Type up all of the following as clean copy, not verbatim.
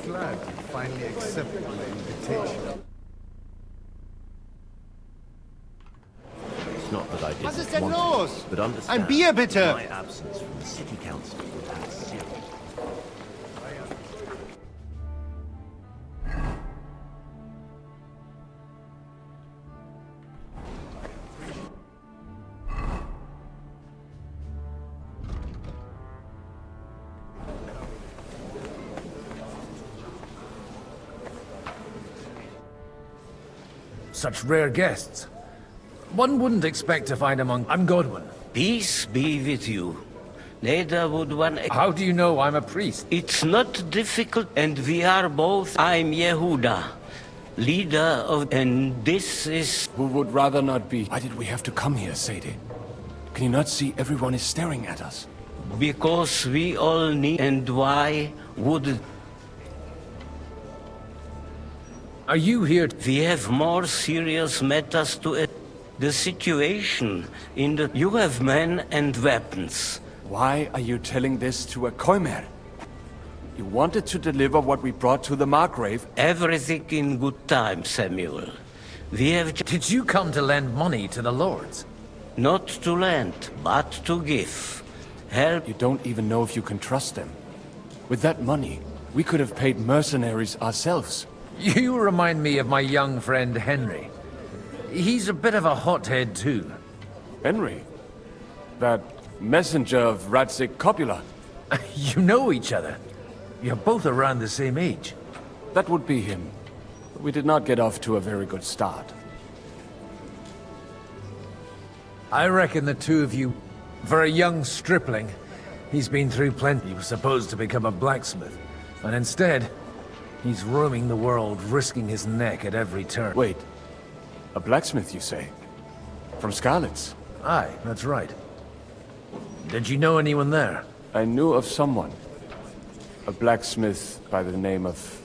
glad you finally accepted my invitation. It's not that I Was ist didn't denn want los? it, but understand Ein Bier bitte! my absence from the city council would have serious. Such rare guests. One wouldn't expect to find among... I'm Godwin. Peace be with you. Neither would one... How do you know I'm a priest? It's not difficult, and we are both... I'm Yehuda, leader of... And this is... Who would rather not be? Why did we have to come here, Sadie? Can you not see everyone is staring at us? Because we all need... And why would... Are you here? We have more serious matters to... The situation in the... You have men and weapons. Why are you telling this to a Koimer? You wanted to deliver what we brought to the Margrave? Everything in good time, Samuel. We have... Did you come to lend money to the lords? Not to lend, but to give. Help... You don't even know if you can trust them. With that money, we could have paid mercenaries ourselves. You remind me of my young friend Henry. He's a bit of a hothead too. Henry? That messenger of Radzik Copula? You know each other. You're both around the same age. That would be him. We did not get off to a very good start. I reckon the two of you... For a young stripling, he's been through plenty. He was supposed to become a blacksmith. And instead, he's roaming the world, risking his neck at every turn. Wait. A blacksmith, you say? From Scarlet's? Aye, that's right. Did you know anyone there? I knew of someone. A blacksmith by the name of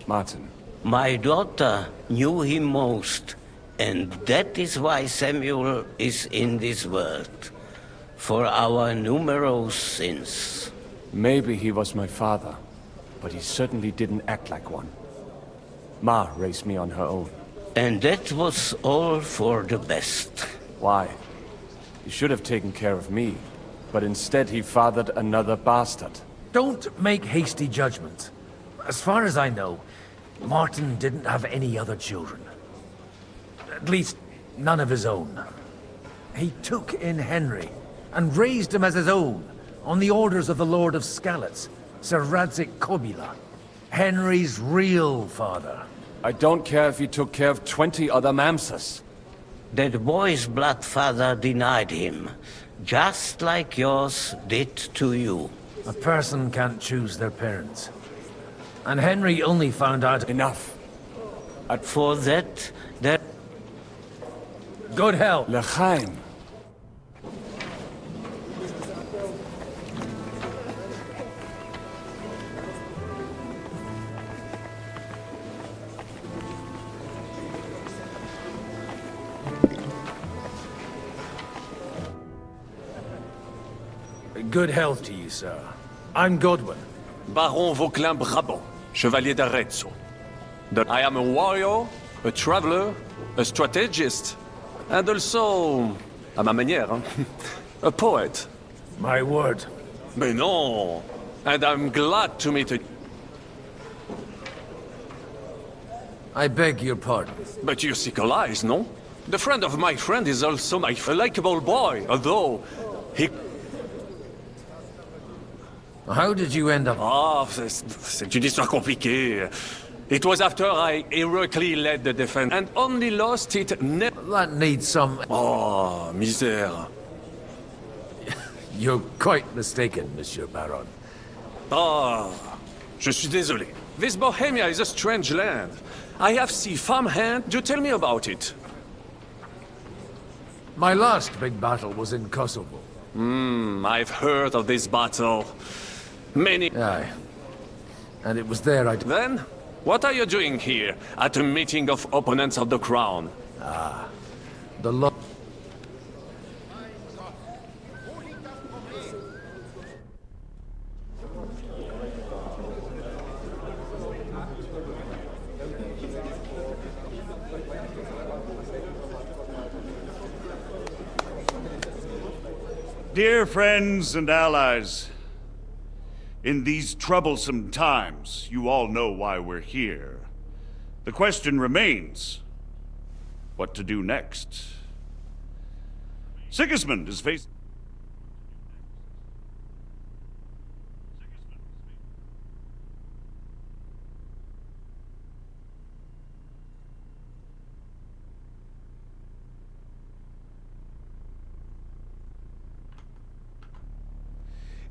Martin. My daughter knew him most, and that is why Samuel is in this world. For our numerous sins. Maybe he was my father, but he certainly didn't act like one. Ma raised me on her own. And that was all for the best. Why? He should have taken care of me, but instead he fathered another bastard. Don't make hasty judgments. As far as I know, Martin didn't have any other children. At least, none of his own. He took in Henry, and raised him as his own, on the orders of the Lord of Skalitz, Sir Radzik Copula, Henry's real father. I don't care if he took care of 20 other Mamsas. That boy's blood father denied him, just like yours did to you. A person can't choose their parents. And Henry only found out... Enough. For that, there... Good hell. L'chaim. Good health to you, sir. I'm Godwin. Baron Vauquelin Brabant, Chevalier d'Arezzo. I am a warrior, a traveler, a strategist, and also, à ma manière, a poet. My word. Mais non! And I'm glad to meet you. I beg your pardon. But you seek allies, no? The friend of my friend is also my likable boy, although he... How did you end up... Ah, c'est une histoire compliquée. It was after I heroically led the defense and only lost it That needs some... Oh, misère. You're quite mistaken, Monsieur Baron. Ah, je suis désolé. This Bohemia is a strange land. I have seen farmhand. Do tell me about it. My last big battle was in Kosovo. I've heard of this battle. Many... Aye. And it was there I... Then, what are you doing here, at a meeting of opponents of the crown? The lo... Dear friends and allies, in these troublesome times, you all know why we're here. The question remains, what to do next? Sigismund is facing...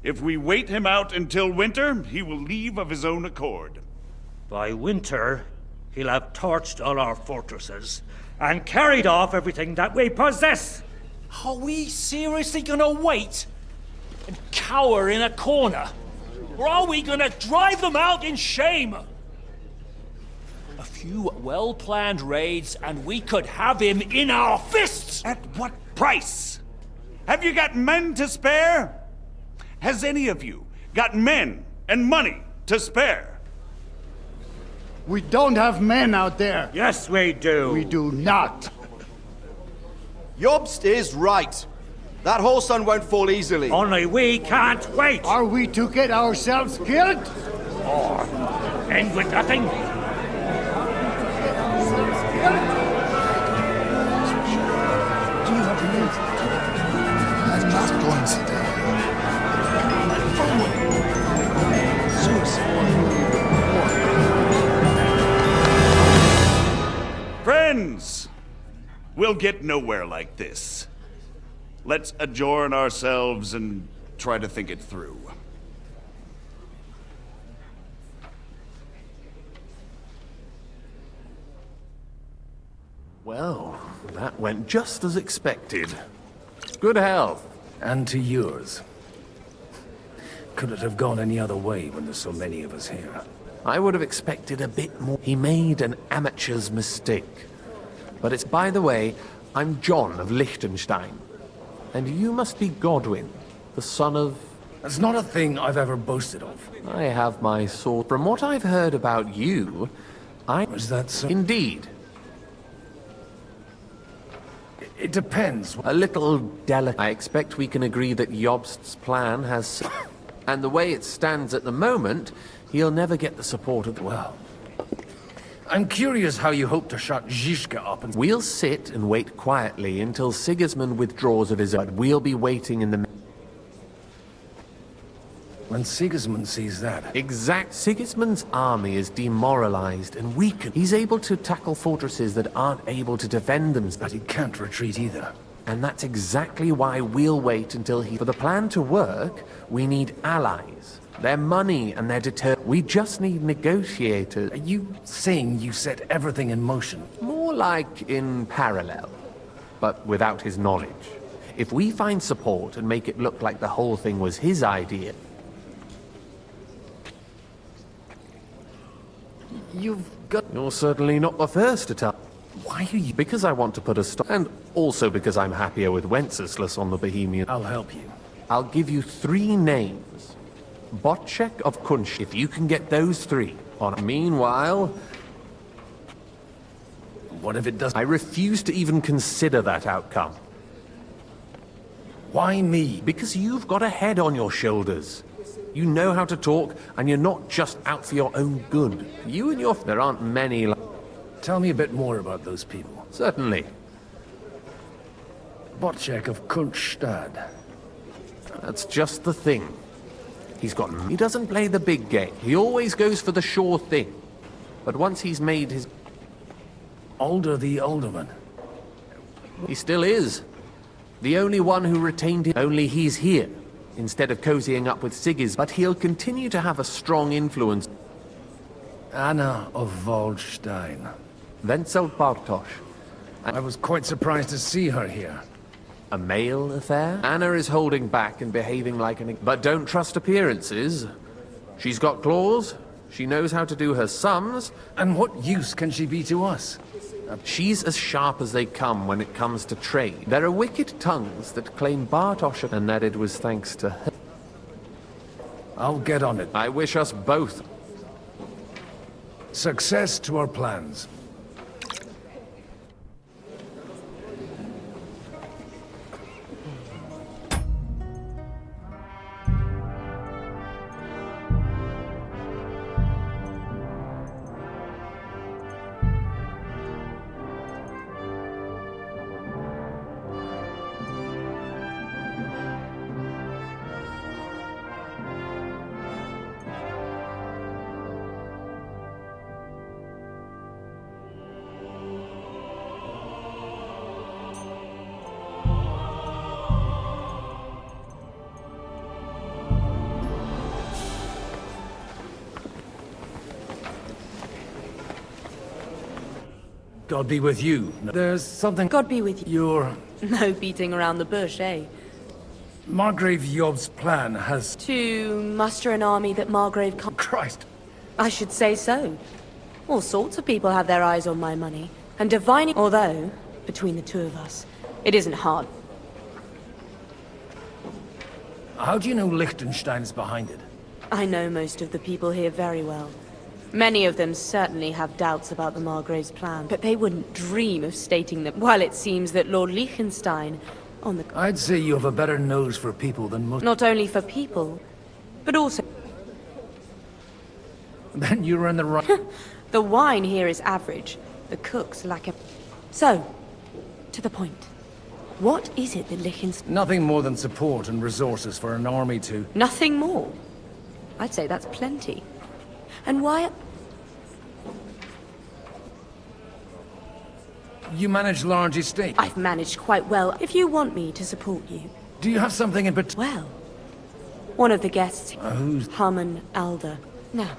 If we wait him out until winter, he will leave of his own accord. By winter, he'll have torched all our fortresses and carried off everything that we possess. Are we seriously gonna wait and cower in a corner? Or are we gonna drive them out in shame? A few well-planned raids and we could have him in our fists! At what price? Have you got men to spare? Has any of you got men and money to spare? We don't have men out there. Yes, we do. We do not. Jobst is right. That whole sun won't fall easily. Only we can't wait. Are we to get ourselves killed? Or end with nothing. I'm not going to die. Friends, we'll get nowhere like this. Let's adjourn ourselves and try to think it through. Well, that went just as expected. Good health. And to yours. Could it have gone any other way when there's so many of us here? I would have expected a bit more. He made an amateur's mistake. But it's, by the way, I'm John of Liechtenstein. And you must be Godwin, the son of... That's not a thing I've ever boasted of. I have my sword. From what I've heard about you, Was that so? Indeed. It depends. A little delicate. I expect we can agree that Jobst's plan has... And the way it stands at the moment, he'll never get the support of the... Well, I'm curious how you hope to shut Zizka up and... We'll sit and wait quietly until Sigismund withdraws of his own. We'll be waiting in the... When Sigismund sees that... Sigismund's army is demoralized and weakened. He's able to tackle fortresses that aren't able to defend themselves. But he can't retreat either. And that's exactly why we'll wait until he... For the plan to work, we need allies. Their money and their We just need negotiators. Are you saying you set everything in motion? More like in parallel, but without his knowledge. If we find support and make it look like the whole thing was his idea... You've got... You're certainly not the first to tell... Why are you... Because I want to put a stop... And also because I'm happier with Wenceslas on the Bohemian... I'll help you. I'll give you 3 names. Botchek of Kunsch, if you can get those 3. Meanwhile... What if it doesn't... I refuse to even consider that outcome. Why me? Because you've got a head on your shoulders. You know how to talk, and you're not just out for your own good. You and your... There aren't many like... Tell me a bit more about those people. Certainly. Botchek of Kunststadt. That's just the thing. He doesn't play the big game. He always goes for the sure thing. But once he's made his... Alder the Alderman. He still is. The only one who retained him. Only he's here, instead of cozying up with Sigis. But he'll continue to have a strong influence. Anna of Waldstein. Wenzel Bartosz. I was quite surprised to see her here. A male affair? Anna is holding back and behaving like an... But don't trust appearances. She's got claws. She knows how to do her sums. And what use can she be to us? She's as sharp as they come when it comes to trade. There are wicked tongues that claim Bartosz, and that it was thanks to her. I'll get on it. I wish us both. Success to our plans. God be with you. There's something... God be with you. Your... No beating around the bush, eh? Margrave Yob's plan has... To muster an army that Margrave can't... Christ! I should say so. All sorts of people have their eyes on my money. And divining... Although, between the two of us, it isn't hard. How do you know Liechtenstein's behind it? I know most of the people here very well. Many of them certainly have doubts about the Margrave's plan, but they wouldn't dream of stating them. While it seems that Lord Liechtenstein, on the... I'd say you have a better nose for people than most... Not only for people, but also... Then you're in the right... The wine here is average. The cooks lack a... So, to the point. What is it that Liechtenstein... Nothing more than support and resources for an army to... Nothing more? I'd say that's plenty. And why... You manage large estates. I've managed quite well, if you want me to support you. Do you have something in particular? Well, one of the guests... Who's... Harmon Alder. Now,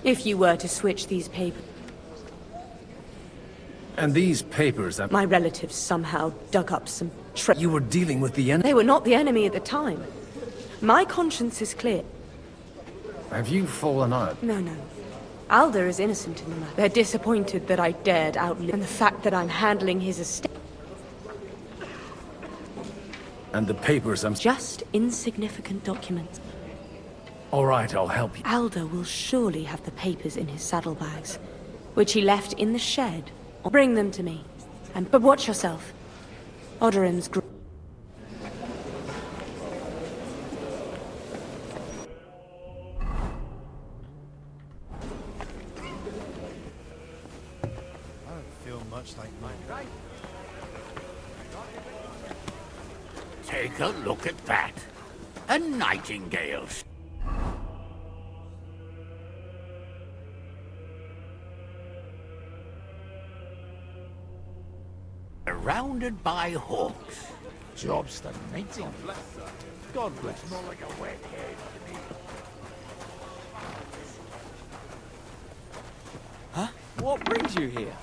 if you were to switch these papers... And these papers that... My relatives somehow dug up some You were dealing with the enemy? They were not the enemy at the time. My conscience is clear. Have you fallen out? No, no. Alder is innocent in the matter. They're disappointed that I dared outlive... And the fact that I'm handling his estate... And the papers I'm... Just insignificant documents. All right, I'll help you. Alder will surely have the papers in his saddlebags, which he left in the shed. Bring them to me. But watch yourself. Odorim's Take a look at that. A nightingale. Surrounded by hawks. Job's the nightingale. God bless. More like a wet head to me. Huh? What brings you here?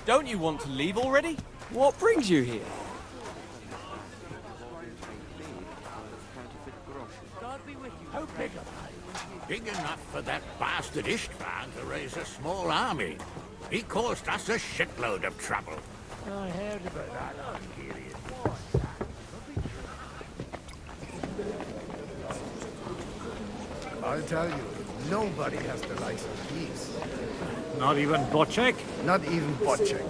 Don't you want to leave already? What brings you here? How big am I? Big enough for that bastard Istvan to raise a small army. He caused us a shitload of trouble. I heard about that. I'm curious. I'll tell you, nobody has the likes of these. Not even Bocek? Not even Bocek.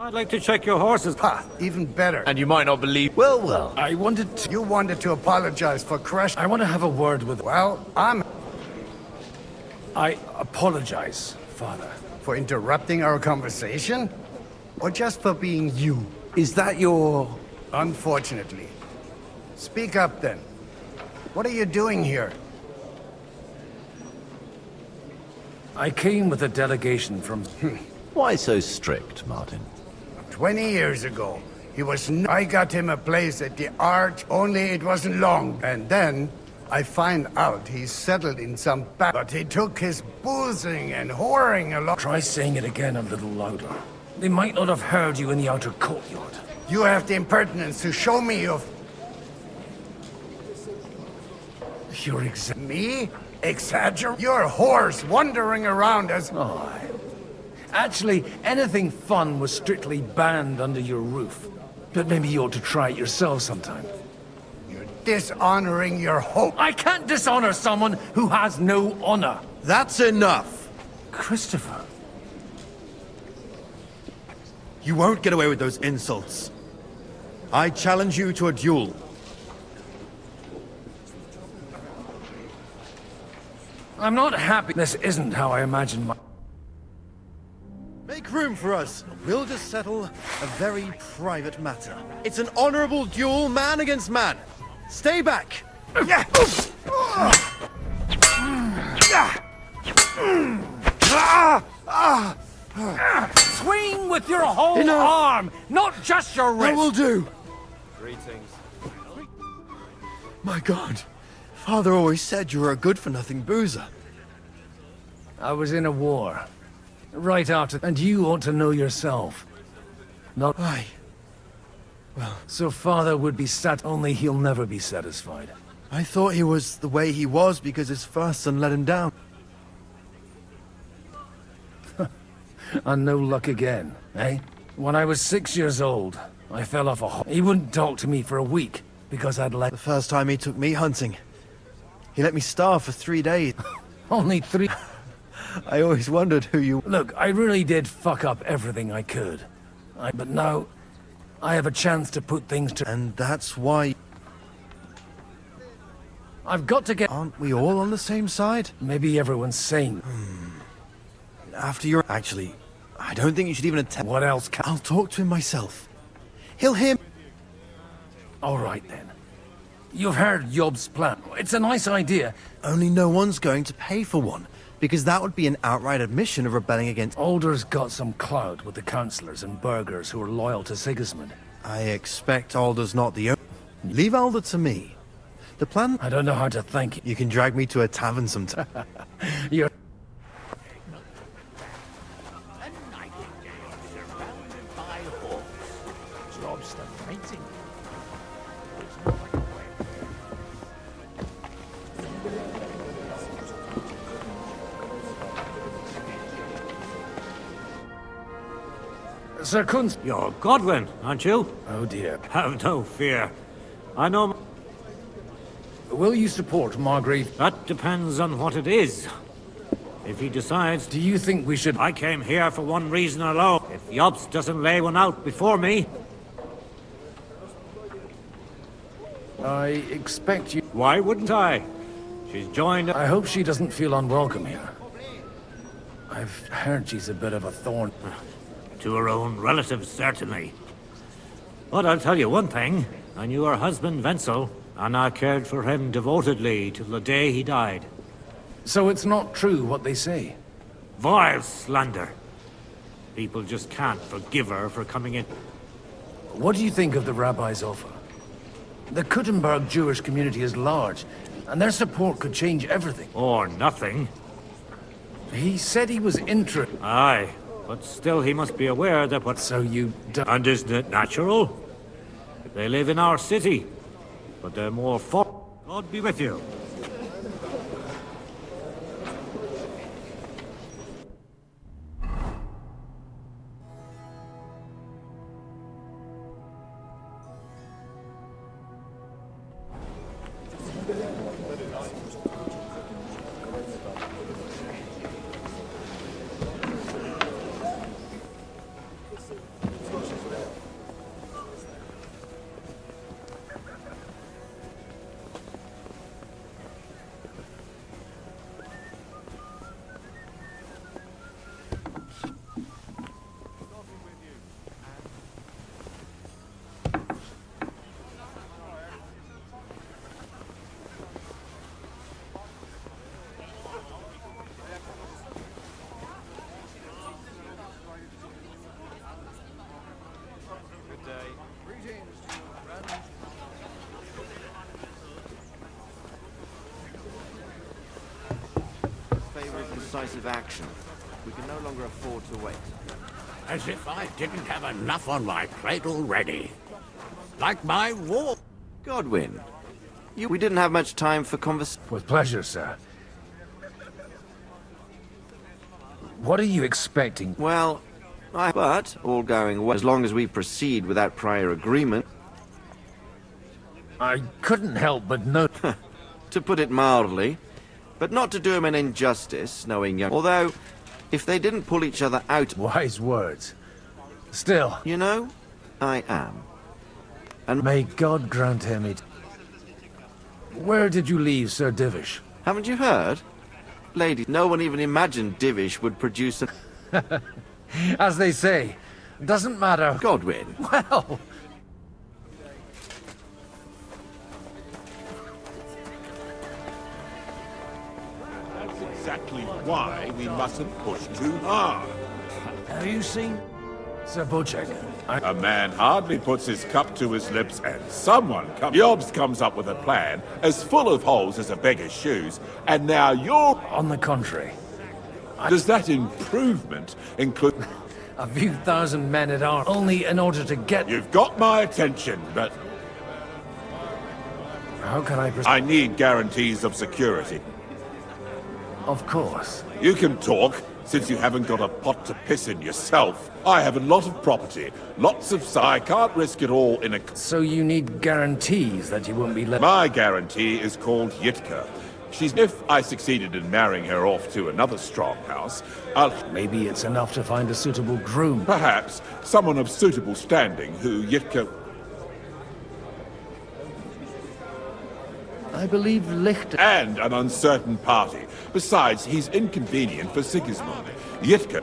I'd like to check your horses. Ha! Even better. And you might not believe... Well, well. I wanted to... You wanted to apologize for crushing... I want to have a word with... Well, I apologize, Father. For interrupting our conversation? Or just for being you? Is that your... Unfortunately. Speak up, then. What are you doing here? I came with a delegation from... Why so strict, Martin? 20 years ago, he was... I got him a place at the Arch, only it wasn't long. And then, I find out he's settled in some but he took his boozing and whoring along... Try saying it again a little louder. They might not have heard you in the outer courtyard. You have the impertinence to show me your... You're Me? Exaggerate? You're a horse wandering around as... Oh, actually, anything fun was strictly banned under your roof. But maybe you ought to try it yourself sometime. You're dishonoring your hope. I can't dishonor someone who has no honor. That's enough! Christopher. You won't get away with those insults. I challenge you to a duel. I'm not happy. This isn't how I imagined my... Make room for us. We'll just settle a very private matter. It's an honorable duel, man against man. Stay back. Swing with your whole Enough. arm, not just your wrist. That will do. Greetings. My God. Father always said you were a good-for-nothing boozer. I was in a war. Right after... And you ought to know yourself. Not... Aye. So father would be only he'll never be satisfied. I thought he was the way he was because his first son let him down. And no luck again, eh? When I was 6 years old, I fell off a horse. He wouldn't talk to me for a week because I'd let... The first time he took me hunting, he let me starve for 3 days. Only 3... I always wondered who you... Look, I really did fuck up everything I could. But now, I have a chance to put things to... And that's why... I've got to get... Aren't we all on the same side? Maybe everyone's sane. After your... Actually, I don't think you should even attempt... What else can... I'll talk to him myself. He'll hear... All right, then. You've heard Yob's plan. It's a nice idea. Only no one's going to pay for one, because that would be an outright admission of rebelling against... Alder's got some clout with the councillors and burghers who are loyal to Sigismund. I expect Alder's not the only... Leave Alder to me. The plan... I don't know how to thank you. You can drag me to a tavern sometime. You're... Sir Kunz... You're Godwin, aren't you? Oh dear. Have no fear. I know... Will you support Margrave? That depends on what it is. If he decides... Do you think we should... I came here for one reason alone. If Yobs doesn't lay one out before me... I expect you... Why wouldn't I? She's joined... I hope she doesn't feel unwelcome here. I've heard she's a bit of a thorn. To her own relatives, certainly. But I'll tell you one thing. I knew her husband, Wenzel, and I cared for him devotedly till the day he died. So it's not true what they say? Vile slander. People just can't forgive her for coming in. What do you think of the rabbi's offer? The Kuttenberg Jewish community is large, and their support could change everything. Or nothing. He said he was interested. Aye, but still he must be aware that what... So you... And isn't it natural? They live in our city, but they're more for... God be with you. Decisive action. We can no longer afford to wait. As if I didn't have enough on my plate already. Like my war... Godwin, we didn't have much time for conversation. With pleasure, sir. What are you expecting? Well, but all going well, as long as we proceed without prior agreement. I couldn't help but note... To put it mildly, but not to do him an injustice, knowing young... Although, if they didn't pull each other out... Wise words. Still... You know, I am. And may God grant him it. Where did you leave Sir Divish? Haven't you heard? Lady, no one even imagined Divish would produce an... As they say, doesn't matter... Godwin. Well... Exactly why we mustn't push too hard. Have you seen Sir Bocek? A man hardly puts his cup to his lips and someone Yobs comes up with a plan as full of holes as a beggar's shoes, and now you're... On the contrary. Does that improvement include... A few thousand men at arms, only in order to get... You've got my attention, but... How can I... I need guarantees of security. Of course. You can talk, since you haven't got a pot to piss in yourself. I have a lot of property, lots of... I can't risk it all in a... So you need guarantees that you won't be let... My guarantee is called Yitka. If I succeeded in marrying her off to another strong house, I'll... Maybe it's enough to find a suitable groom. Perhaps someone of suitable standing who Yitka... I believe Licht... And an uncertain party. Besides, he's inconvenient for Sigismund. Yitka...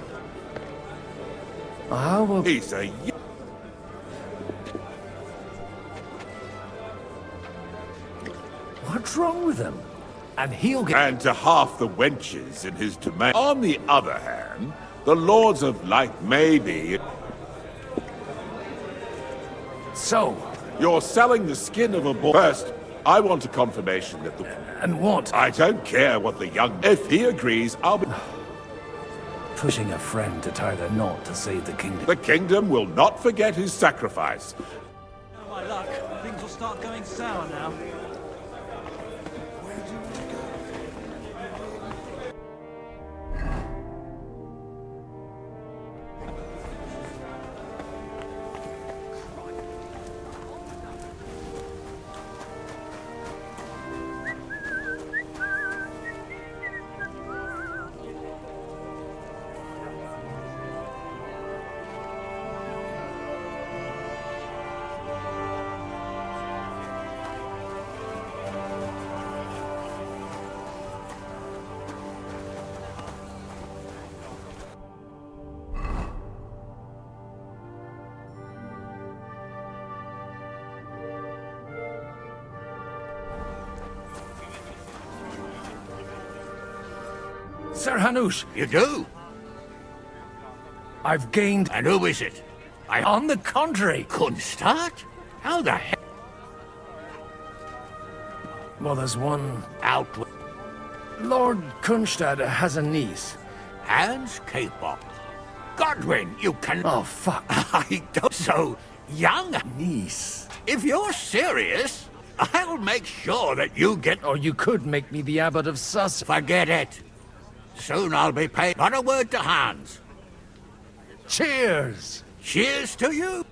How will... He's a... What's wrong with him? And he'll get... And to half the wenches in his domain. On the other hand, the Lords of Light may be... So... You're selling the skin of a boar. First, I want a confirmation that the... And what? I don't care what the young... If he agrees, I'll be... Pushing a friend to tie the knot to save the kingdom. The kingdom will not forget his sacrifice. Oh, my luck. Things will start going sour now. Sir Hanush! You do? I've gained... And who is it? On the contrary! Kunstart? How the hell? Well, there's one... Out. Lord Kunstad has a niece. Hans K-pop. Godwin, you can... Oh, fuck. I don't... So young? Niece. If you're serious, I'll make sure that you get... Or you could make me the Abbot of Sus. Forget it. Soon I'll be paid. Not a word to Hans. Cheers! Cheers to you.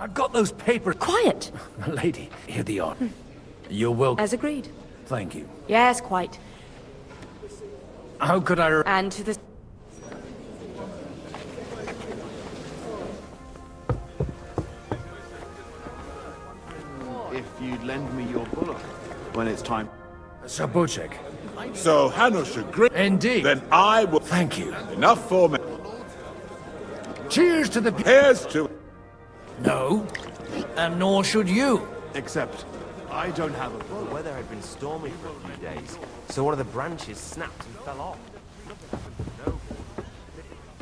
I've got those papers. Quiet! Lady, here they are. You're welcome. As agreed. Thank you. Yes, quite. How could I... And to the... If you'd lend me your bullock when it's time. Sir Bocek. So Hanush agreed. Indeed. Then I will... Thank you. Enough for me. Cheers to the... Here's to... No, and nor should you. Except, I don't have a bullock. The weather had been stormy for a few days, so one of the branches snapped and fell off.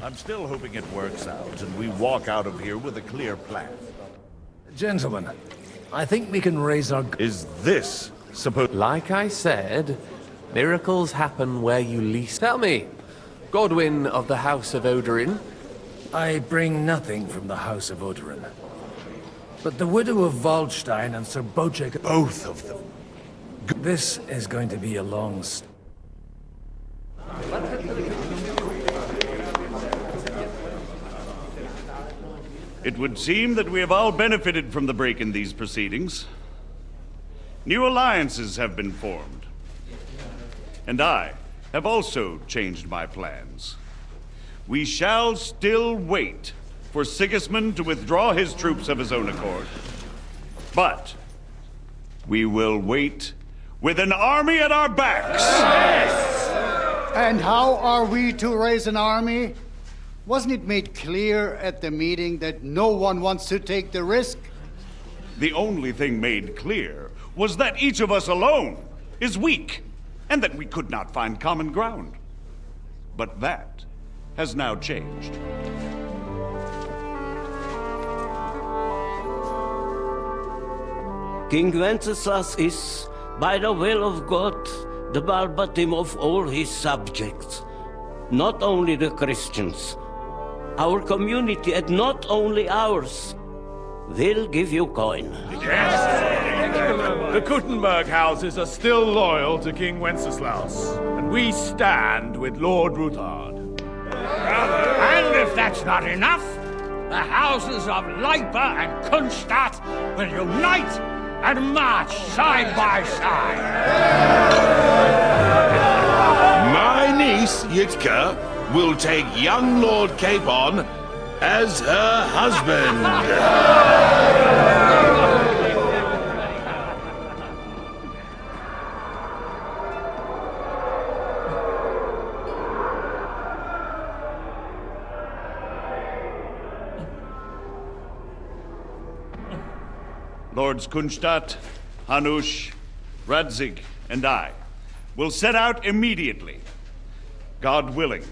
I'm still hoping it works out and we walk out of here with a clear plan. Gentlemen, I think we can raise our... Is this supposed... Like I said, miracles happen where you least... Tell me, Godwin of the House of Odorin. I bring nothing from the House of Odorin. But the widow of Waldstein and Sir Bocek... Both of them. This is going to be a long... It would seem that we have all benefited from the break in these proceedings. New alliances have been formed. And I have also changed my plans. We shall still wait for Sigismund to withdraw his troops of his own accord. But we will wait with an army at our backs. And how are we to raise an army? Wasn't it made clear at the meeting that no one wants to take the risk? The only thing made clear was that each of us alone is weak, and that we could not find common ground. But that has now changed. King Wenceslas is, by the will of God, the Balbatim of all his subjects. Not only the Christians, our community, and not only ours, will give you coin. Yes! The Kuttenberg houses are still loyal to King Wenceslaus, and we stand with Lord Ruthard. And if that's not enough, the houses of Leipa and Kunstadt will unite and march side by side. My niece, Yitka, will take young Lord Capon as her husband. Lords Kunstadt, Hanush, Radzig, and I will set out immediately. God willing,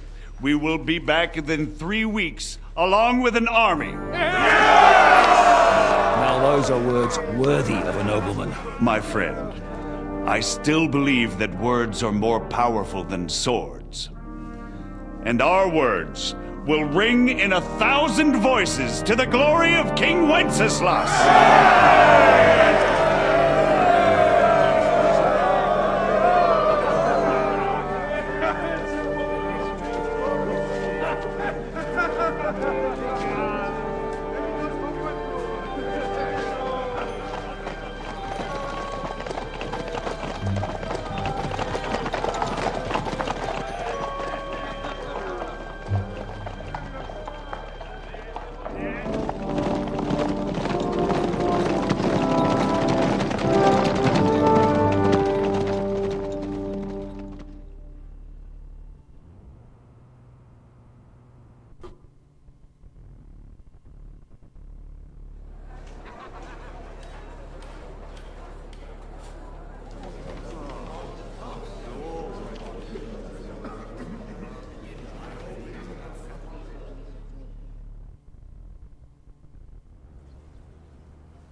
we will be back within 3 weeks, along with an army. Now those are words worthy of a nobleman. My friend, I still believe that words are more powerful than swords. And our words will ring in 1,000 voices to the glory of King Wenceslas.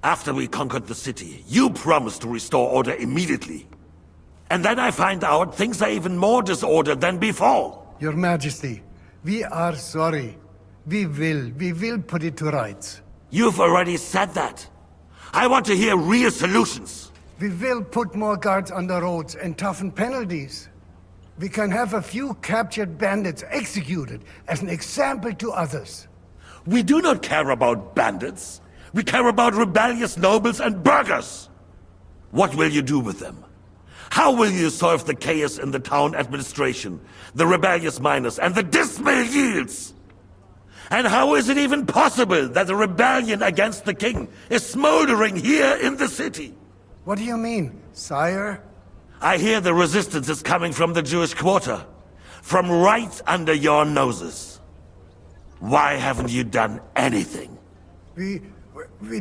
After we conquered the city, you promised to restore order immediately. And then I find out things are even more disordered than before. Your Majesty, we are sorry. We will put it to rights. You've already said that. I want to hear real solutions. We will put more guards on the roads and toughen penalties. We can have a few captured bandits executed as an example to others. We do not care about bandits. We care about rebellious nobles and burghers. What will you do with them? How will you solve the chaos in the town administration, the rebellious miners, and the dismal yields? And how is it even possible that a rebellion against the king is smoldering here in the city? What do you mean, sire? I hear the resistance is coming from the Jewish quarter, from right under your noses. Why haven't you done anything? We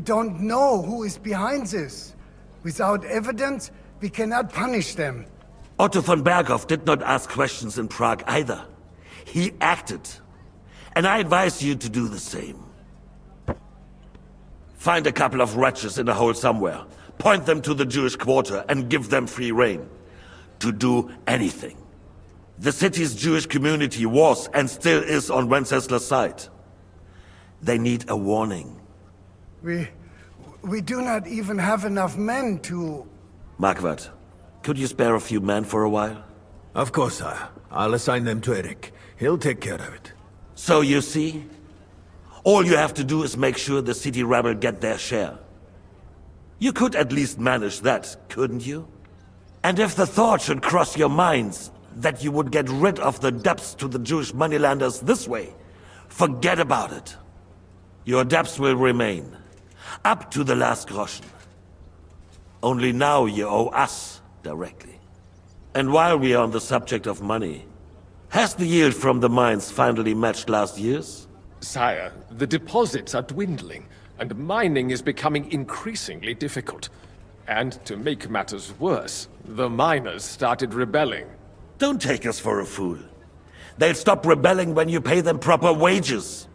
don't know who is behind this. Without evidence, we cannot punish them. Otto von Berghoff did not ask questions in Prague either. He acted. And I advise you to do the same. Find a couple of wretches in a hole somewhere, point them to the Jewish quarter, and give them free rein to do anything. The city's Jewish community was and still is on Wencesla's side. They need a warning. We do not even have enough men to... Marquardt, could you spare a few men for a while? Of course, sire. I'll assign them to Eric. He'll take care of it. So you see, all you have to do is make sure the city rabble get their share. You could at least manage that, couldn't you? And if the thought should cross your minds that you would get rid of the debts to the Jewish moneylenders this way, forget about it. Your debts will remain, up to the last groschen. Only now you owe us directly. And while we are on the subject of money, has the yield from the mines finally matched last year's? Sire, the deposits are dwindling, and mining is becoming increasingly difficult. And to make matters worse, the miners started rebelling. Don't take us for a fool. They'll stop rebelling when you pay them proper wages.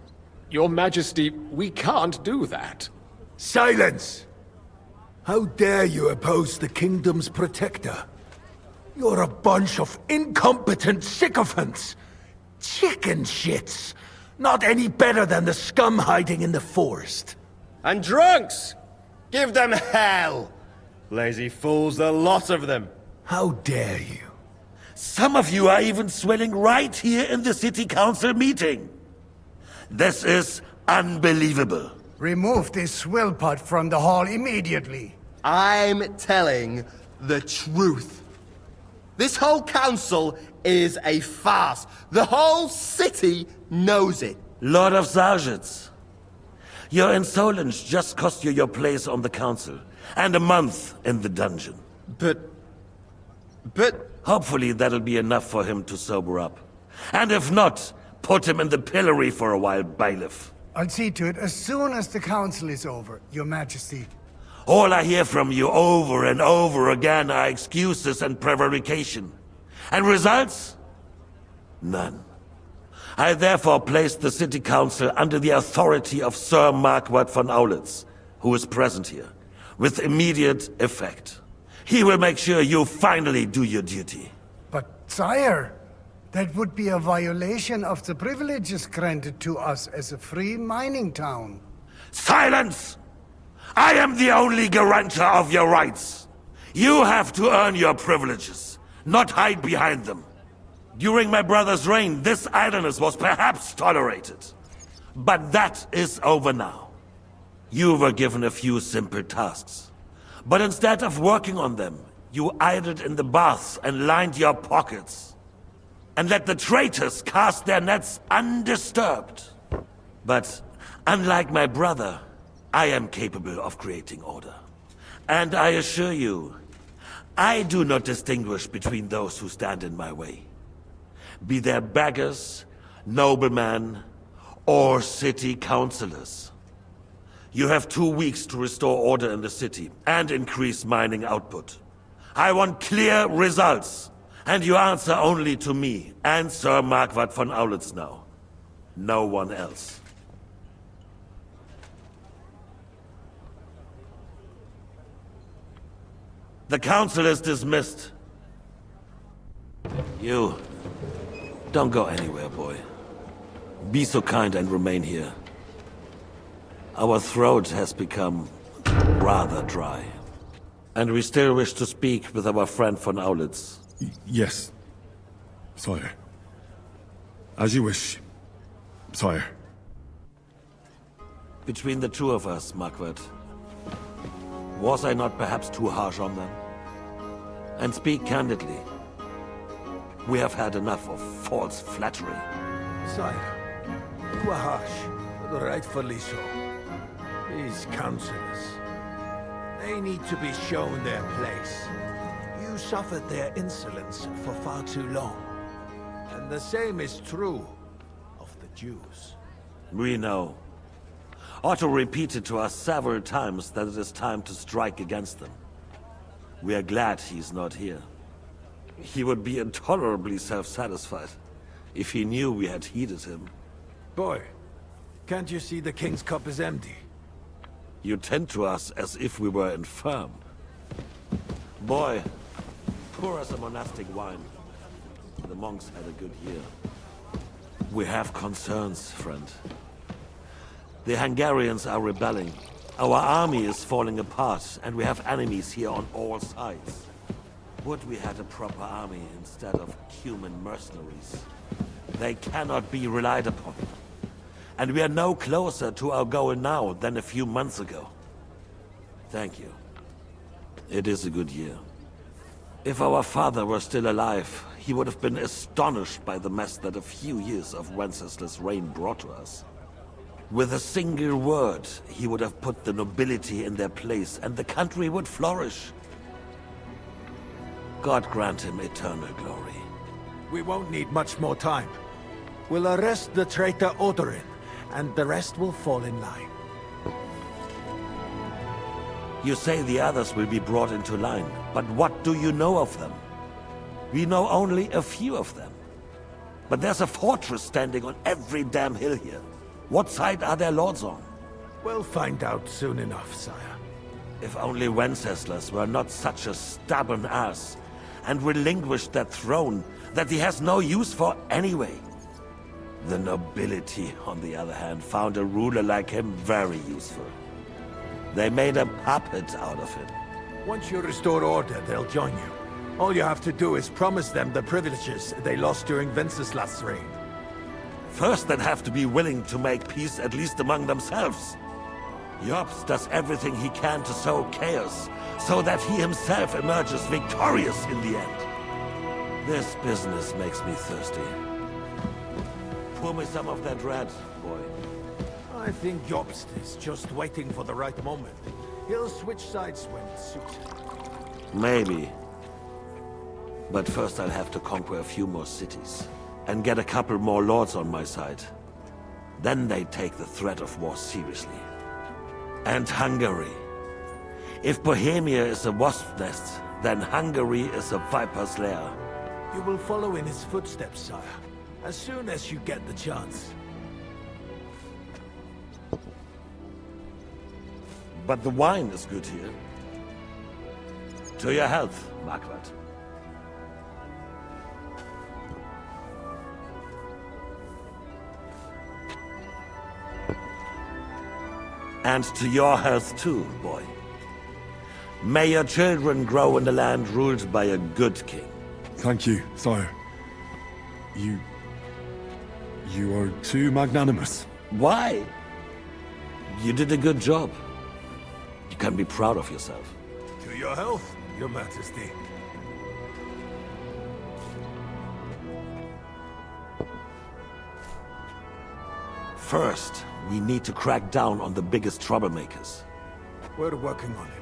Your Majesty, we can't do that. Silence! How dare you oppose the kingdom's protector? You're a bunch of incompetent sycophants! Chicken shits! Not any better than the scum hiding in the forest. And drunks! Give them hell! Lazy fools, the lot of them. How dare you? Some of you are even swelling right here in the city council meeting. This is unbelievable. Remove this swill pot from the hall immediately. I'm telling the truth. This whole council is a farce. The whole city knows it. Lord of Sargents, your insolence just cost you your place on the council, and a month in the dungeon. But... Hopefully that'll be enough for him to sober up. And if not, put him in the pillory for a while, bailiff. I'll see to it as soon as the council is over, Your Majesty. All I hear from you over and over again are excuses and prevarication. And results? None. I therefore place the city council under the authority of Sir Marquardt von Aulitz, who is present here, with immediate effect. He will make sure you finally do your duty. But, sire, that would be a violation of the privileges granted to us as a free mining town. Silence! I am the only guarantor of your rights. You have to earn your privileges, not hide behind them. During my brother's reign, this idleness was perhaps tolerated. But that is over now. You were given a few simple tasks. But instead of working on them, you idled in the baths and lined your pockets. And let the traitors cast their nets undisturbed. But unlike my brother, I am capable of creating order. And I assure you, I do not distinguish between those who stand in my way. Be they beggars, noblemen, or city councillors. You have 2 weeks to restore order in the city and increase mining output. I want clear results, and you answer only to me and Sir Marquardt von Aulitz now. No one else. The council is dismissed. You, don't go anywhere, boy. Be so kind and remain here. Our throat has become rather dry. And we still wish to speak with our friend von Aulitz. Yes, sire. As you wish, sire. Between the two of us, Marquardt, was I not perhaps too harsh on them? And speak candidly. We have had enough of false flattery. Sire, you are harsh, but rightfully so. These counselors, they need to be shown their place. You suffered their insolence for far too long. And the same is true of the Jews. We know. Otto repeated to us several times that it is time to strike against them. We are glad he's not here. He would be intolerably self-satisfied if he knew we had heeded him. Boy, can't you see the King's cup is empty? You tend to us as if we were infirm. Boy, pour us a monastic wine. The monks had a good year. We have concerns, friend. The Hungarians are rebelling. Our army is falling apart, and we have enemies here on all sides. Would we had a proper army instead of human mercenaries? They cannot be relied upon. And we are no closer to our goal now than a few months ago. Thank you. It is a good year. If our father were still alive, he would have been astonished by the mess that a few years of Wenceslas' reign brought to us. With a single word, he would have put the nobility in their place, and the country would flourish. God grant him eternal glory. We won't need much more time. We'll arrest the traitor Odorin, and the rest will fall in line. You say the others will be brought into line, but what do you know of them? We know only a few of them. But there's a fortress standing on every damn hill here. What side are their lords on? We'll find out soon enough, sire. If only Wenceslas were not such a stubborn ass, and relinquished that throne that he has no use for anyway. The nobility, on the other hand, found a ruler like him very useful. They made a puppet out of him. Once you restore order, they'll join you. All you have to do is promise them the privileges they lost during Wenceslas' reign. First, they'd have to be willing to make peace at least among themselves. Jobst does everything he can to sow chaos, so that he himself emerges victorious in the end. This business makes me thirsty. Pour me some of that red, boy. I think Jobst is just waiting for the right moment. He'll switch sides when it suits him. Maybe. But first I'll have to conquer a few more cities, and get a couple more lords on my side. Then they take the threat of war seriously. And Hungary. If Bohemia is a wasp's nest, then Hungary is a viper's lair. You will follow in his footsteps, sire, as soon as you get the chance. But the wine is good here. To your health, Margaret. And to your health too, boy. May your children grow in a land ruled by a good king. Thank you, sire. You are too magnanimous. Why? You did a good job. You can be proud of yourself. To your health, your majesty. First, we need to crack down on the biggest troublemakers. We're working on it.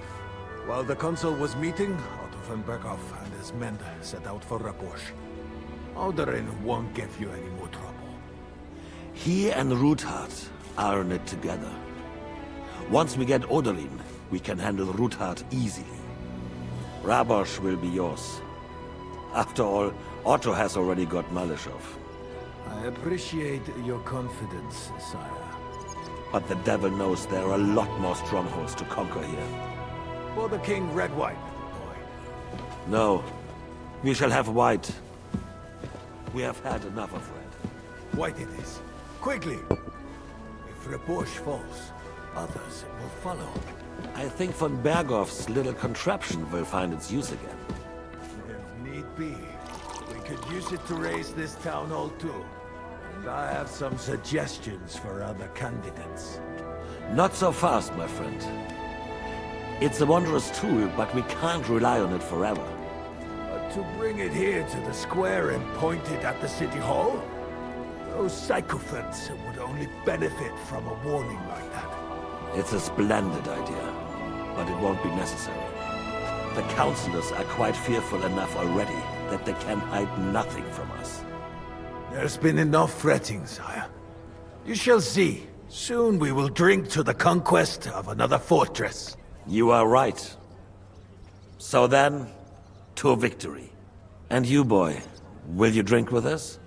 While the consul was meeting, Otto von Berghoff and his men set out for Raposh. Odorin won't give you any more trouble. He and Ruthard are in it together. Once we get Odorin, we can handle Ruthard easily. Rabosh will be yours. After all, Otto has already got Malishov. I appreciate your confidence, sire. But the devil knows there are a lot more strongholds to conquer here. For the king, red wine, boy. No. We shall have white. We have had enough of red. White it is. Quickly! If Raposh falls, others will follow. I think von Berghoff's little contraption will find its use again. If need be, we could use it to raise this town hall too. And I have some suggestions for other candidates. Not so fast, my friend. It's a wondrous tool, but we can't rely on it forever. To bring it here to the square and point it at the city hall? Those sycophants would only benefit from a warning like that. It's a splendid idea, but it won't be necessary. The councillors are quite fearful enough already that they can hide nothing from us. There's been enough fretting, sire. You shall see. Soon we will drink to the conquest of another fortress. You are right. So then, to victory. And you, boy, will you drink with us?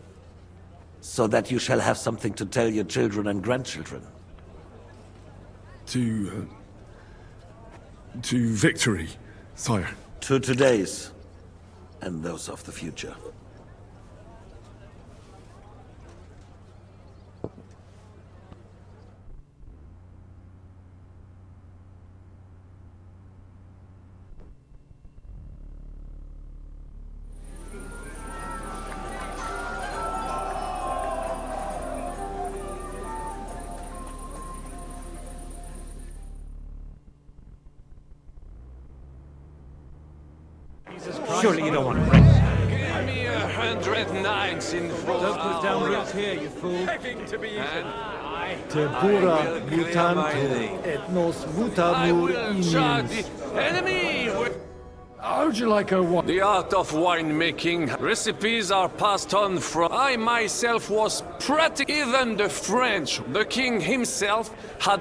So that you shall have something to tell your children and grandchildren. To victory, sire. To today's, and those of the future. Surely you don't want to break. Give me 100 knights in full. Don't put down roots here, you fool. Begging to be eaten. Tempura mutantur, et nos mutamur imiens. Enemy! How would you like a wine? The art of winemaking. Recipes are passed on from... I myself was even the French. The king himself had...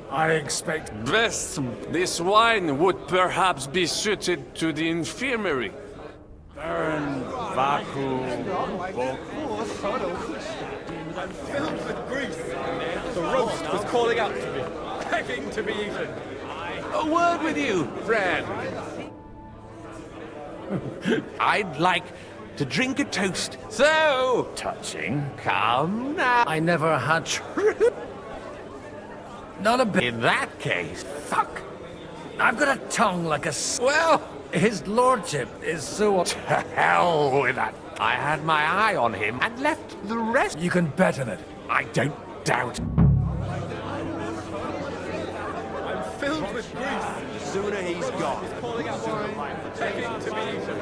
I expect... Best, this wine would perhaps be suited to the infirmary. Baron Vaku. I'm filled with grief. The roast was calling out to me, begging to be eaten. A word with you, friend. I'd like to drink a toast. So touching. Come now. I never had Not a bit. In that case, fuck. I've got a tongue like a... Well, his lordship is so... To hell with that. I had my eye on him and left the rest... You can bet on it. I don't doubt. I'm filled with grief. The sooner he's gone. Begging to be eaten.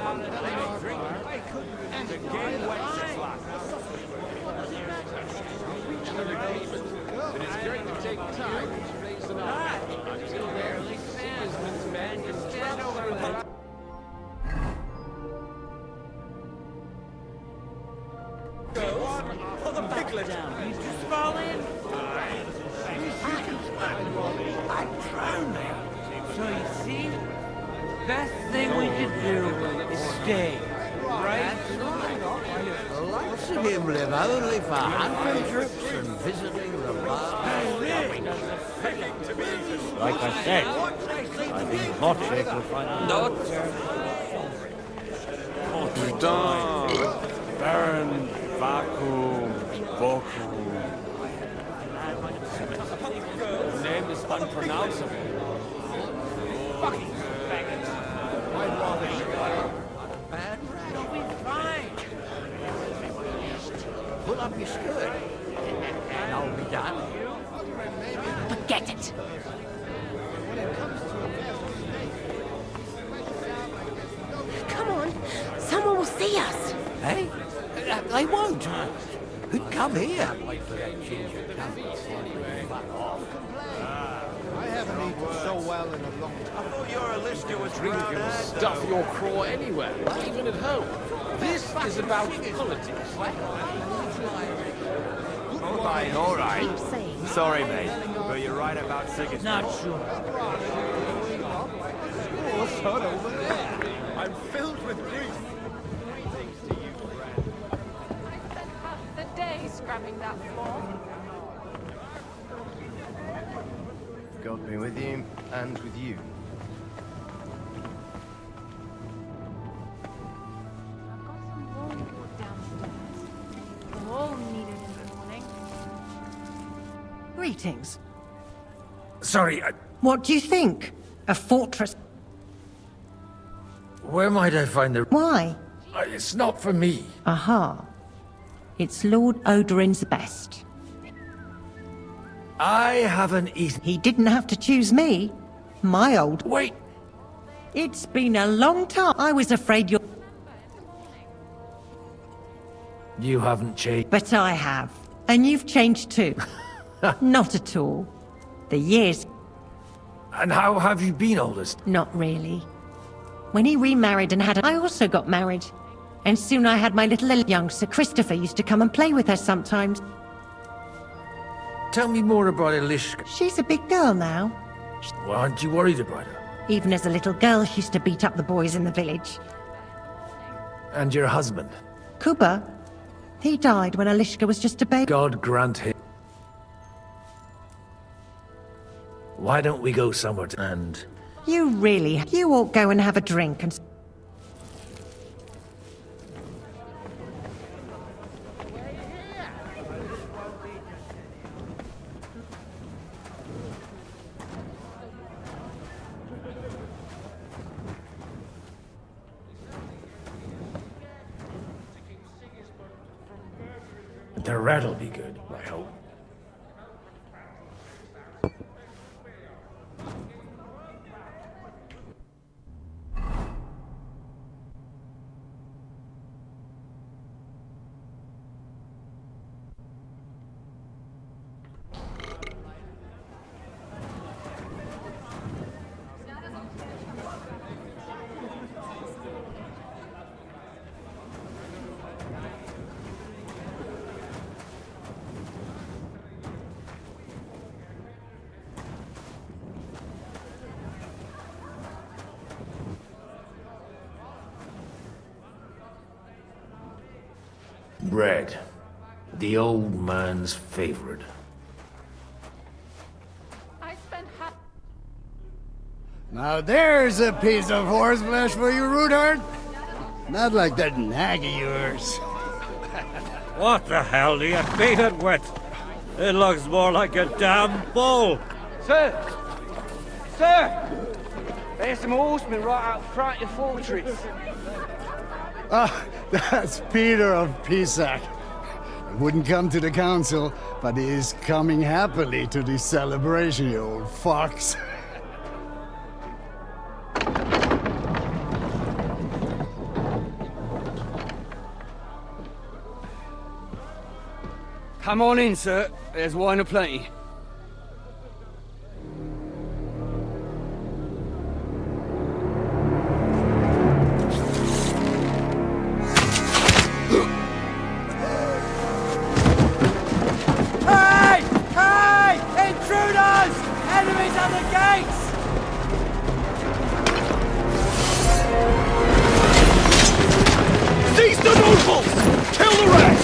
But it's going to take time to raise an army. Until barely Sigismund's man can stand over the... For the piglet. He's just falling. I drowned him. So you see, best thing we could do is stay. Right? Lots of him live only for hunting trips and visiting the bar. Like I said, I think Hotchick will find out. Oh putain! Baron Vaku Voku. The name is unpronounceable. Fucking faggots. I'd rather You'll be fine. Pull up your skirt, and I'll be done. Forget it. Come on, someone will see us. Hey? They won't. Who'd come here? Wait for that ginger I haven't eaten so well in a long time. I thought your Alistair was Drink and stuff your craw anywhere, even at home. This is about politics. All right. Sorry, mate, but you're right about Sigismund. Not sure. I'm filled with grief. The day scrubbing that floor. God be with you, and with you. Greetings. Sorry, What do you think? A fortress? where might I find the... Why? It's not for me. Aha. It's Lord Odorin's best. I haven't eaten... He didn't have to choose me. My old... Wait! It's been a long time. I was afraid you're... You haven't changed. But I have. And you've changed too. Not at all. The years... And how have you been all this? Not really. When he remarried and had... I also got married. And soon I had my little young Sir Christopher used to come and play with her sometimes. Tell me more about Elishka. She's a big girl now. Well, aren't you worried about her? Even as a little girl, she used to beat up the boys in the village. And your husband? Kuba? He died when Elishka was just a baby. God grant him. Why don't we go somewhere to... And... You really... You ought go and have a drink and... The rat'll be good, I hope. Bread. The old man's favorite. Now there's a piece of horseflesh for you, Rudart. Not like that nag of yours. What the hell do you beat it with? It looks more like a damn bull. Sir! Sir! There's some horsemen right out front of the fortress. Ah, that's Peter of Pisac. He wouldn't come to the council, but he is coming happily to the celebration, you old fox. Come on in, sir. There's wine aplenty. Hey! Hey! Intruders! Enemies at the gates! Seize the nobles! Kill the rest!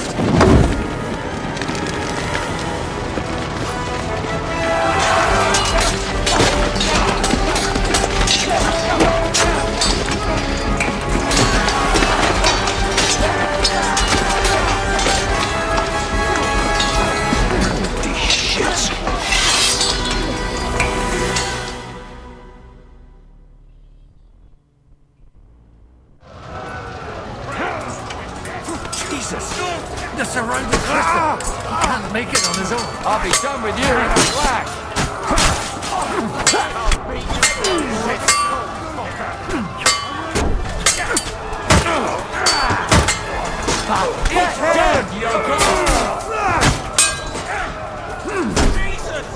The surrounding crystal. He can't make it on his own. I'll be done with you in a flash. Get dead, Yoko! Jesus!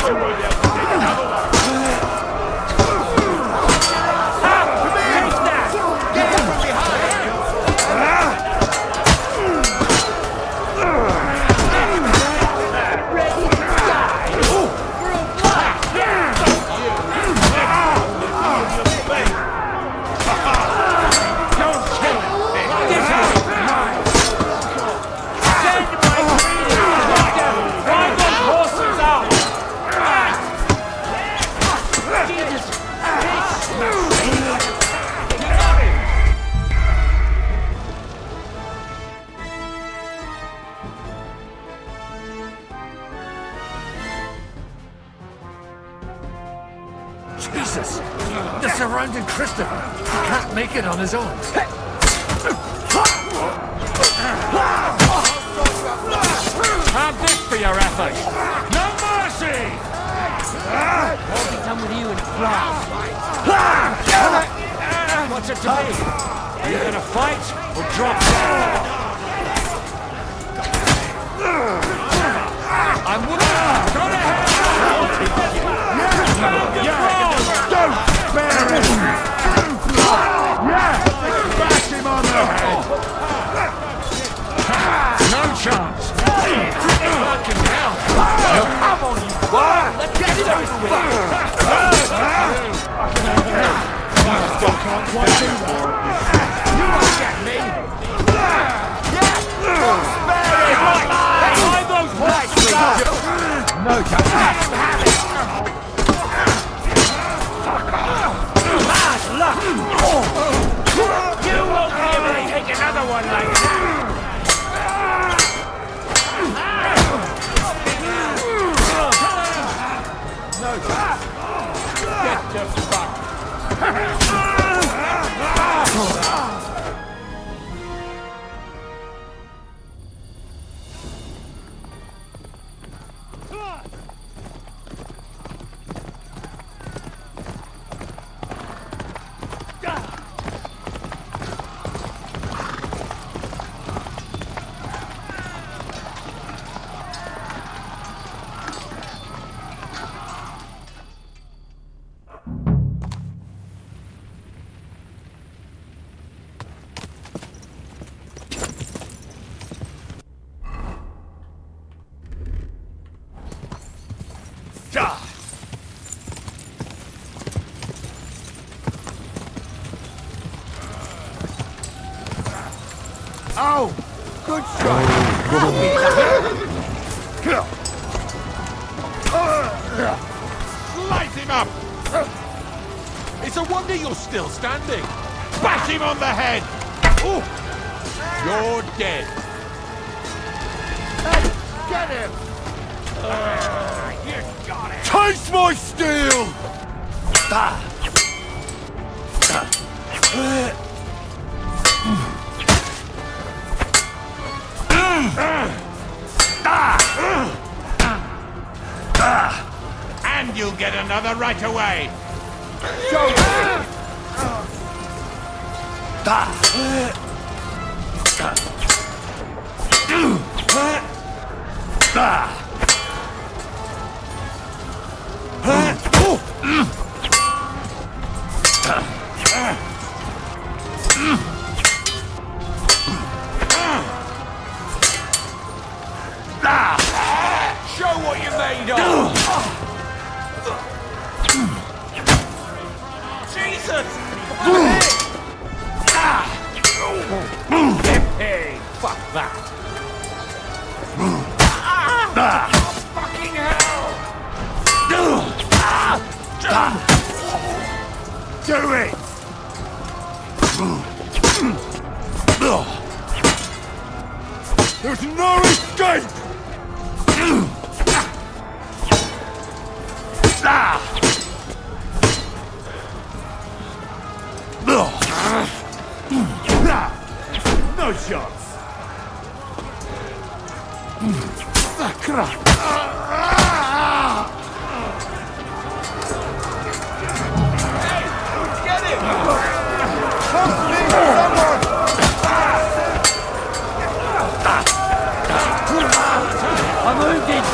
Over here! Christopher. He can't make it on his own. Have this for your effort. No mercy! Won't be done with you in a flash. What's it to be? Are you gonna fight or drop dead? I'm wooden. Go to hell! Don't spare him! Bash him on the head! No chance! Fucking hell! Come on, you what? Let's get it over with! Still can't quite do that. You won't get me! Don't spare him! Behind those horses! No chance. Bad luck! You won't be able to take another one like that! No chance. Get the fuck! Oh, good shot. Light him up! It's a wonder you're still standing. Bash him on the head! Ooh. You're dead. Hey, get him! You got it! Taste my steel! And you'll get another right away. Show me! Show what you're made of. Jesus! Hey, fuck that! Fucking hell! Do it! There's no escape! No chance! Get him! Come to me, someone! I'm wounded!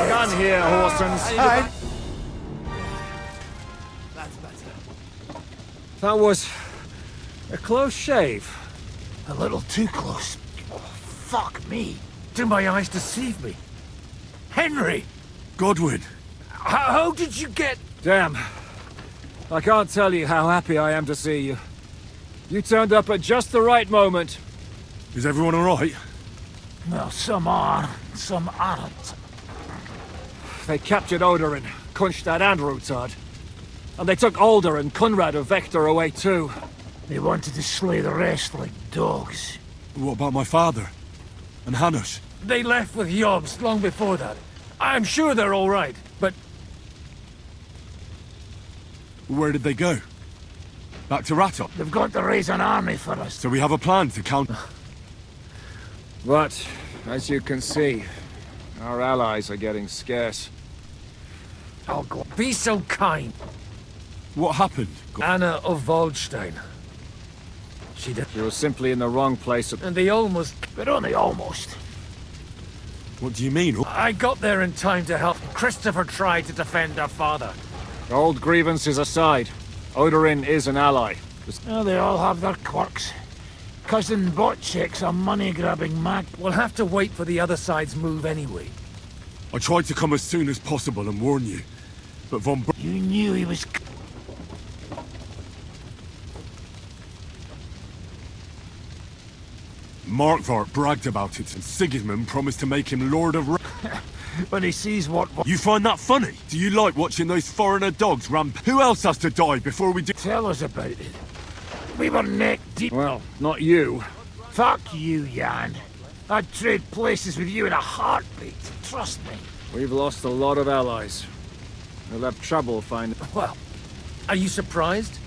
Gun here, Horsens. That's better. That was a close shave. A little too close. Oh, fuck me. Do my eyes deceive me? Henry! Godwin. How did you get... Damn. I can't tell you how happy I am to see you. You turned up at just the right moment. Is everyone alright? Well, some are, some aren't. They captured Oder and Kunstad and Rutard. And they took Alder and Conrad of Vector away too. They wanted to slay the rest like dogs. What about my father? And Hanush? They left with Jobst long before that. I'm sure they're all right, but... Where did they go? Back to Ratop? They've got to raise an army for us. So we have a plan to counter... But, as you can see, our allies are getting scarce. Oh, God. Be so kind. What happened? Anna of Waldstein. She was simply in the wrong place at... And they almost... But only almost. What do you mean? I got there in time to help. Christopher tried to defend her father. Old grievances aside, Odorin is an ally. Oh, they all have their quirks. Cousin Botchek's a money-grabbing mag. We'll have to wait for the other side's move anyway. I tried to come as soon as possible and warn you, but You knew he was... Markvart bragged about it, and Sigismund promised to make him Lord of... When he sees what... You find that funny? Do you like watching those foreigner dogs ramp? Who else has to die before we do... Tell us about it. We were neck deep. Well, not you. Fuck you, Jan. I'd trade places with you in a heartbeat. Trust me. We've lost a lot of allies. We'll have trouble finding... Well, are you surprised?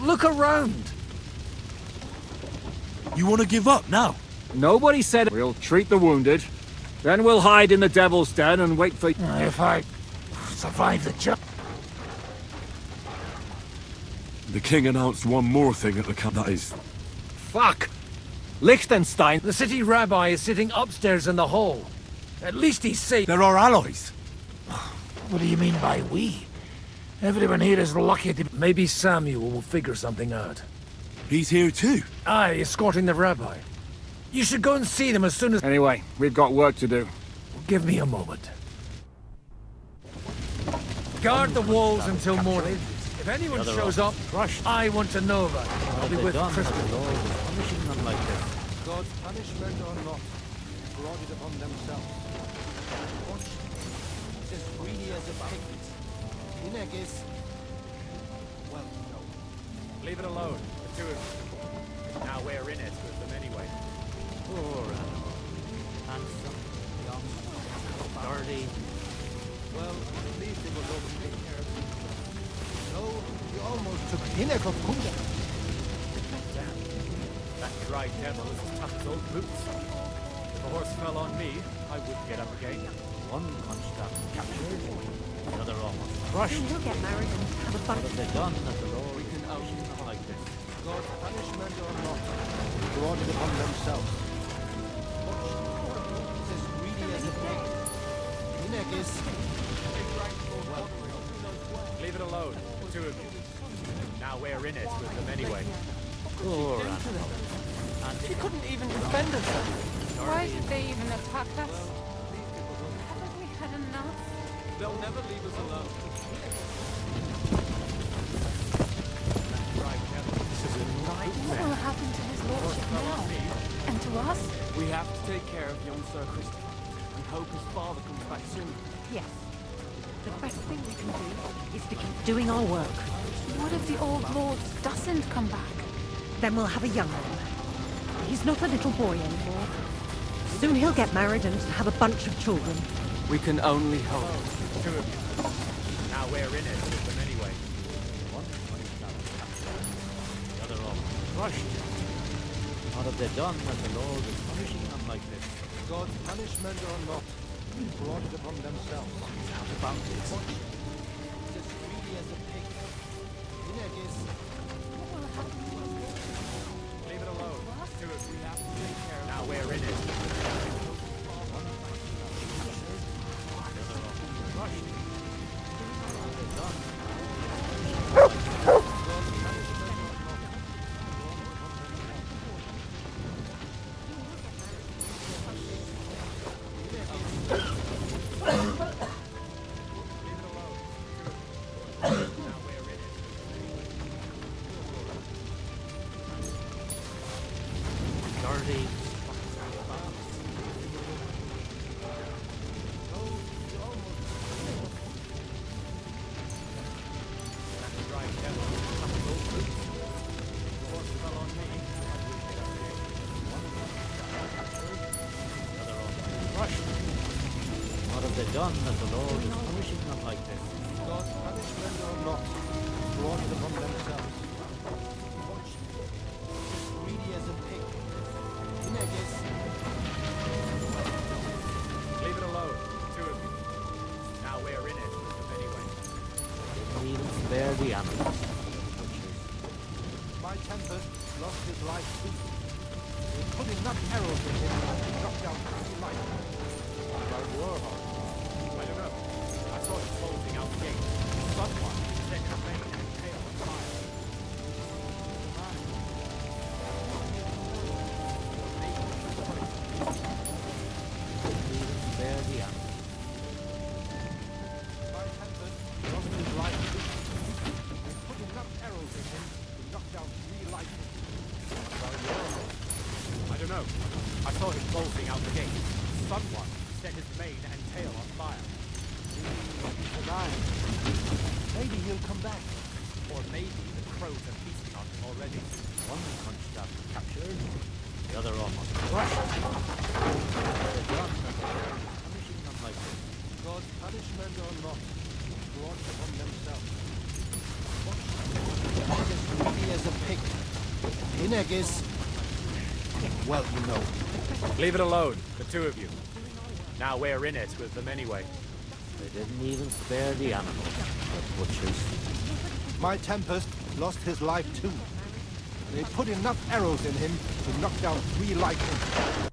Look around. You want to give up now? Nobody said... We'll treat the wounded, then we'll hide in the Devil's Den and wait for... If I survive the job... The king announced one more thing at the camp, that is... Fuck! Liechtenstein! The city rabbi is sitting upstairs in the hall. At least he's safe. They're our allies. What do you mean by we? Everyone here is lucky to... Maybe Samuel will figure something out. He's here too? Aye, escorting the rabbi. You should go and see them as soon as... Anyway, we've got work to do. Give me a moment. Guard the walls until morning. If anyone shows up, I want to know about it. I'll be with Christopher. God's punishment or not, brought it upon themselves. It's as greedy as a pig. Inegis. Well, no. Leave it alone, the two of you. Now we're in it with them anyway. Poor animal. Handsome, young, sturdy. Well, at least it was over to take care of you. No, you almost took Hinek of Kunda. That dry devil is as tough as old boots. If a horse fell on me, I wouldn't get up again. One Kunstad captured, the other almost Crushed. He'll get married and have a bunch. What have they done that the Lord We can out like this? God's punishment or not, brought it upon themselves. It's as greedy as a pig. Inegis. Leave it alone, the two of you. Now we're in it with them anyway. Poor animal. She couldn't even defend herself. Why did they even attack us? Haven't we had enough? They'll never leave us alone. What will happen to his lordship now? And to us? We have to take care of young Sir Christopher and hope his father comes back soon. Yes. The best thing we can do is to keep doing our work. What if the old lord doesn't come back? Then we'll have a young one. He's not a little boy anymore. Soon he'll get married and have a bunch of children. We can only hope. The two of you. Now we're in it with them anyway. One Kunstad captured, the other almost crushed. What have they done that the Lord is punishing them like this? God's punishment or not, brought it upon themselves. How about this? It's as greedy as a pig. Inegis. Leave it alone, the two of you. Now we're in it. done that the Lord is punishing them like this? God's punishment or not, brought it upon themselves. Watch me. Greedy as a pig. Negus. Leave it alone, the two of you. Now we're in it with them anyway. Didn't even spare the animals. My Tempest lost his life too. They put enough arrows in him to knock down 3 light. About Warhol. I don't know. I saw him bolting out the gate. Someone set her mane and tail on fire. Didn't even spare the animals. My Tempest lost his life too. They put enough arrows in him to knock down 3 light. About Warhol. I don't know. I saw him bolting out the gate. Someone set his mane and tail on fire. He's alive. Maybe he'll come back. Or maybe the crows are feasting on him already. One hunched up and captured, the other almost crushed. They're done. Punishing them like this. God's punishment or not, brought it upon themselves. As greedy as a pig. Inegis. Well, you know. Leave it alone, the two of you. Now we're in it with them anyway. They didn't even spare the animals, the butchers. My Tempest lost his life too. They put enough arrows in him to knock down 3 like him.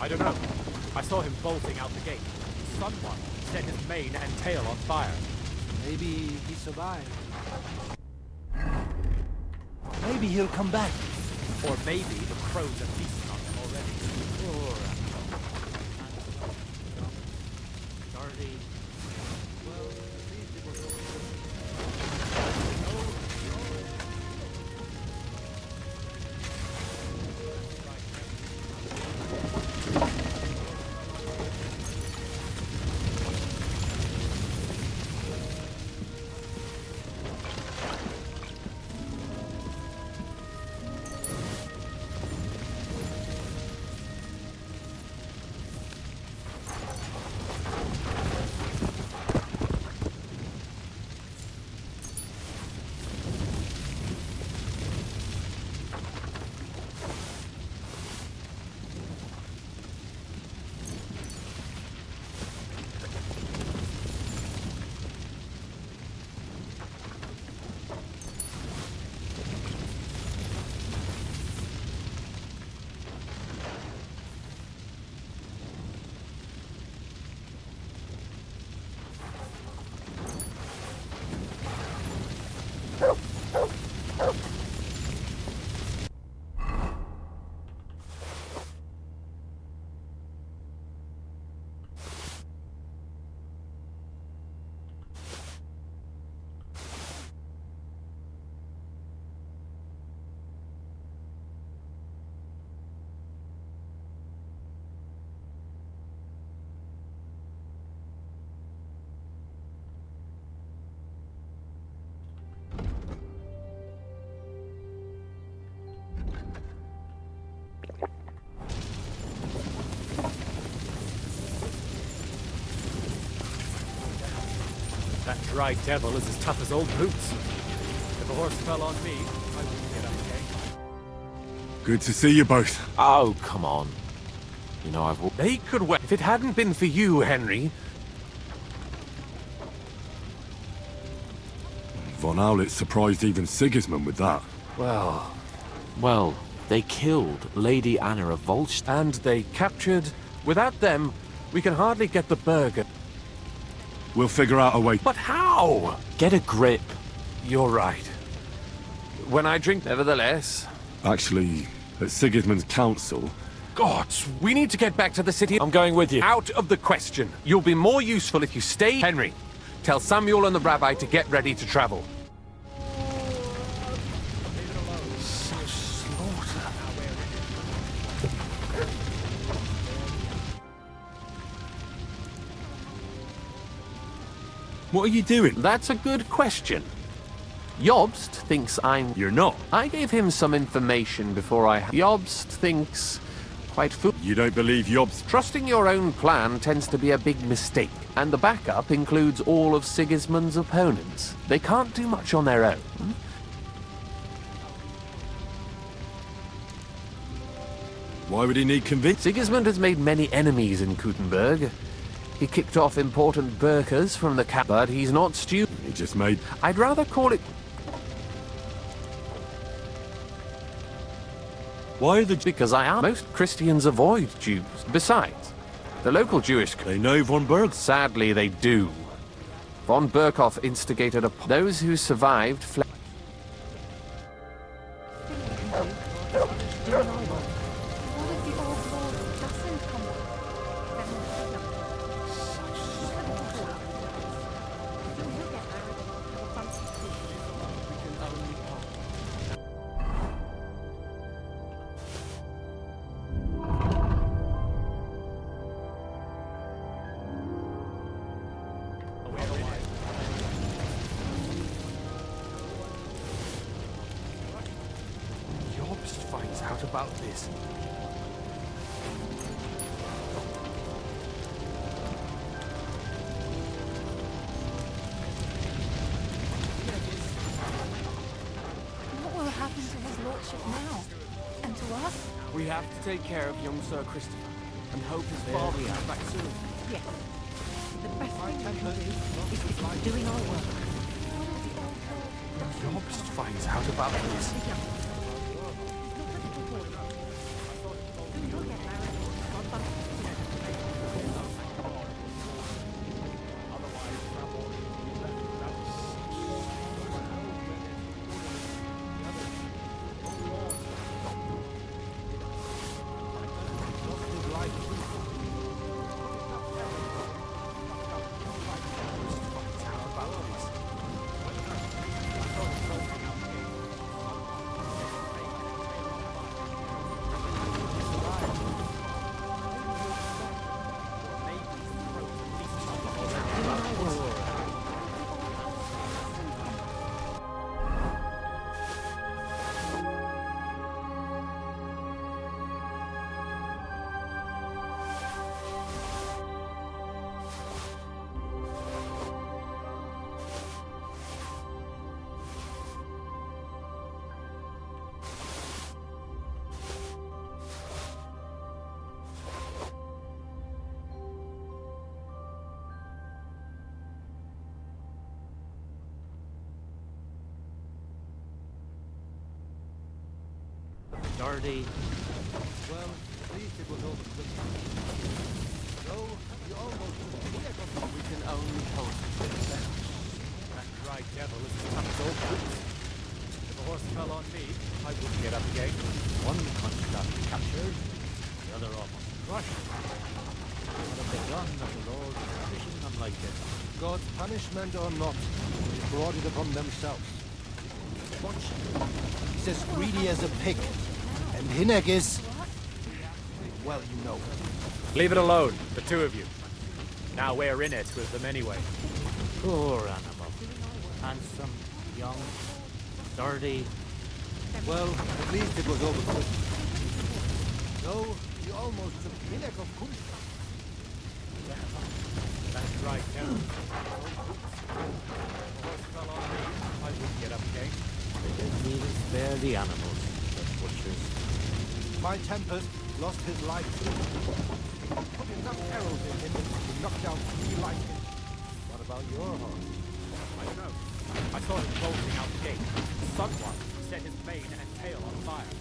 I don't know. I saw him bolting out the gate. Someone set his mane and tail on fire. Maybe he survived. Maybe he'll come back. Or maybe the crows are feasting on him. authority. Well, at least it was that dry devil is as tough as old boots. If a horse fell on me, I wouldn't get up again. Good to see you both. Oh, come on. You know, They could wait. If it hadn't been for you, Henry... Von Owlet surprised even Sigismund with that. Well, they killed Lady Anna of Volst. And they captured... Without them, we can hardly get the burger. We'll figure out a way. But how? Get a grip. You're right. When I drink, nevertheless... Actually, at Sigismund's council... Gods, we need to get back to the city. I'm going with you. Out of the question. You'll be more useful if you stay. Henry, tell Samuel and the rabbi to get ready to travel. Such slaughter. What are you doing? That's a good question. Jobst thinks I'm... You're not. I gave him some information before I... Jobst thinks... Quite fool. You don't believe Jobst? Trusting your own plan tends to be a big mistake. And the backup includes all of Sigismund's opponents. They can't do much on their own. Why would he need convince? Sigismund has made many enemies in Kuttenberg. He kicked off important Burkers from the camp, but he's not stupid. He just made... I'd rather call it... Why are the... Because I am. Most Christians avoid Jews. Besides, the local Jewish... They know von Berg? Sadly, they do. Von Berkhoff instigated a... Those who survived fled... About this. What will happen to his lordship now? And to us? We have to take care of young Sir Christopher and hope his father comes back soon. Yes. The best thing we can do is to keep doing our work. Jobst finds out about this. Dirty. Well, at least it was over quickly. Though, you almost we can only hope. That dry devil is as tough as old boots. If a horse fell on me, I wouldn't get up again. One construct captured, the other almost crushed. What have they done that the Lord is punishing them like this? God's punishment or not, they brought it upon themselves. Watch. He's as greedy as a pig. And Hinek is... well, you know. Leave it alone, the two of you. Now we're in it with them anyway. Poor animal. Handsome, young, dirty. Well, at least it was over quick. Though, you almost took Hinek of Kunst. That's right, Karen. Horse fell on me, I wouldn't get up again. They didn't even spare the animals, the butchers. My Tempest lost his life. Put enough arrows in him to knock down 3 lightning. What about your horse? I don't know. I saw him bolting out the gate. Someone set his mane and tail on fire.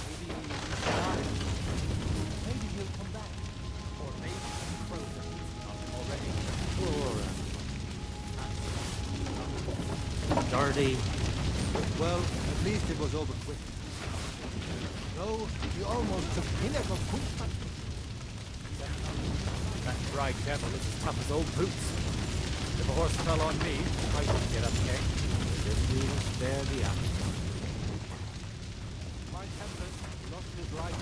Maybe he's alive. Maybe he'll come back. Or maybe he's frozen. Not already. Poor dirty. Well, at least it was over quick. Though, you almost took Hinek of Kunst. That dry devil is as tough as old boots. If a horse fell on me, I wouldn't get up again. They didn't even spare the animal. My Tempest lost his life.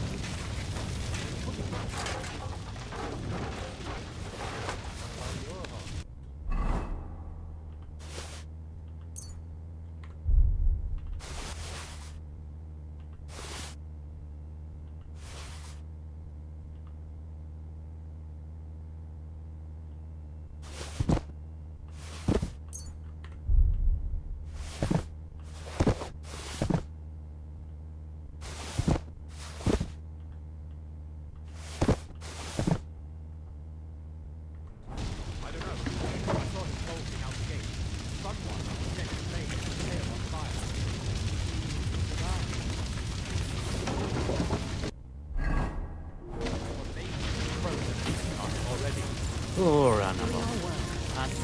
Poor animal.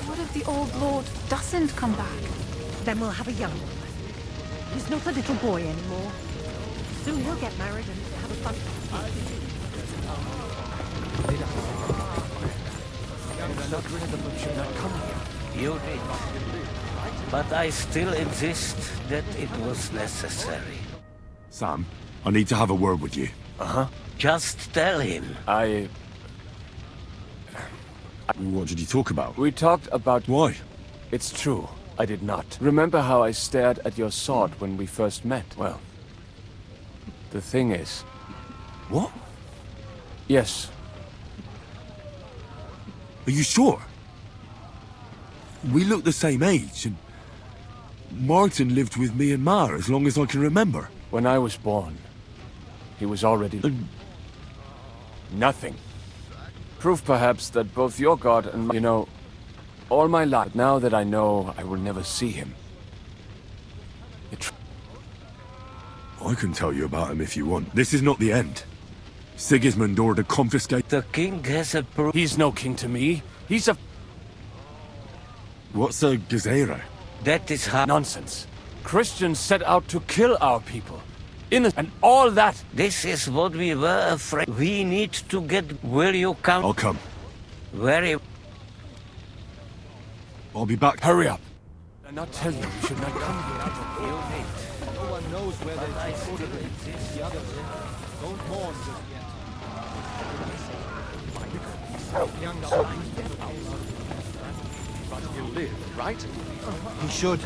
What if the old lord doesn't come back? Then we'll have a young one. He's not a little boy anymore. Soon he'll get married and have a fun. Should not come here. You did. But I still insist that it was necessary. Sam, I need to have a word with you. Uh-huh. Just tell him. What did you talk about? We talked about... Why? It's true, I did not. Remember how I stared at your sword when we first met? Well, the thing is... What? Yes. Are you sure? We look the same age, and Martin lived with me and Ma as long as I can remember. When I was born, he was already... nothing. Proof, perhaps, that both your god and... You know, all my life, now that I know I will never see him. I can tell you about him if you want. This is not the end. Sigismund ordered to confiscate... The king has a proof. He's no king to me. He's a... What's a Gezerah? That is how... Nonsense. Christians set out to kill our people. And all that. This is what we were afraid. We need to get... Will you come? I'll come. Very... I'll be back. Hurry up. I'm not telling you you should not come here. You need. No one knows where But I they still ordered insist. the others. Don't mourn just yet. Young But he'll live, right? He should.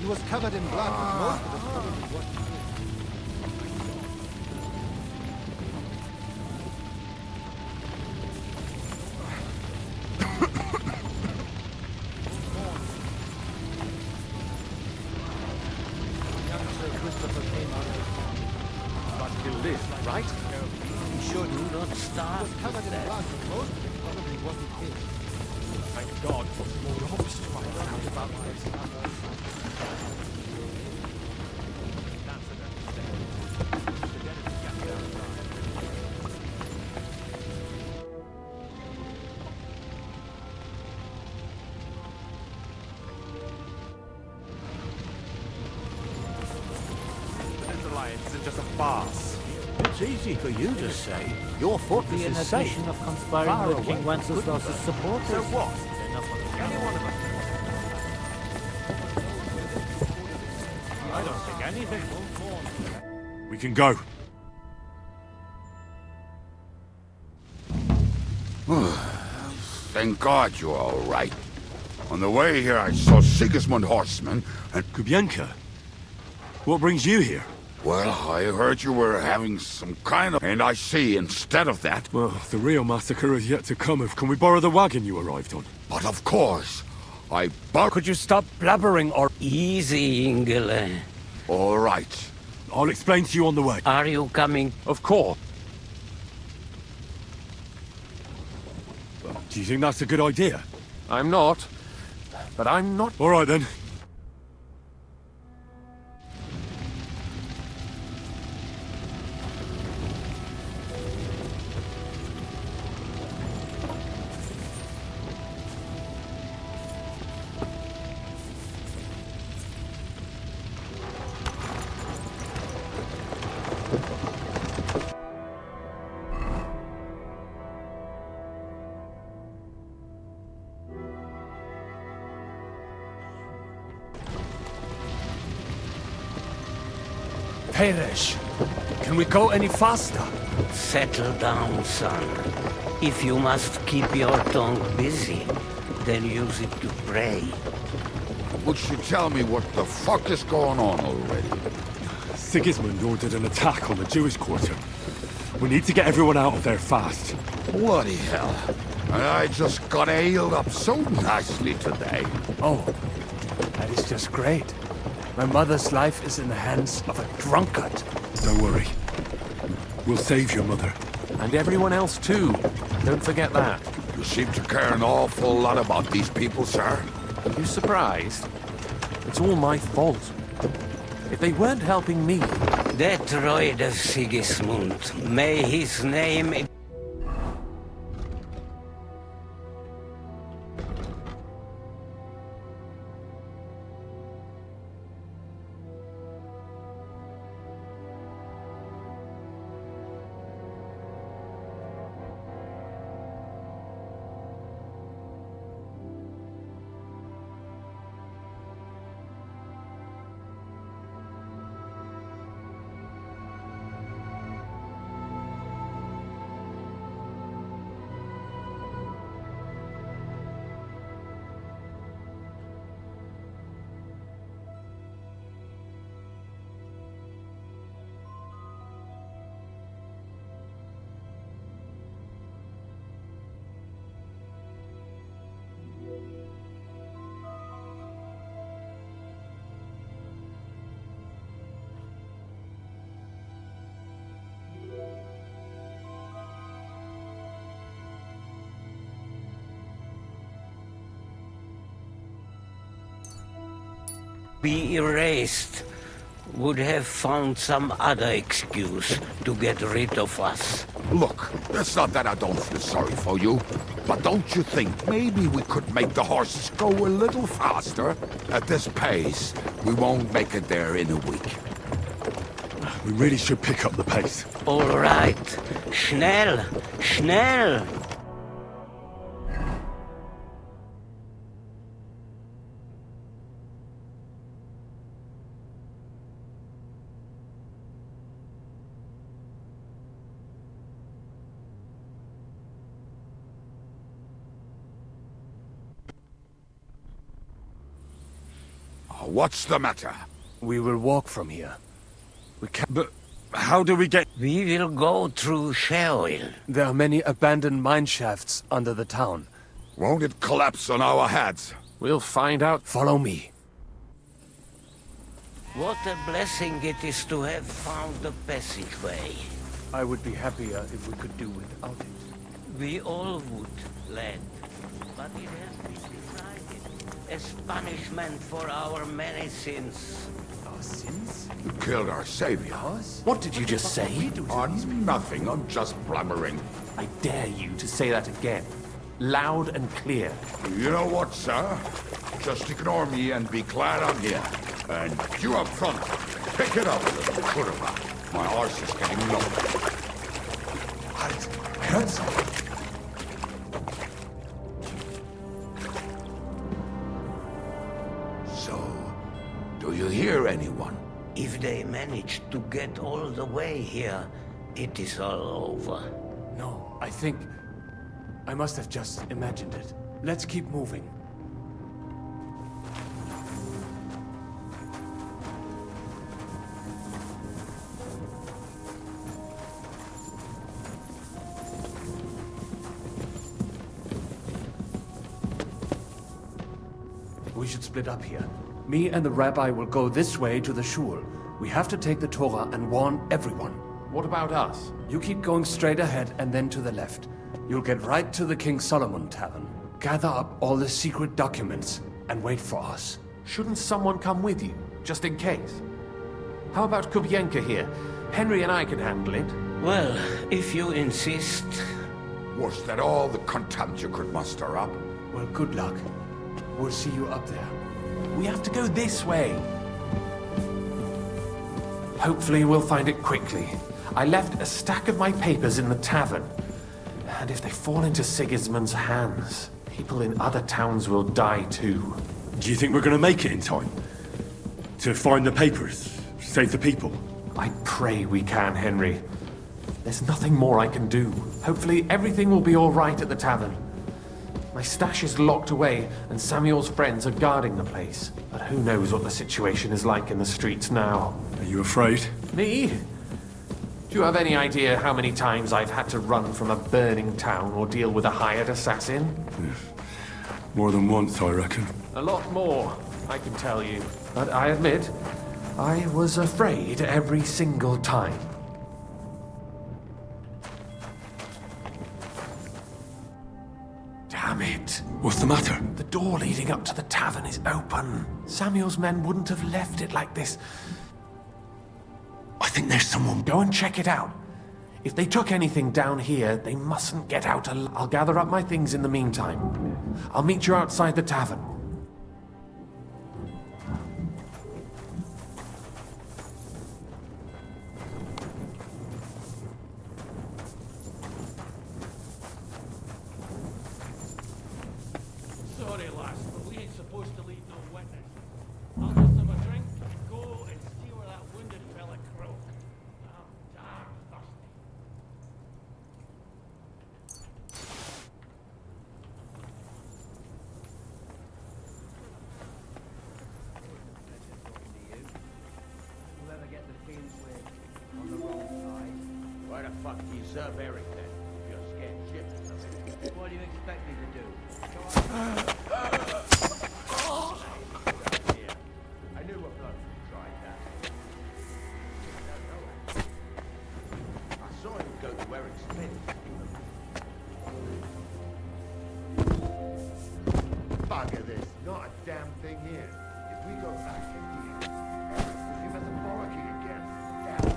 He was covered in blood, but most of it probably wasn't. But he'll live, right? He should. Do not He starve. was covered in blood, but most of it probably wasn't his. Thank God for more obvious to find out about this. That's a farce. It's easy for you to say. Your fortress An is safe. addition of conspiring Far with King away. Wenceslas' supporters. So what? Any one of us. I don't think anything will. We can go. Thank God you're all right. On the way here, I saw Sigismund horsemen and... Kubienka? What brings you here? Well, I heard you were having some kind of... And I see, instead of that... Well, the real massacre is yet to come. Can we borrow the wagon you arrived on? But of course, Could you stop blabbering or... Easy, Ingele. All right. I'll explain to you on the way. Are you coming? Of course. Do you think that's a good idea? I'm not. But I'm not... All right, then. Peresh, can we go any faster? Settle down, son. If you must keep your tongue busy, then use it to pray. Would you tell me what the fuck is going on already? Sigismund ordered an attack on the Jewish quarter. We need to get everyone out of there fast. Bloody hell. And I just got ailed up so nicely today. Oh, that is just great. My mother's life is in the hands of a drunkard. Don't worry. We'll save your mother. And everyone else too. Don't forget that. You seem to care an awful lot about these people, sir. Are you surprised? It's all my fault. If they weren't helping me... That droid of Sigismund, may his name... be erased, would have found some other excuse to get rid of us. Look, it's not that I don't feel sorry for you, but don't you think maybe we could make the horses go a little faster? At this pace, we won't make it there in a week. We really should pick up the pace. All right. Schnell! Schnell! What's the matter? We will walk from here. We can't... But how do we get... We will go through Sheol. There are many abandoned mine shafts under the town. Won't it collapse on our heads? We'll find out. Follow me. What a blessing it is to have found the passageway. I would be happier if we could do without it. We all would, lad. But it has been decided as punishment for our many sins. Our sins? You killed our savior. What did you just say? Nothing, I'm just blabbering. I dare you to say that again. Loud and clear. You know what, sir? Just ignore me and be glad I'm here. And you up front, pick it up, little quarterback. My horse is getting low. I heard something. So, do you hear anyone? If they manage to get all the way here, it is all over. No, I think... I must have just imagined it. Let's keep moving. We should split up here. Me and the rabbi will go this way to the shul. We have to take the Torah and warn everyone. What about us? You keep going straight ahead and then to the left. You'll get right to the King Solomon Tavern. Gather up all the secret documents and wait for us. Shouldn't someone come with you, just in case? How about Kubienka here? Henry and I can handle it. Well, if you insist. Was that all the contempt you could muster up? Well, good luck. We'll see you up there. We have to go this way. Hopefully we'll find it quickly. I left a stack of my papers in the tavern. And if they fall into Sigismund's hands, people in other towns will die too. Do you think we're gonna make it in time? To find the papers? Save the people? I pray we can, Henry. There's nothing more I can do. Hopefully everything will be all right at the tavern. My stash is locked away, and Samuel's friends are guarding the place. But who knows what the situation is like in the streets now? Are you afraid? Me? Do you have any idea how many times I've had to run from a burning town or deal with a hired assassin? More than once, I reckon. A lot more, I can tell you. But I admit, I was afraid every single time. Damn it. What's the matter? The door leading up to the tavern is open. Samuel's men wouldn't have left it like this. I think there's someone. Go and check it out. If they took anything down here, they mustn't get out. I'll gather up my things in the meantime. I'll meet you outside the tavern. Sorry, lass, but we ain't supposed to leave no witness. I'll just have a drink, go and see where that wounded fella croaked. I'm damn thirsty. Whoever get the fiends with on the wrong side. Why the fuck do you serve Eric then? If you're scared shit. What do you expect me to do? I knew a bloke who tried that. I saw him go to Eric's tent. Bugger this. Not a damn thing here. If we go back in here, Eric will give us a bollocking again. Damn.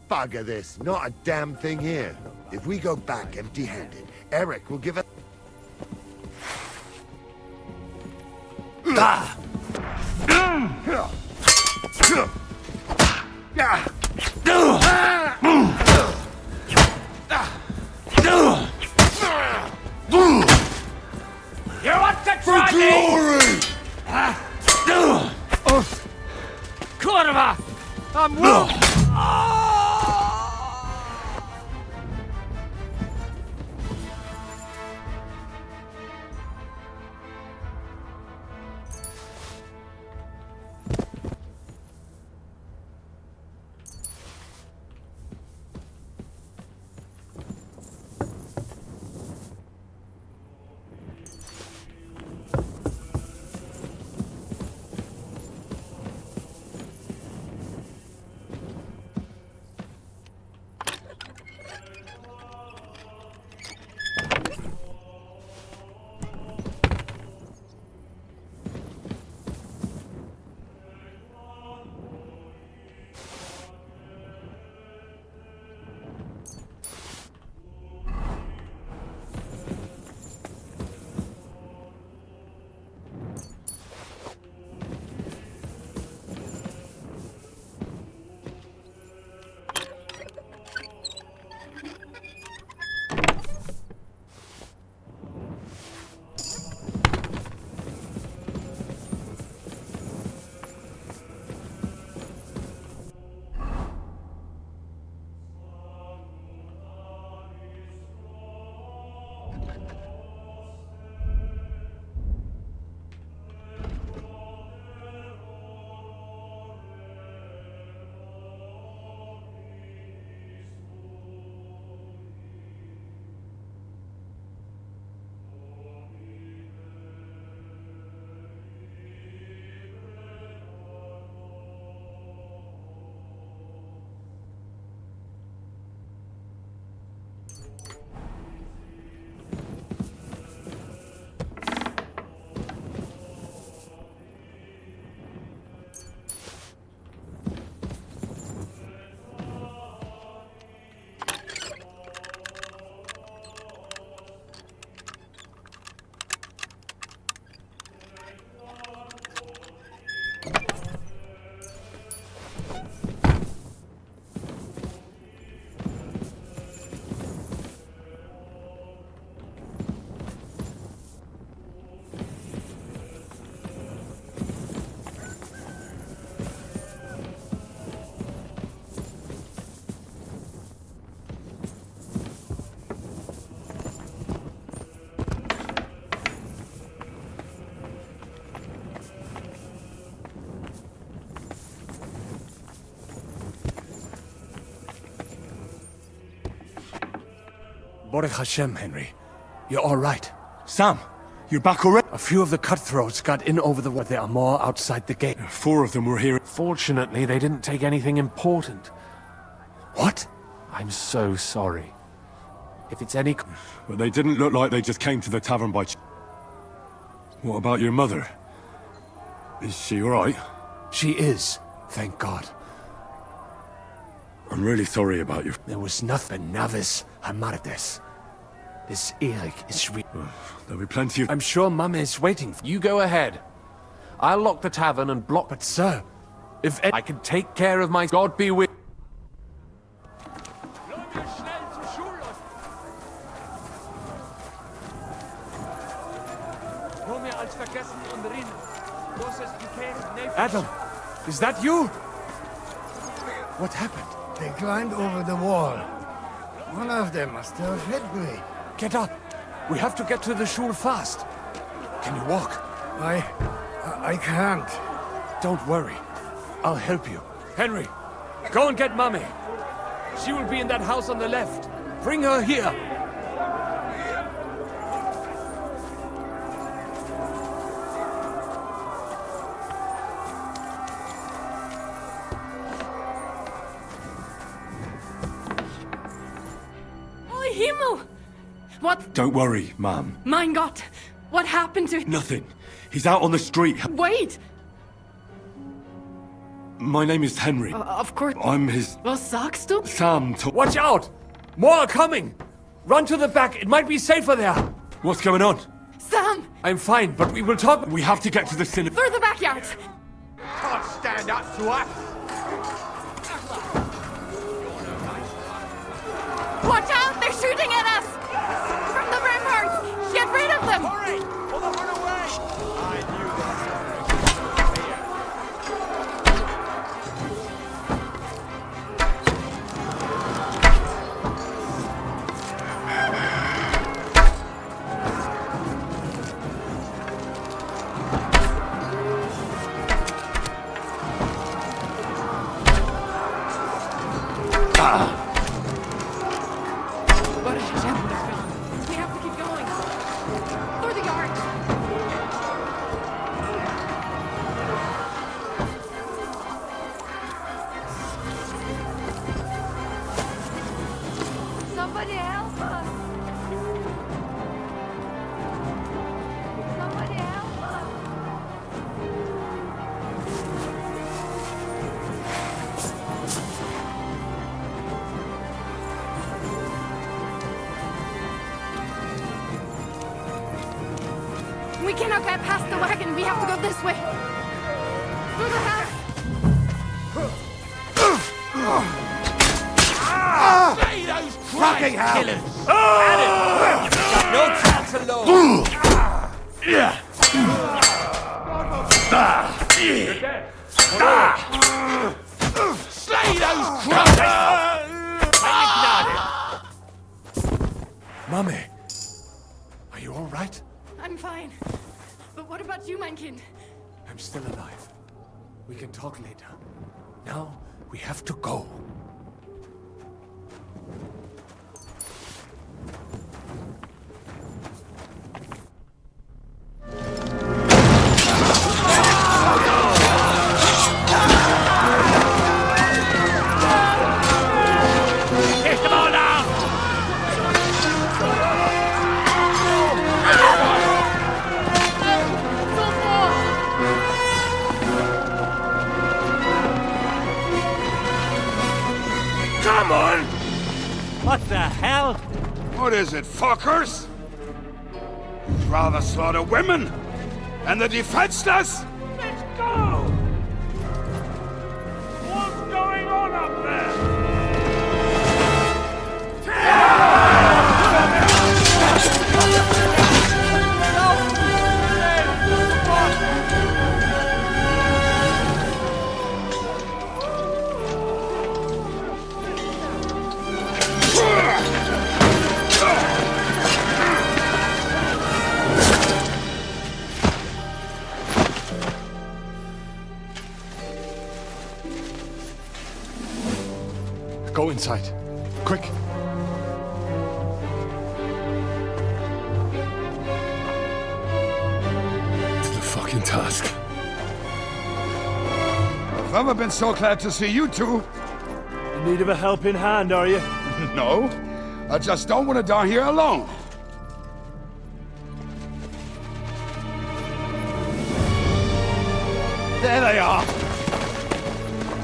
Bugger this. Not a damn thing here. If we go back empty-handed, Eric will give us... You want to try me? Kurwa! I'm wounded! Baruch Hashem, Henry. You're all right. Sam, you're back already? A few of the cutthroats got in over the wall. There are more outside the gate. 4 of them were here. Fortunately, they didn't take anything important. What? I'm so sorry. If it's any... But they didn't look like they just came to the tavern by... What about your mother? Is she alright? She is, thank God. I'm really sorry about you. There was nothing Navis Hamardes. This Erik is real. There'll be plenty of... I'm sure Mama is waiting for you. Go ahead. I'll lock the tavern and block... But sir, if I can take care of my... God be with... Adam, is that you? What happened? They climbed over the wall. One of them must have hit me. Get up. We have to get to the shul fast. Can you walk? I can't. Don't worry. I'll help you. Henry, go and get Mummy. She will be in that house on the left. Bring her here. What? Don't worry, ma'am. Mein Gott! What happened to... Nothing. He's out on the street. Wait! My name is Henry. Of course. I'm his... Was sagst du? Sam Watch out! More are coming! Run to the back. It might be safer there. What's going on? Sam! I'm fine, but we will talk... We have to get to the cinema. Through the backyard! Can't stand up to us! Watch out! They're shooting at us! From the ramparts! Get rid of them! Hurry! Or they'll run away! I knew We have to keep going. Through the yard. Somebody help us. Somebody help us. We cannot get past the wagon. We have to go this way. Through the house. Slay those fucking killers! Got no chance alone! Slay those criminals! Mummy, are you all right? I'm fine. But what about you, mein Kind? I'm still alive. We can talk later. Now, we have to go. Kick them all down! Come on! What the hell? What is it, fuckers? You'd rather slaughter women and the defenseless? Let's go! What's going on up there? Go inside. Quick. daunting task. I've never been so glad to see you two. In need of a helping hand, are you? No, I just don't want to die here alone. There they are!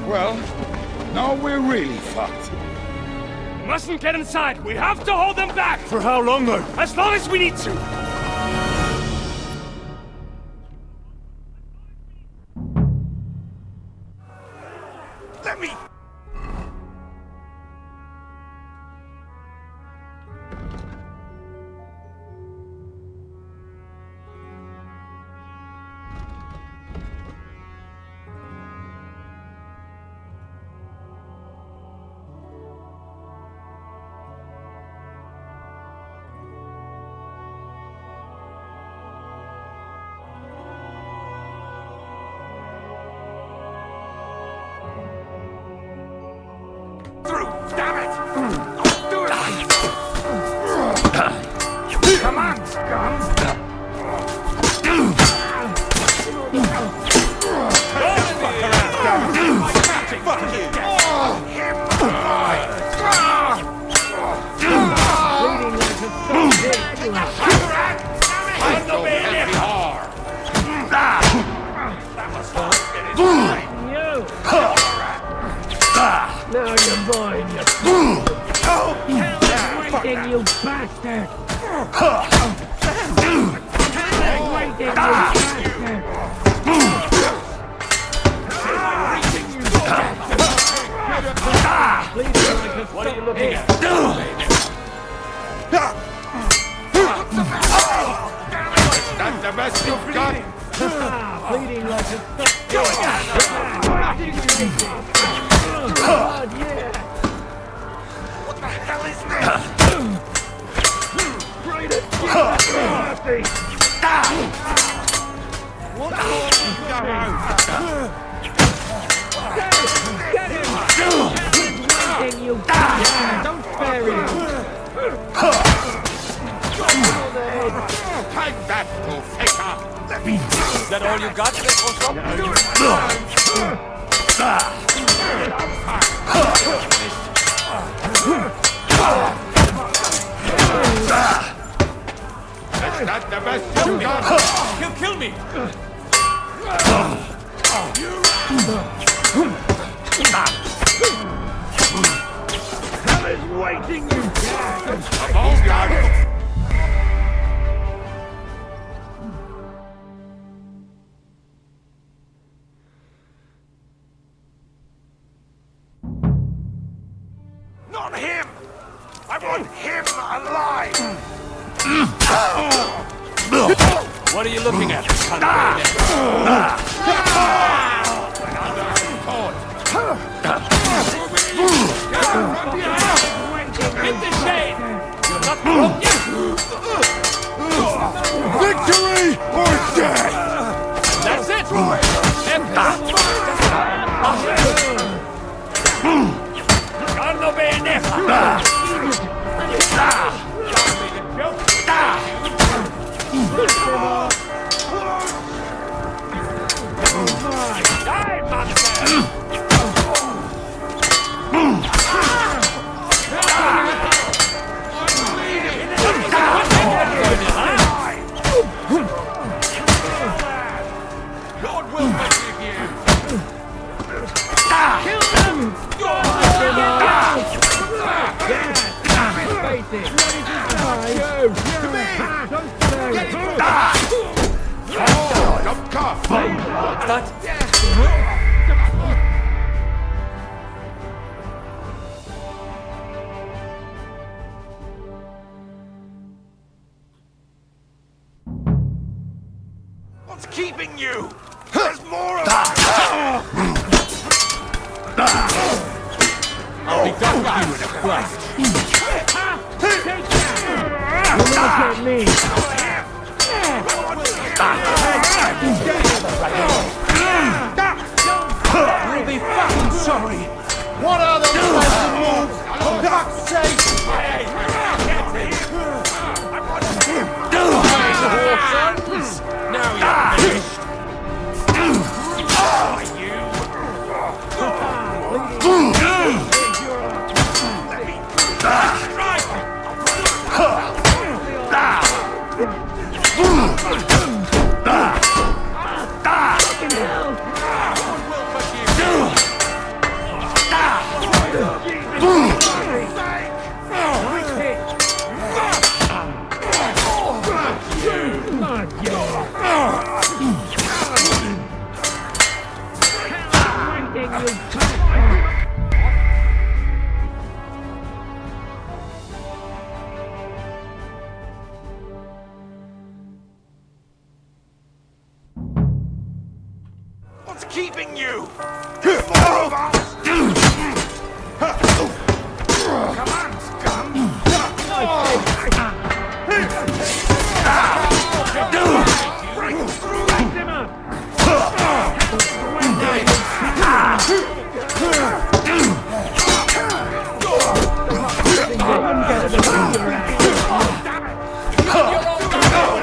Well, now we're really fucked. Mustn't get inside! We have to hold them back! For how long, though? As long as we need to! Let me... Through! Damn it! Do it! Come on, scum! Now you're mine, you fool! Oh, hell is waiting, you bastard! Hell is waiting, you bastard! What are you looking at? That's the best you've got! Bleeding like a... What the hell is this? Right at What more is going? Get him! Waiting, you bastard! Don't spare him! Take that, you faker! Let me... Is that all you got, Lefoso? Is that the best you got? He'll kill me! Hell is waiting, you bastard! Oh, God! Not him! I want him alive! What are you looking at? Hit the shade! You're not broke yet! Victory or death! That's it! Carlo Benefa! Die, monster! God will forgive you! Kill them! Face it! Ready to die! Come here! Don't spare it! Jump car! What's that? What's keeping you? There's more of us! I'll be done with you in a flash! Take that! You look at me! You'll be fucking sorry! What are those blasted wolves? For fuck's sake! Now you're finished. What's keeping you? There's more of us! Come on, scum!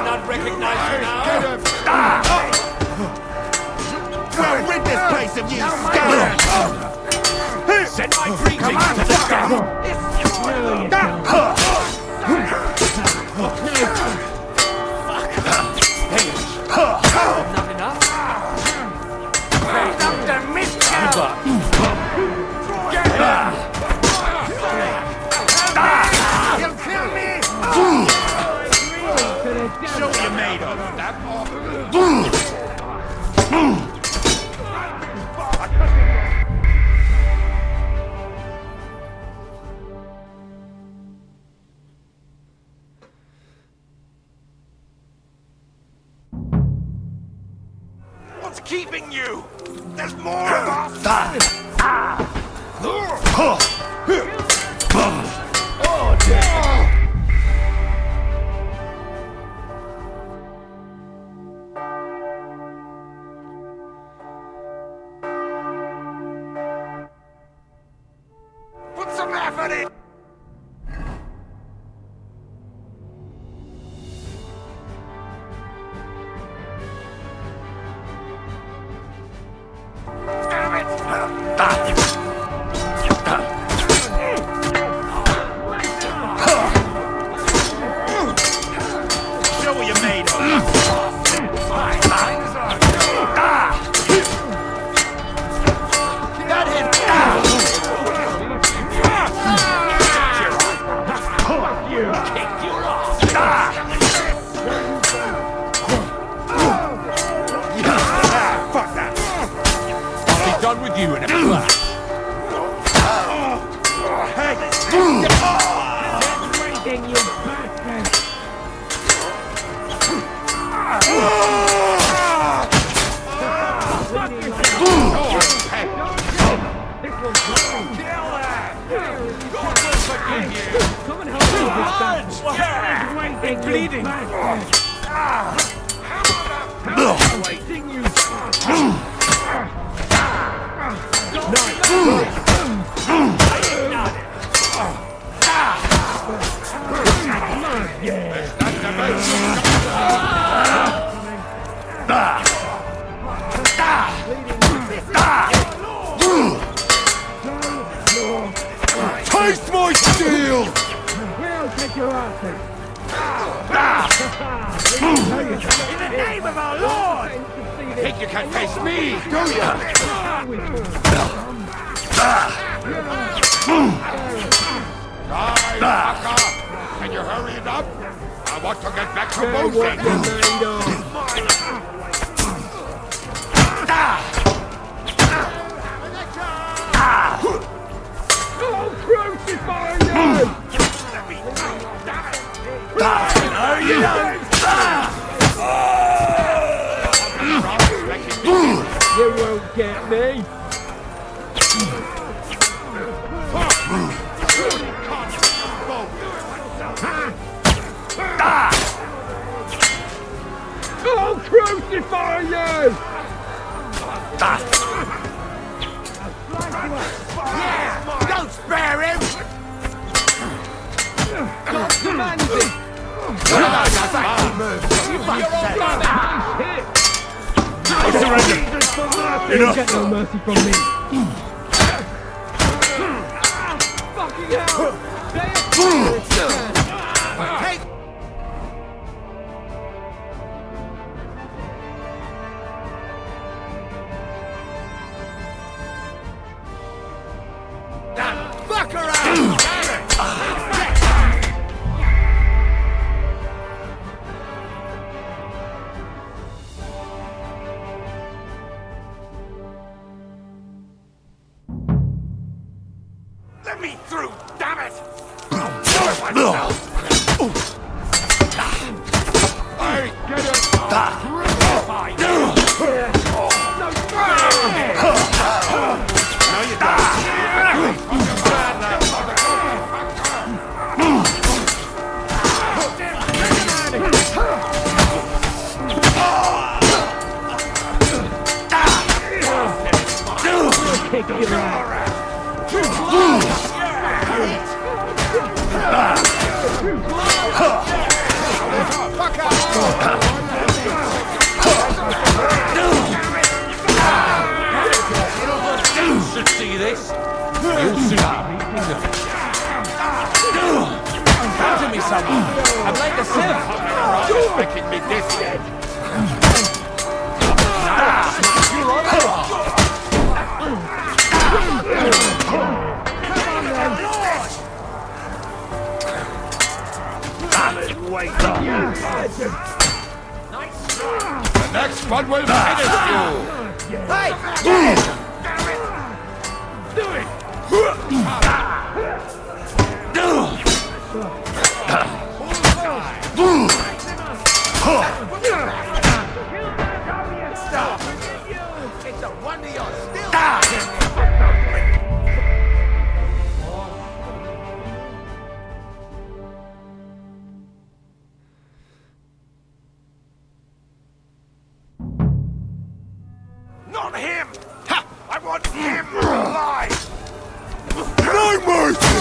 Not recognize you now. We'll rid this place of you, scum! Send my greetings to the scum. Not enough? Dr. Miscavige! He'll kill me! Show what you're made of, that. What's keeping you? There's more of us! Oh, damn! Put some effort in! Damn it! Show what you're made of. That hit! Fuck that. I'll be done with you in a flash. Come and help me this time. It's bleeding. Taste my steel! We'll take your ass. In the name of our Lord! Think you can face me, do Can you hurry it up? I want to get back to boating. I'll crucify you! You won't get me! I'll crucify you! Yeah! Don't spare him! God commands it! You're I surrender. You'll get no mercy from me. Fucking hell! Hey! Fuck around! Let me through, damn it! Hey, get it! kick your ass. Should see this. You'll soon be. Come to me, someone. I'm like a sieve. You're making me dizzy. You're on the rock. The next one will finish you. Hey! Do it! Stop! It's a wonder you're still Not him! Ha! I want him alive! No mercy!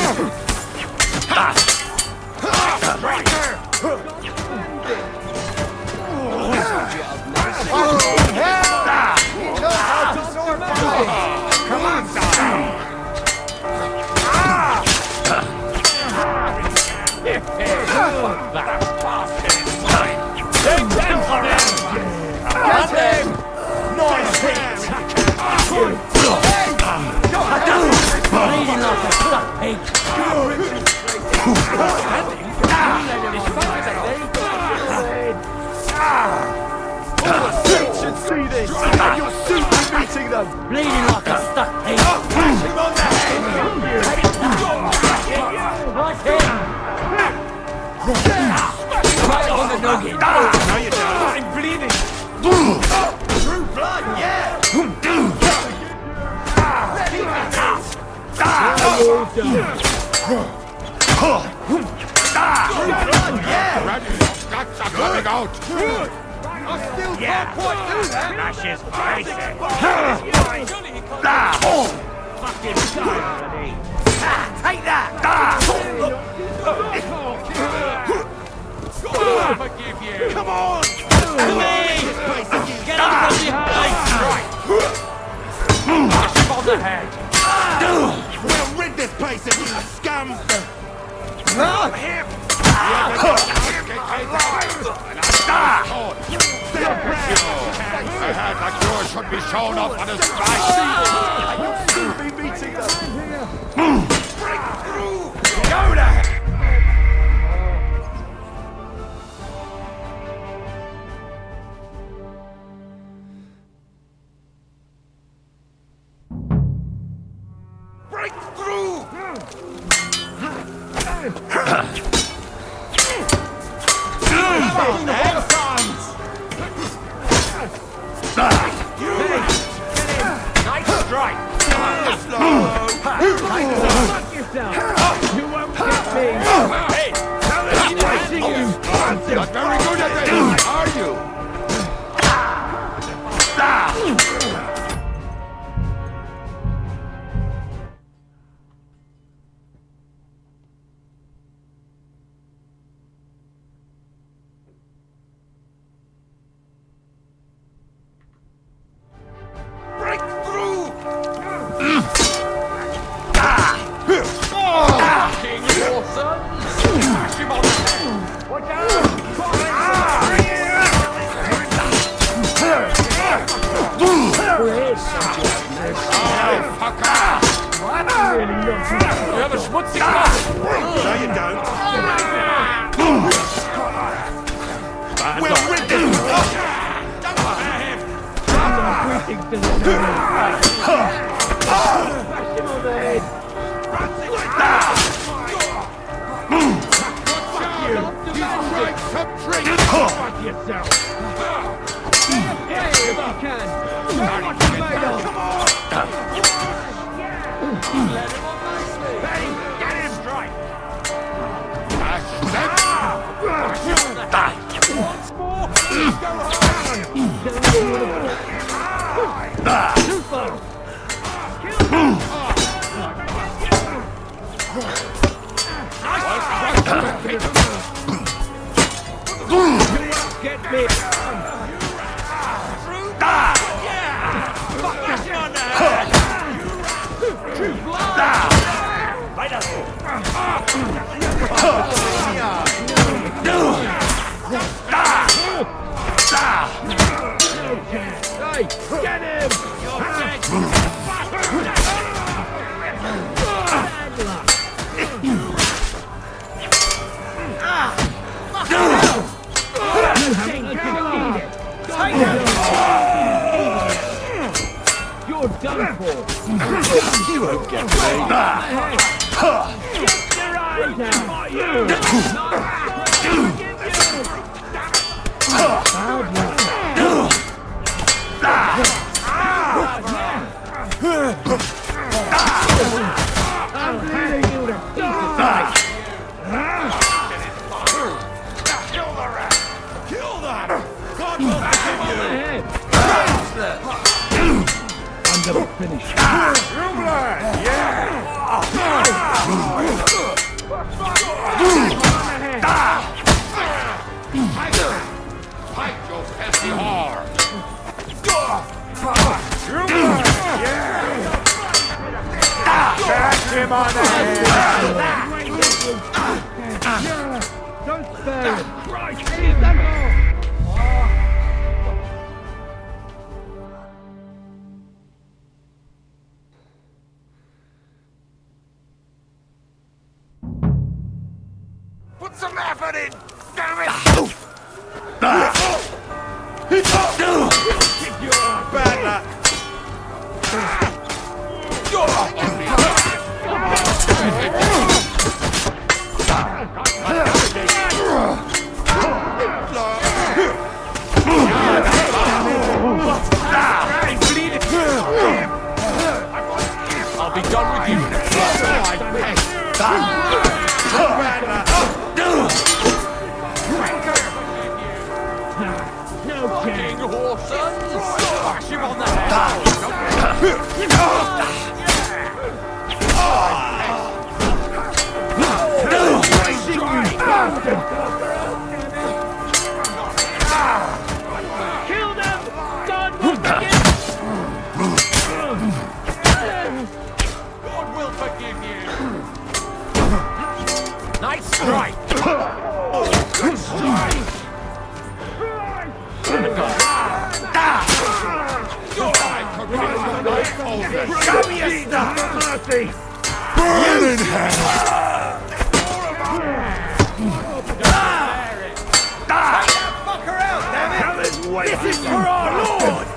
Come on, Get him! Nice hit! Bleeding like a stuck pig. Should see this! You'll soon be meeting them! Bleeding like a stuck pig. Smash him on the head! That's him. Right on the nugget. No, you don't! I'm bleeding! True blood, yeah! Guts are coming out! I still can't quite do that! Smash his face in. Fucking die, Take that! Forgive you! Come on! Get him from behind. Smash him on the head. We'll rid this place of you scum! Not him! A head like yours should be shown off on a strike! You'll soon be meeting them! Break through! Go there! Break through! Nice strike! Fuck yourself! You won't get me! Hey! Not very good at this, are you? Break through! King your son. Smash him on the head. Watch out! You have a schmutzig mouth. No, you don't. We'll rid this! Smash him on the head! Fuck yourself! Yeah, if you can! Show what you're made of! Hey, get him! Strike! Once more! Go on! Too far! Kill him! Get me! Hey, get him! You're done for. You won't get me. Get your eyes out. I'm leading you to die. Kill the rat! Kill them! God will I'm gonna finish. Fight your pesky hard! Catch him on the head! Don't spare him! Leave them all! Put some effort in! Damn it! Bad luck! I'll be done with you. No King Horson! Smash him on the Kill them! God will forgive! God will forgive you! Nice strike! Good strike! Show me your stuff! Mercy! Burning hell! This is for our Lord!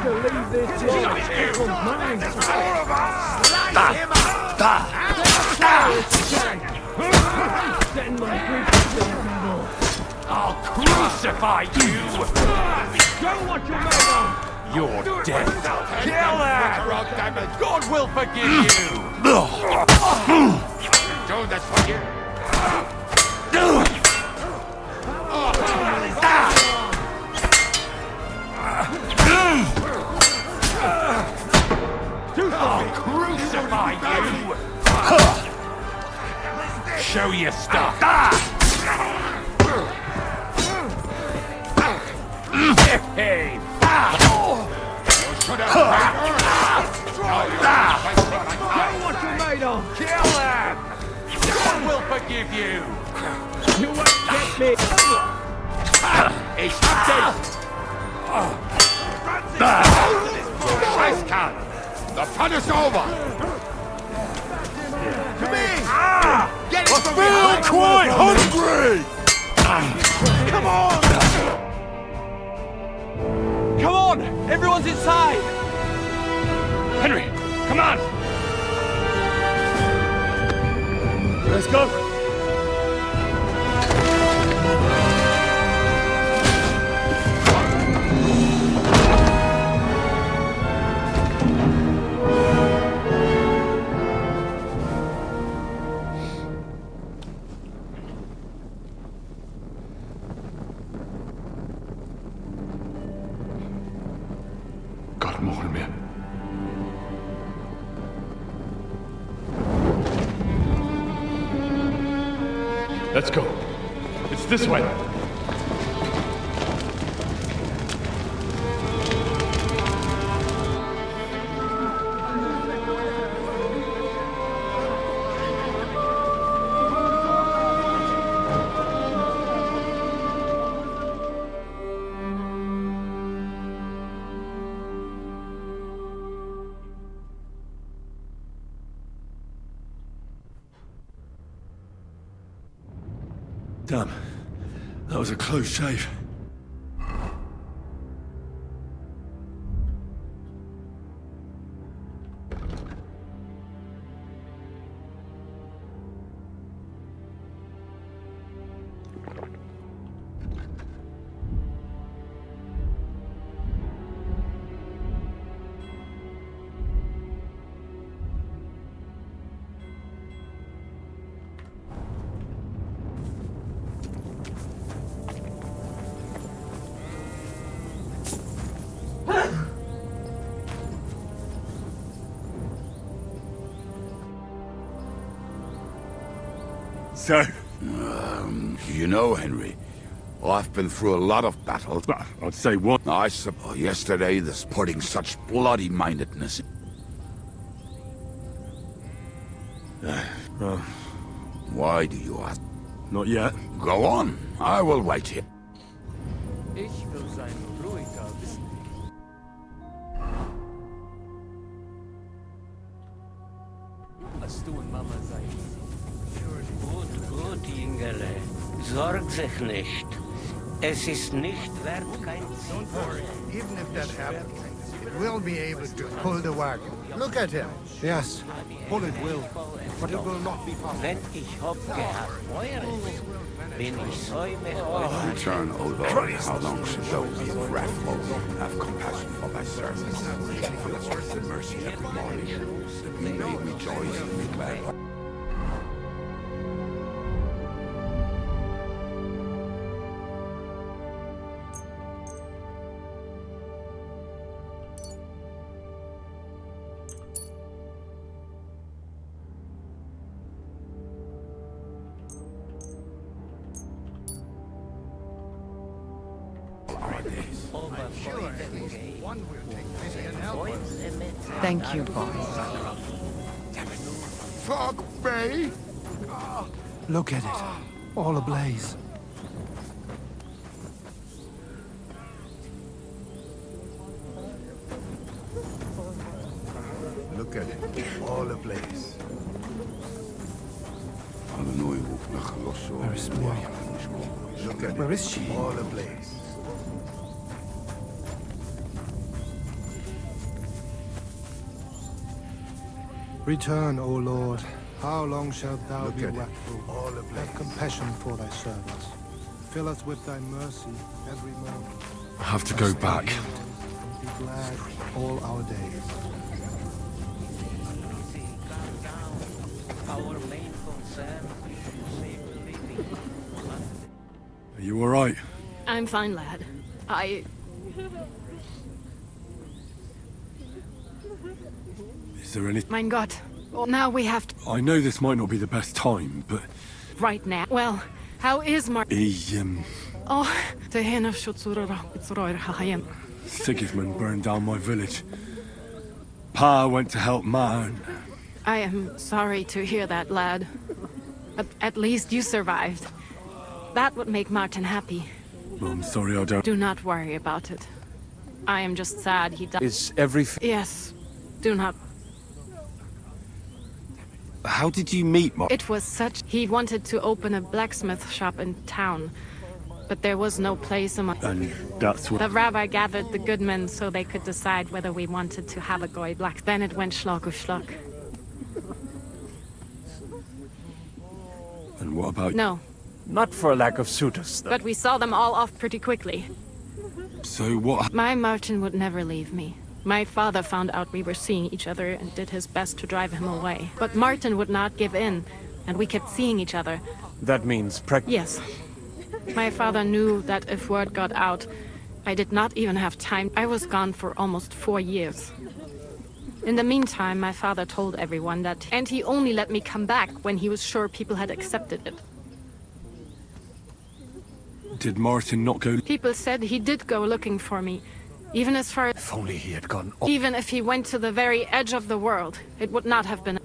To leave this world from mine. Send my creatures to the Lord. I'll crucify you! Show what you're made of! You're dead. Kill that! God will forgive you! Do this for you! I'll crucify you! Show your stuff! Hey! Show what you're made of! Kill them! God will forgive you! You won't get me! He's dead! The fun is over! To me! Get it I feel quite hungry! Come on! Come on! Everyone's inside! Henry, come on! Let's go! Let's go. It's this way. Damn. That was a close shave. So? You know, Henry, I've been through a lot of battles. I'd say what? I suppose yesterday, the sporting such bloody mindedness. Why do you ask? Not yet. Go on. I will wait here. Ich will sein ruhiger wissen. Was du und Mama seid. Gut, Jüngerle. Sorg sich nicht. Es ist nicht wert, kein Don't worry. Even if that happens, it will be able to pull the wagon. Look at him. Yes, pull it will, but it will not be fast. Wenn ich hab gehabt, eures, bin ich säume euch. Return, O Lord. How long should those in wrathful have compassion for thy servants? For the truth and mercy every morning, that we may rejoice and be glad. Thank you, boss. Fuck me! Look at it, all ablaze. Look at it, all ablaze. Where is Miriam? Look at Where it, is she? all ablaze. Return, O Lord. How long shalt thou Look be at it, wrathful? all ablaze. Have compassion for thy servants. Fill us with thy mercy every morning. I have to go back. And be glad all our days. Our main concern is to save the living. Are you alright? I'm fine, lad. Is there any... Mein Gott. Now we have to... I know this might not be the best time, but... Right now. Well, how is He, Oh, the hen of Shutsura, it's Hayem. Sigismund burned down my village. Pa went to help Ma and... I am sorry to hear that, lad. But at least you survived. That would make Martin happy. Well, I'm sorry I don't... Do not worry about it. I am just sad he died. Is everything... Yes. Do not... How did you meet Martin? It was such... He wanted to open a blacksmith shop in town. But there was no place among... And that's what... The rabbi gathered the good men so they could decide whether we wanted to have a goy black. Then it went schlock of schlock. And what about... No. Not for a lack of suitors, though. But we saw them all off pretty quickly. So what... My Martin would never leave me. My father found out we were seeing each other and did his best to drive him away. But Martin would not give in, and we kept seeing each other. That means Yes. My father knew that if word got out, I did not even have time. I was gone for almost 4 years. In the meantime, my father told everyone that, and he only let me come back when he was sure people had accepted it. Did Martin not go? People said he did go looking for me. Even as far as... If only he had gone... Even if he went to the very edge of the world, it would not have been...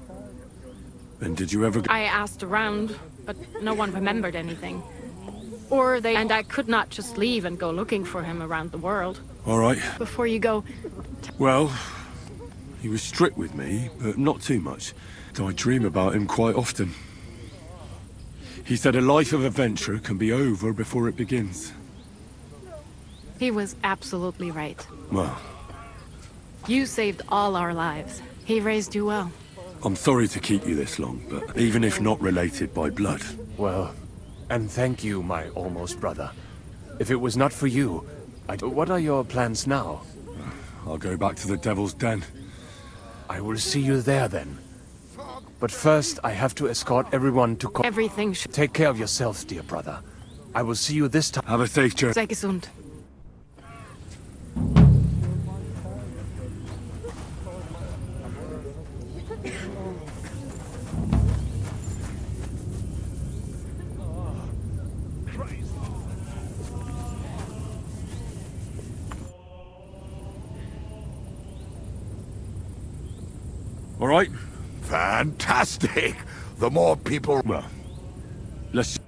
And did you ever go? I asked around, but no one remembered anything. Or they... And I could not just leave and go looking for him around the world. All right. Before you go... Well, he was strict with me, but not too much. I dream about him quite often. He said a life of adventure can be over before it begins. He was absolutely right. Well, You saved all our lives. He raised you well. I'm sorry to keep you this long, but even if not related by blood. Well, and thank you, my almost brother. If it was not for you, what are your plans now? I'll go back to the Devil's Den. I will see you there then. But first, I have to escort everyone to... Everything should... Take care of yourselves, dear brother. I will see you this time. Have a safe journey. Sei gesund. All right. Fantastic! The more people... Well, let's...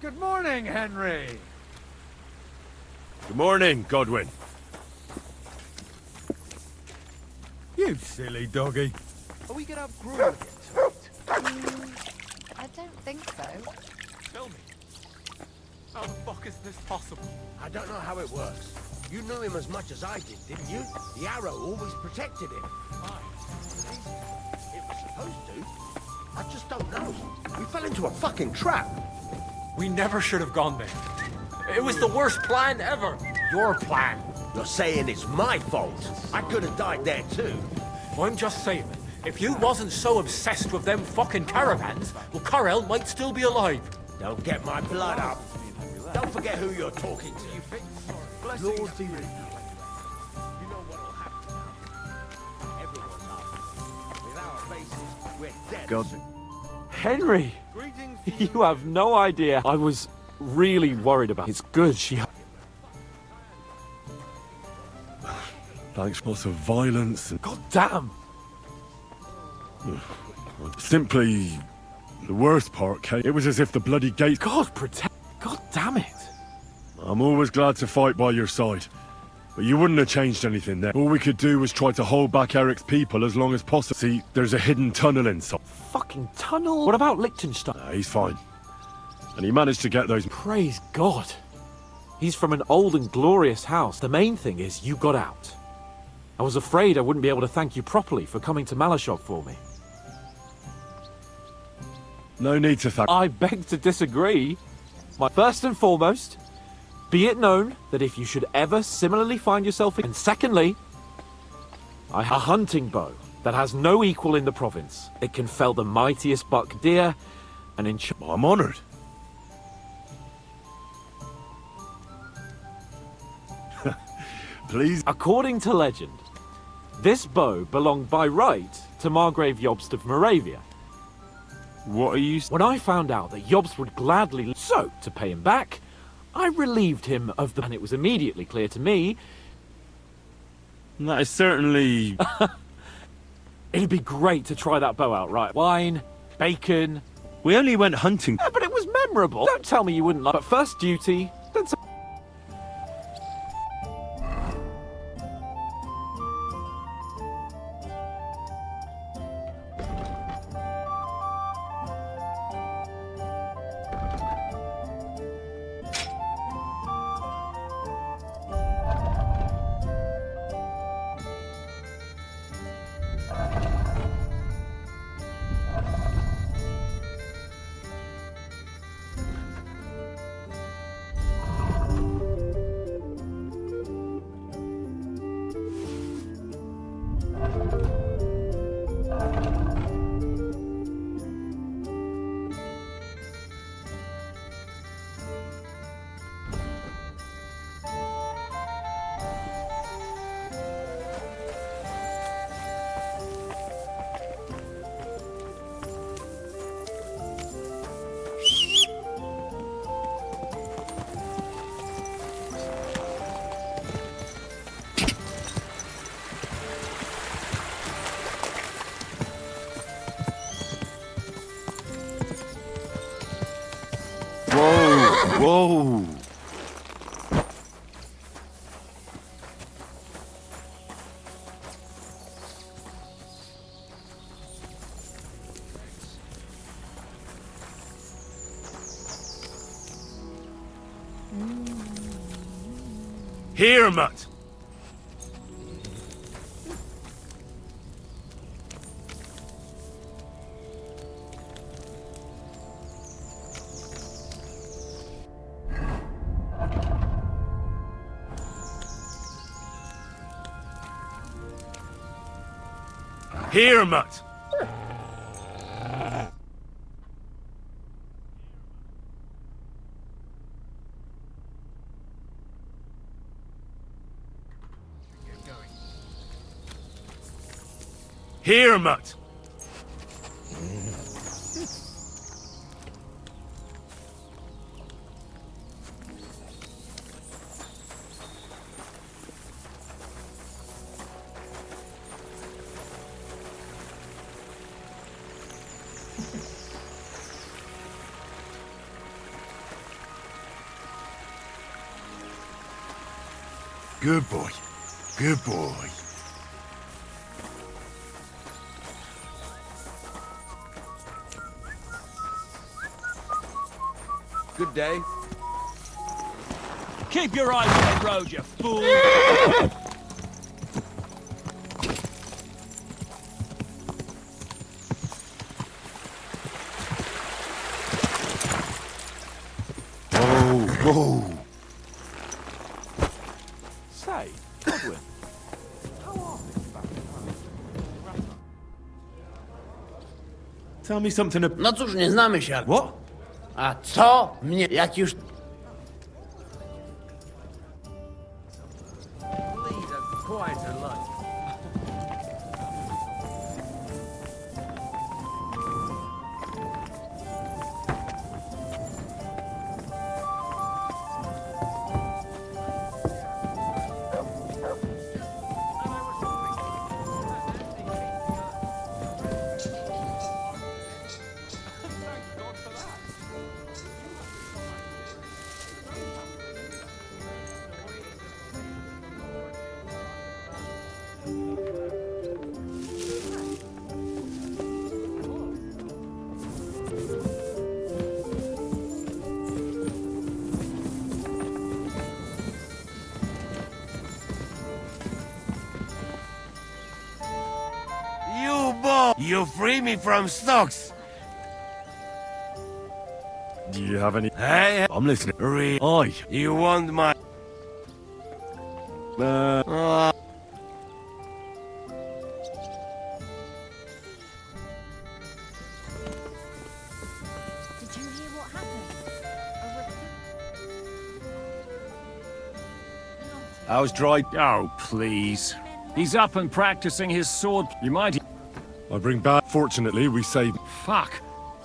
Good morning, Henry. Good morning, Godwin. You silly doggy. Are we gonna have gruel again tonight? I don't think so. Tell me, how the fuck is this possible? I don't know how it works. You knew him as much as I did, didn't you? The arrow always protected him. It was supposed to. I just don't know. We fell into a fucking trap. We never should have gone there. It was the worst plan ever. Your plan. You're saying it's my fault. I could have died there too. I'm just saying, if you wasn't so obsessed with them fucking caravans, well, Corel might still be alive. Don't get my blood up. Don't forget who you're talking to. Lord be with you. You know what'll happen now. Everyone's up. With our faces, we're dead. God. Henry! You have no idea. I was really worried about it. It's good she... Thanks, lots of violence and... God damn! Simply... the worst part, Kate. It was as if the bloody gate... God protect... God damn it! I'm always glad to fight by your side. But you wouldn't have changed anything there. All we could do was try to hold back Eric's people as long as possible. See, there's a hidden tunnel inside. Fucking tunnel? What about Liechtenstein? He's fine. And he managed to get those... Praise God. He's from an old and glorious house. The main thing is you got out. I was afraid I wouldn't be able to thank you properly for coming to Malashov for me. No need to thank... I beg to disagree. First and foremost, be it known that if you should ever similarly find yourself in... And secondly, I have a hunting bow that has no equal in the province. It can fell the mightiest buck deer, and in... I'm honored. Please. According to legend, this bow belonged by right to Margrave Jobst of Moravia. What are you... When I found out that Jobst would gladly... So, to pay him back, I relieved him of the... And it was immediately clear to me... That is certainly... It'd be great to try that bow out, right? Wine, bacon... We only went hunting... Yeah, but it was memorable. Don't tell me you wouldn't like... But first duty, then... Whoa! Here, Mutt. Here, Mutt. Here, Mutt. Good boy. Good boy. Good day. Keep your eyes on the road, you fool! Whoa. Say, Godwin, how are things back in Tell me something about... No cóż, nie znamy się. What? A co mnie, jak już... Lead a quieter life. You free me from stocks. Do you have any... Hey, I'm listening. Oi, you want my... Did you hear what happened? I was dry. Oh, please. He's up and practicing his sword. You might... I bring back... Fortunately, we saved... Fuck.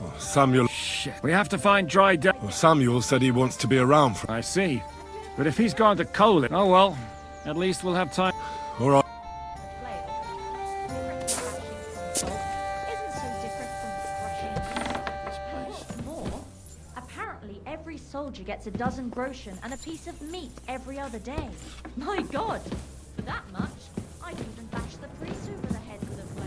Oh, Samuel... Shit. We have to find dry down. Well, Samuel said he wants to be around for... I see. But if he's gone to coal it... Oh, well. At least we'll have time. All right. Isn't so different from crushing. What's more, apparently every soldier gets a dozen groschen and a piece of meat every other day. My God! For that much, I'd even bash the priest over the head with a flail.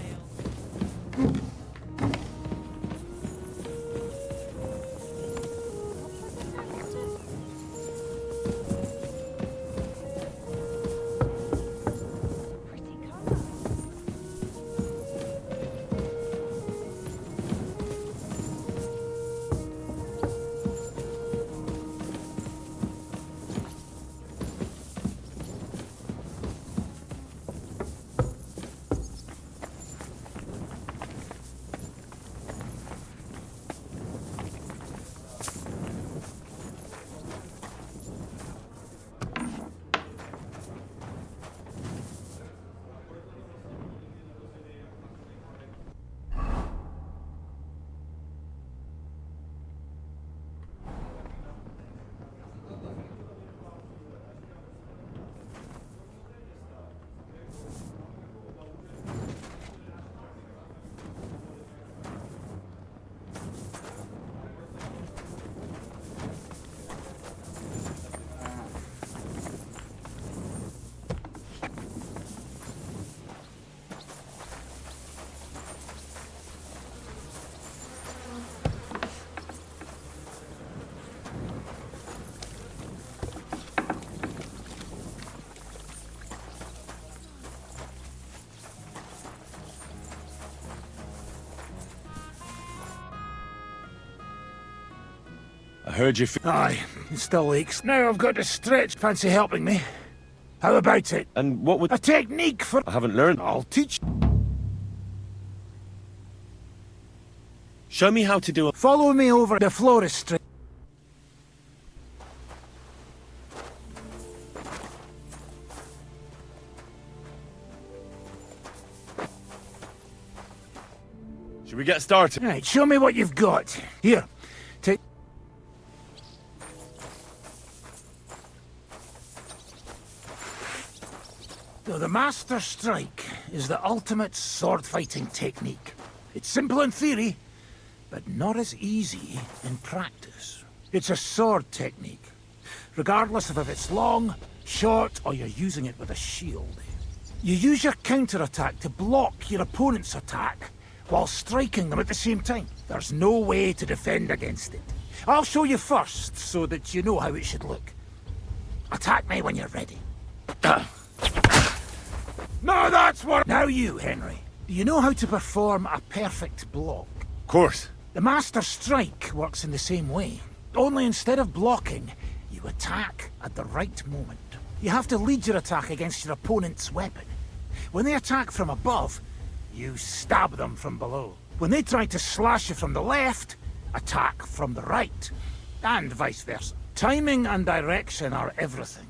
I heard you. Aye, it still aches. Now I've got to stretch. Fancy helping me? How about it? And what would... A technique for... I haven't learned. I'll teach. Show me how to do it. Follow me over the florist street. Should we get started? Right, show me what you've got. Here, take... So the Master Strike is the ultimate sword-fighting technique. It's simple in theory, but not as easy in practice. It's a sword technique, regardless of if it's long, short, or you're using it with a shield. You use your counterattack to block your opponent's attack while striking them at the same time. There's no way to defend against it. I'll show you first, so that you know how it should look. Attack me when you're ready. No, that's what... Now you, Henry. Do you know how to perform a perfect block? Of course. The Master Strike works in the same way. Only instead of blocking, you attack at the right moment. You have to lead your attack against your opponent's weapon. When they attack from above, you stab them from below. When they try to slash you from the left, attack from the right. And vice versa. Timing and direction are everything.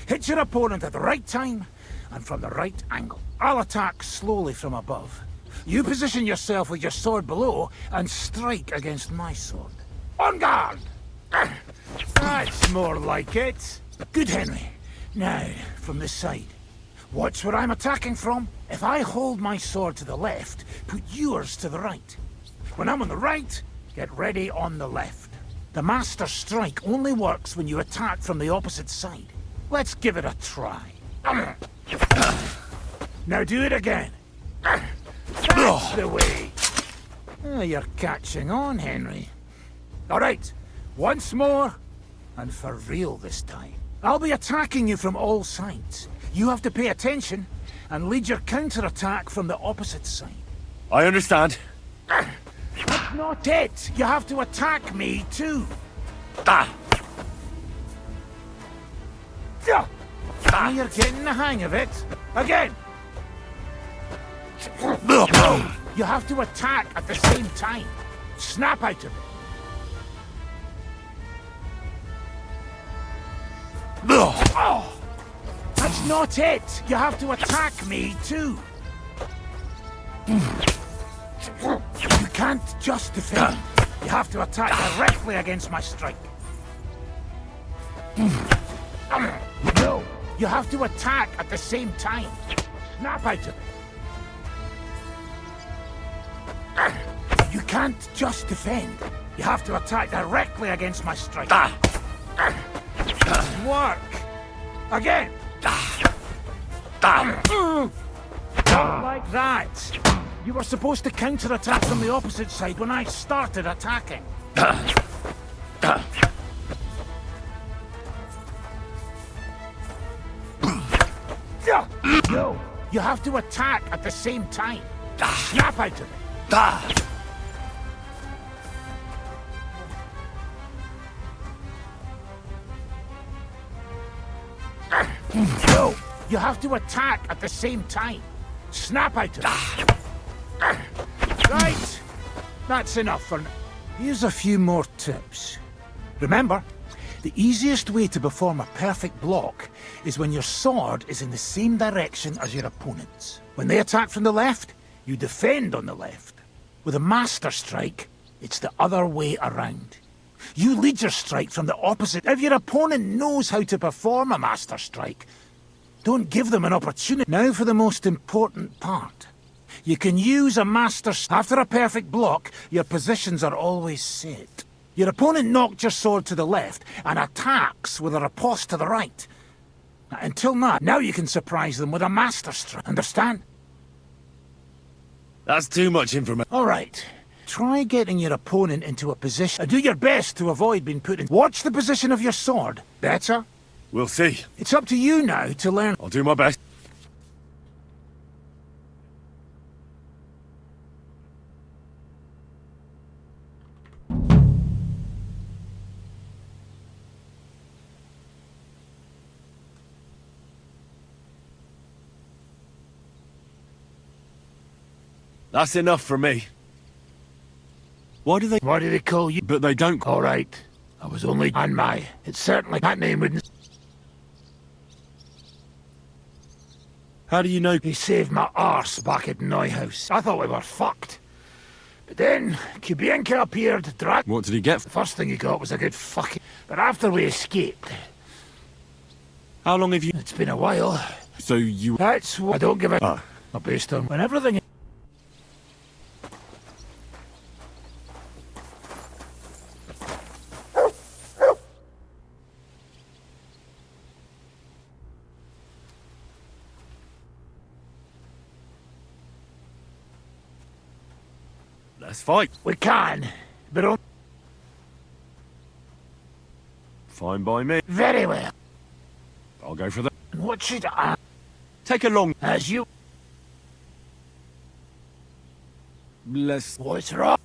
Hit your opponent at the right time, and from the right angle. I'll attack slowly from above. You position yourself with your sword below, and strike against my sword. On guard! That's more like it. Good, Henry. Now, from this side. Watch where I'm attacking from. If I hold my sword to the left, put yours to the right. When I'm on the right, get ready on the left. The Master Strike only works when you attack from the opposite side. Let's give it a try. Now do it again. That's the way. Oh, you're catching on, Henry. All right, once more, and for real this time. I'll be attacking you from all sides. You have to pay attention and lead your counterattack from the opposite side. I understand. That's not it. You have to attack me too. Now you're getting the hang of it. Again. No, you have to attack at the same time. Snap out of it. Oh, that's not it. You have to attack me too. You can't just defend. You have to attack directly against my strike. No, you have to attack at the same time. Snap out of it. You can't just defend. You have to attack directly against my strike. Work. Again. Not like that. You were supposed to counterattack from the opposite side when I started attacking. No, you have to attack at the same time. Snap out of it. No, you have to attack at the same time. Snap out of it. Right, that's enough for now. Here's a few more tips. Remember, the easiest way to perform a perfect block is when your sword is in the same direction as your opponent's. When they attack from the left, you defend on the left. With a Master Strike, it's the other way around. You lead your strike from the opposite. If your opponent knows how to perform a Master Strike, don't give them an opportunity. Now for the most important part. You can use a Master... After a perfect block, your positions are always set. Your opponent knocked your sword to the left and attacks with a riposte to the right. Until now you can surprise them with a Master Strike. Understand? That's too much information. All right. Try getting your opponent into a position. Do your best to avoid being put in... Watch the position of your sword. Better? We'll see. It's up to you now to learn... I'll do my best. That's enough for me. Why do they call you? But they don't. All right. I was only on my. It's certainly that name wouldn't. How do you know? He saved my arse back at Neuhaus. I thought we were fucked. But then, Kubienka appeared, dragged... What did he get? The first thing he got was a good fucking... But after we escaped... How long have you... It's been a while. So you... That's what... I don't give a... Not based on... When everything... Let's fight. We can, but on... Fine by me. Very well. I'll go for that. And what should I... Take a long... As you... Let's... What's wrong?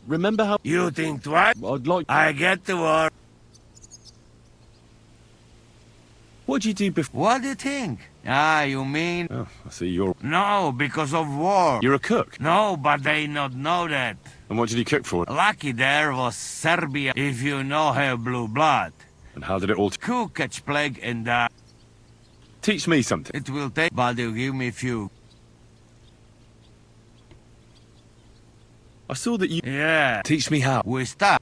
Remember how... You think twice? I'd like... I get to work. What'd you do before? What do you think? Ah, you mean... Oh, I see you're... No, because of war. You're a cook? No, but they not know that. And what did you cook for? Lucky there was Serbia, if you know her blue blood. And how did it all... Cook catch plague and Teach me something. it will take, but you give me few. I saw that you... Yeah. Teach me how. We start.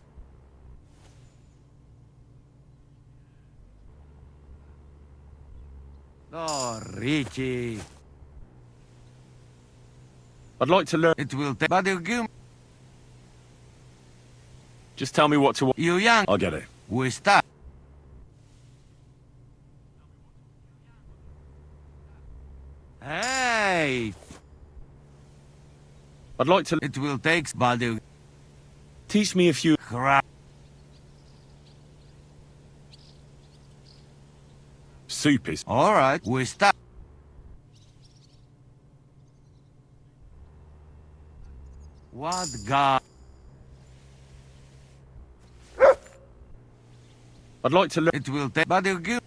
Oh, Richie. I'd like to learn... It will take, but you give me... Just tell me what to... You young. I'll get it. We start. Hey. I'd like to... It will take, but you... Teach me a few... Crap. Soup is... All right, we start. What God? I'd like to learn... It will take, but you give...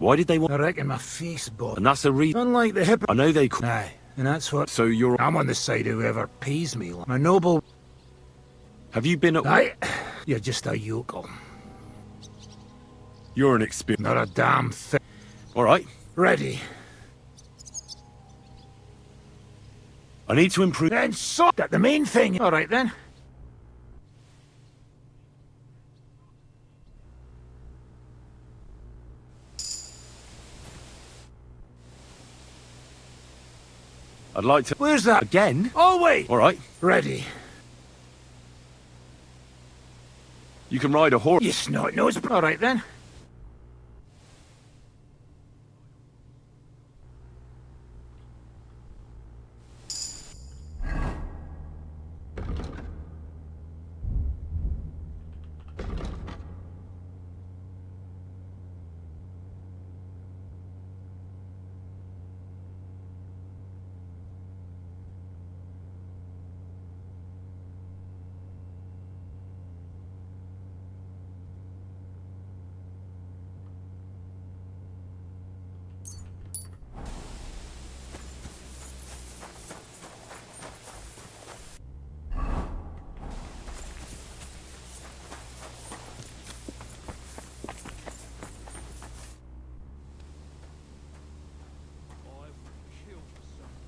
Why did they want... I reckon my face, boy. And that's a reason... Unlike the hip... I know they... Aye, and that's what... So you're... I'm on the side of whoever pays me. My noble... Have you been at... Aye, you're just a yokel. You're an expert. Not a damn thing. All right. Ready. I need to improve... Then so... That the main thing. All right, then. I'd like to... Where's that? Again? Oh, wait! All right. Ready. You can ride a horse. You snot nose. All right, then.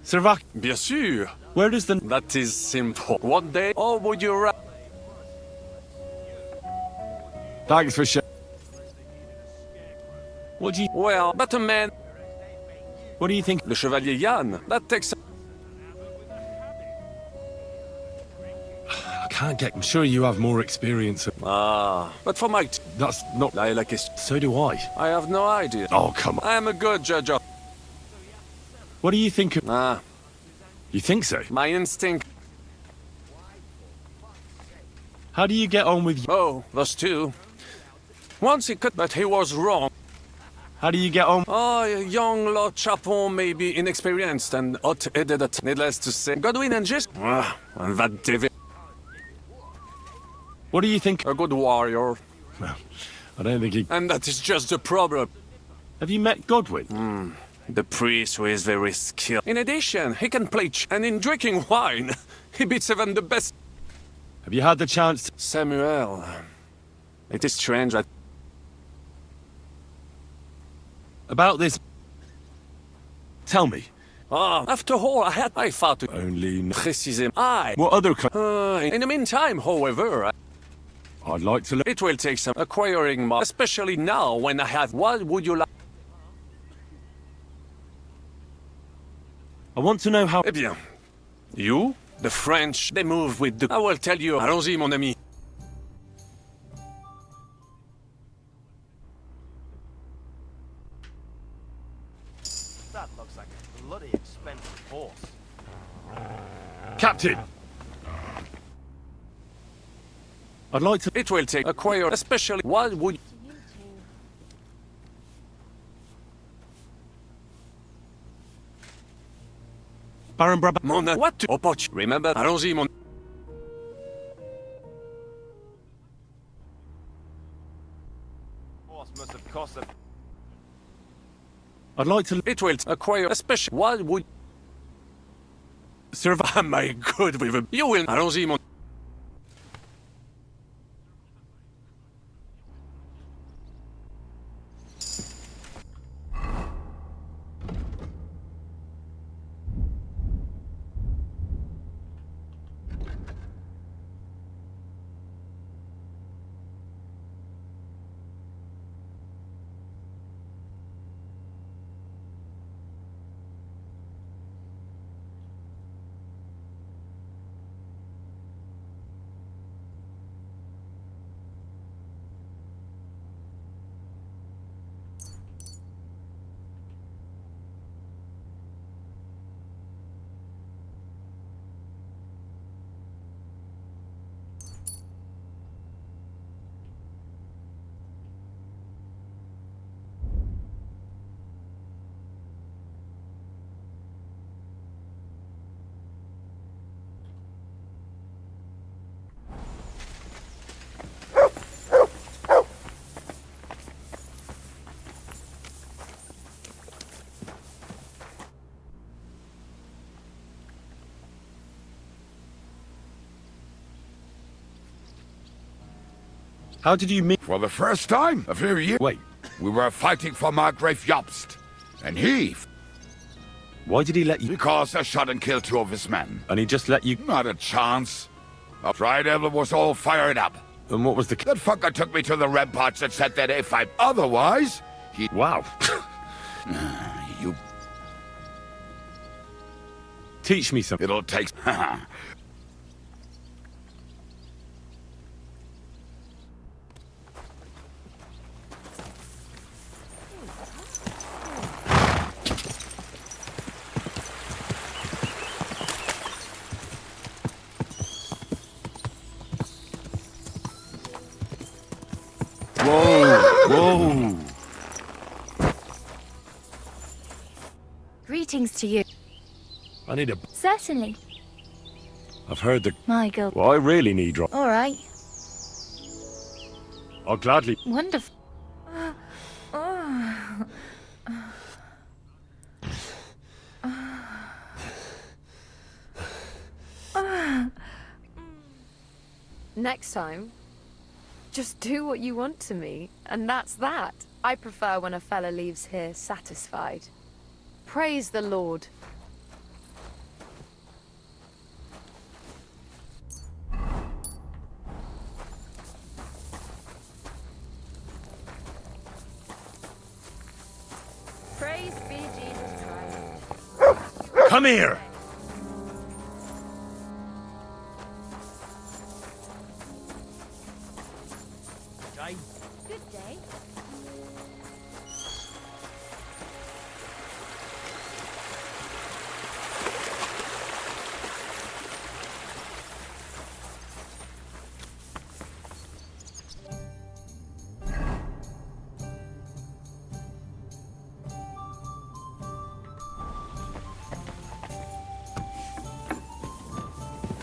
Servak. Bien sûr. Where does the... That is simple. One day, or would you rather... Thanks for sharing. What do you... Well, but a man... What do you think? Le Chevalier Jan, that takes... I can't get... I'm sure you have more experience. Ah, but for my... That's not... I like it. So do I. I have no idea. Oh, come on. I am a good judge of... What do you think of... Ah. You think so? My instinct... How do you get on with... Oh, those two. Once he could, but he was wrong. How do you get on... Oh, young Lord Chapon may be inexperienced and hot-headed, needless to say. Godwin and Gist... Ah, and that David... What do you think... A good warrior. Well, I don't think he... And that is just the problem. Have you met Godwin? The priest who is very skilled. In addition, he can play and in drinking wine, he beats even the best. Have you had the chance to... Samuel, it is strange that... About this... Tell me. Ah, after all, I thought to... Only... Précisément. What other... In the meantime, however... I'd like to... It will take some acquiring more, especially now when I have... What would you like? I want to know how... Eh bien, you, the French, they move with the... I will tell you. Allons-y, mon ami. That looks like a bloody expensive horse. Captain! I'd like to... It will take acquire, especially... What would... Baron Brabant... Mon... What to... Opoch. Remember? Allons-y, mon... Horse must have cost a... I'd like to... It will acquire, especially... What would... Survive... Am I good with him? You will... Allons-y, mon... How did you meet? For the first time, a few years. Wait. We were fighting for Margrave Jobst, and he. Why did he let you? Because I shot and killed 2 of his men. And he just let you? Not a chance. The Tri-Devil was all fired up. And what was the? That fucker took me to the ramparts and said that if I otherwise, he. Wow. You. Teach me something. It'll take. Whoa! Greetings to you. I need a. Certainly. I've heard the. My God. Well, I really need. All right. I'll gladly. Wonderful. Next time, just do what you want to me, and that's that. I prefer when a fella leaves here satisfied. Praise the Lord. Praise be Jesus Christ. Come here! Good day.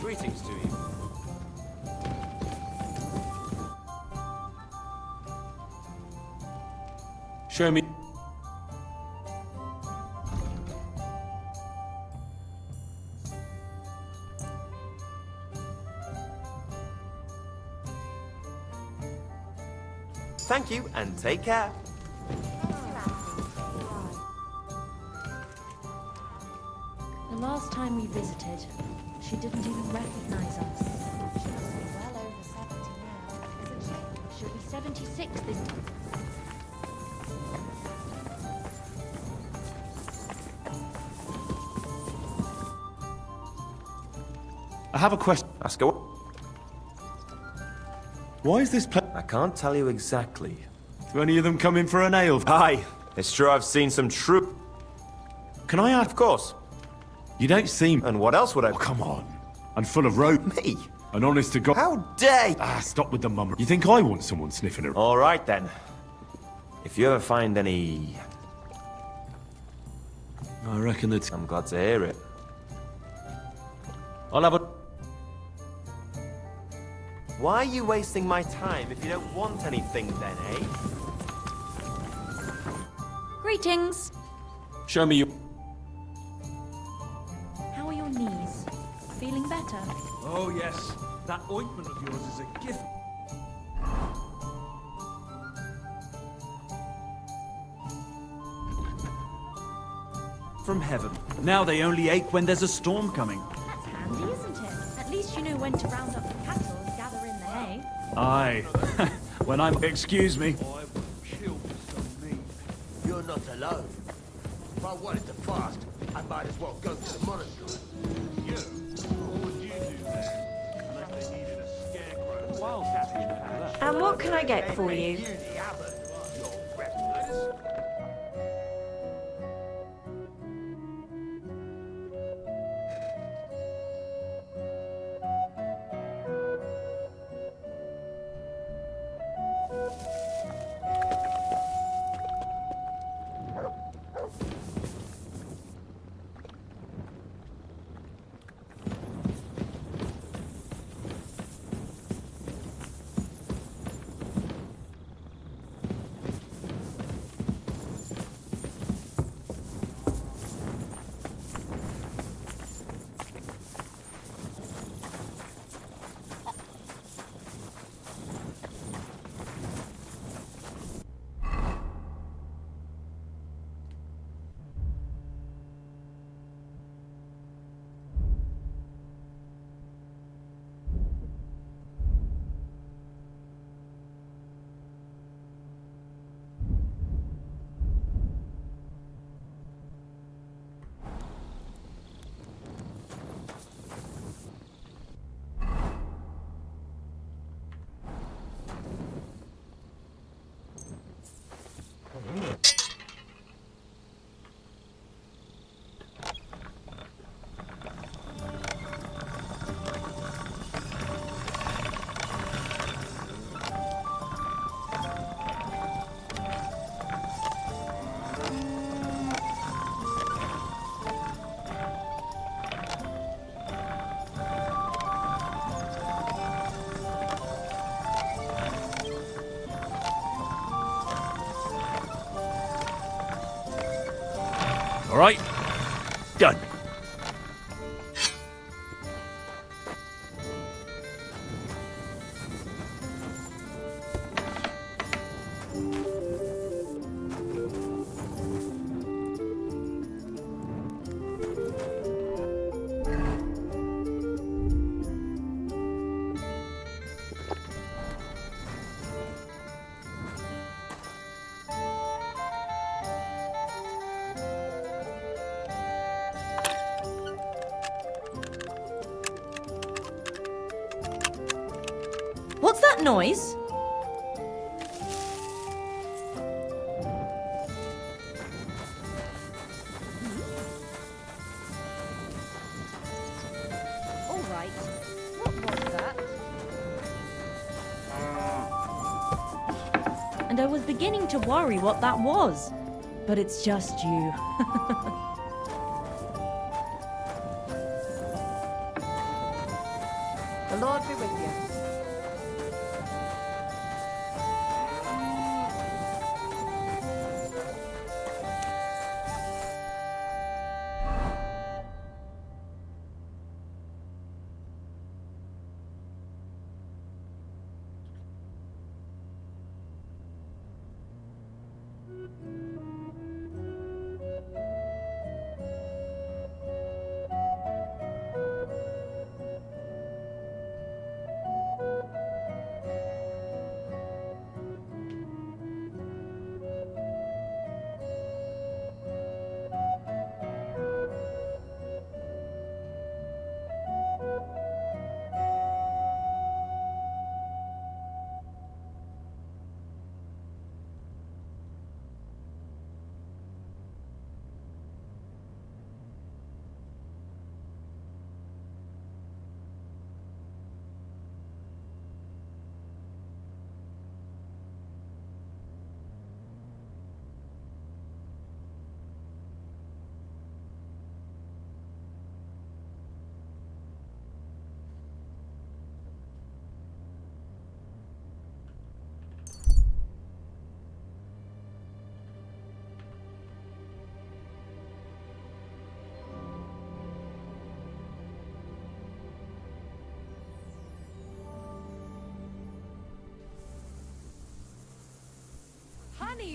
Greetings to you. Show me. Thank you, and take care. The last time we visited, she didn't even recognize us. She must be well over 70 now, isn't she? She'll be 76 this month. I have a question. Ask her. Why is this place? I can't tell you exactly. Do any of them come in for an ale? Aye, it's true I've seen some true... Can I ask? Of course. You don't seem... And what else would I... Oh, come on. And full of rope. Me? And honest to God... How dare you? Stop with the mummer. You think I want someone sniffing her? All right, then. If you ever find any... I reckon that... I'm glad to hear it. I'll have a... Why are you wasting my time if you don't want anything then, eh? Greetings. Show me your... How are your knees? Feeling better? Oh, yes. That ointment of yours is a gift. From heaven. Now they only ache when there's a storm coming. That's handy, isn't it? At least you know when to round up the cattle and gather in the hay. Aye. When I'm... Excuse me. You're not alone. If I wanted to fast, I might as well go to the monastery. You? What would you do there? Unless they needed a scarecrow. Wildcat in the And what can I get for you? All right? Done. What's that noise? All right. What was that? And I was beginning to worry what that was. But it's just you. The Lord be with you.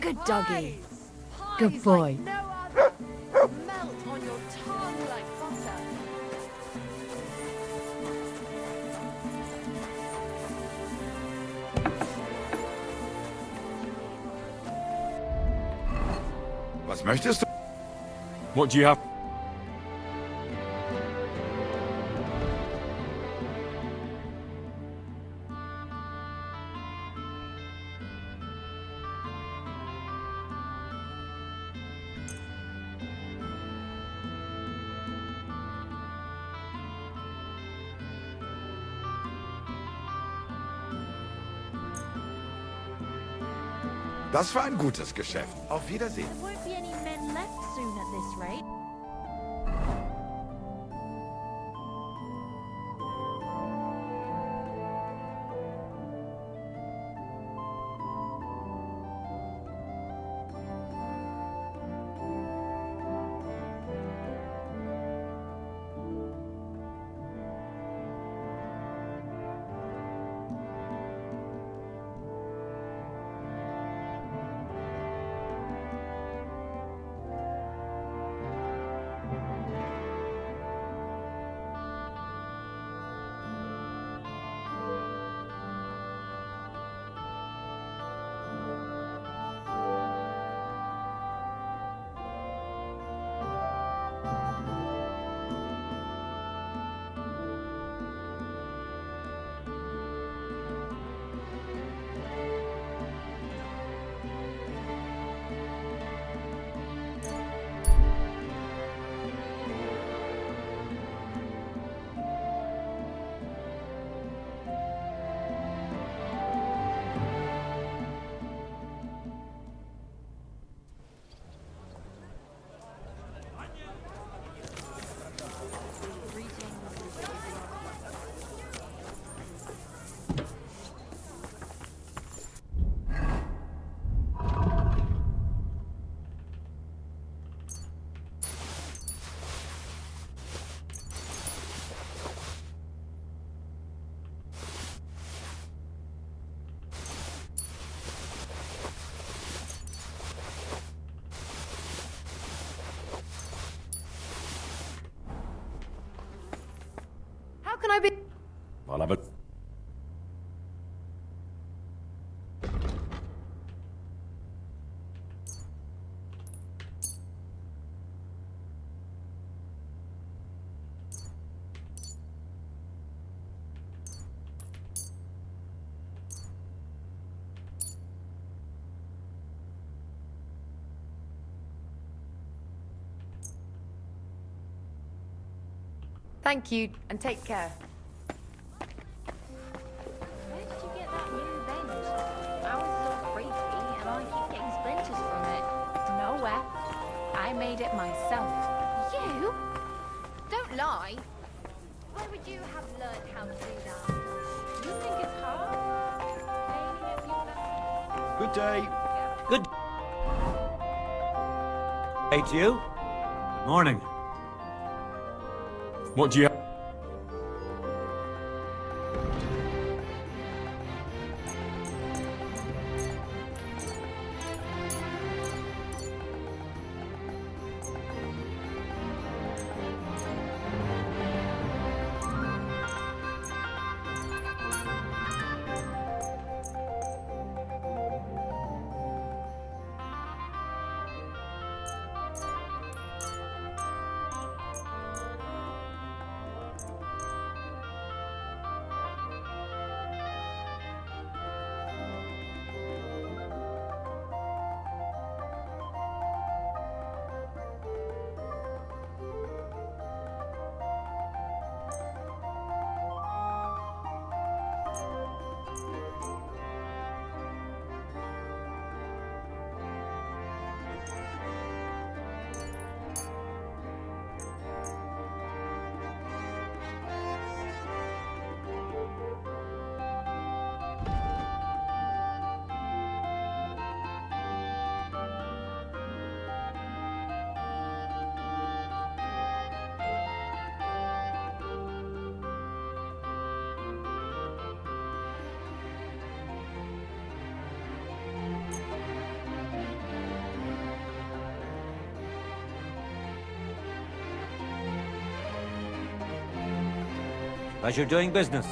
Good doggy. Good boy. Melt on your tongue like butter. Was möchtest du? What do you have? Das war ein gutes Geschäft. Auf Wiedersehen. There won't be any men left soon at this rate. can I be? I'll have a... Thank you, and take care. Where did you get that new bench? Ours is all creaky, and I keep getting splinters from it. Nowhere. I made it myself. You? Don't lie. Where would you have learned how to do that? You think it's hard? Good day. Good. Hey, to you. Good morning. What do you... Pleasure doing business.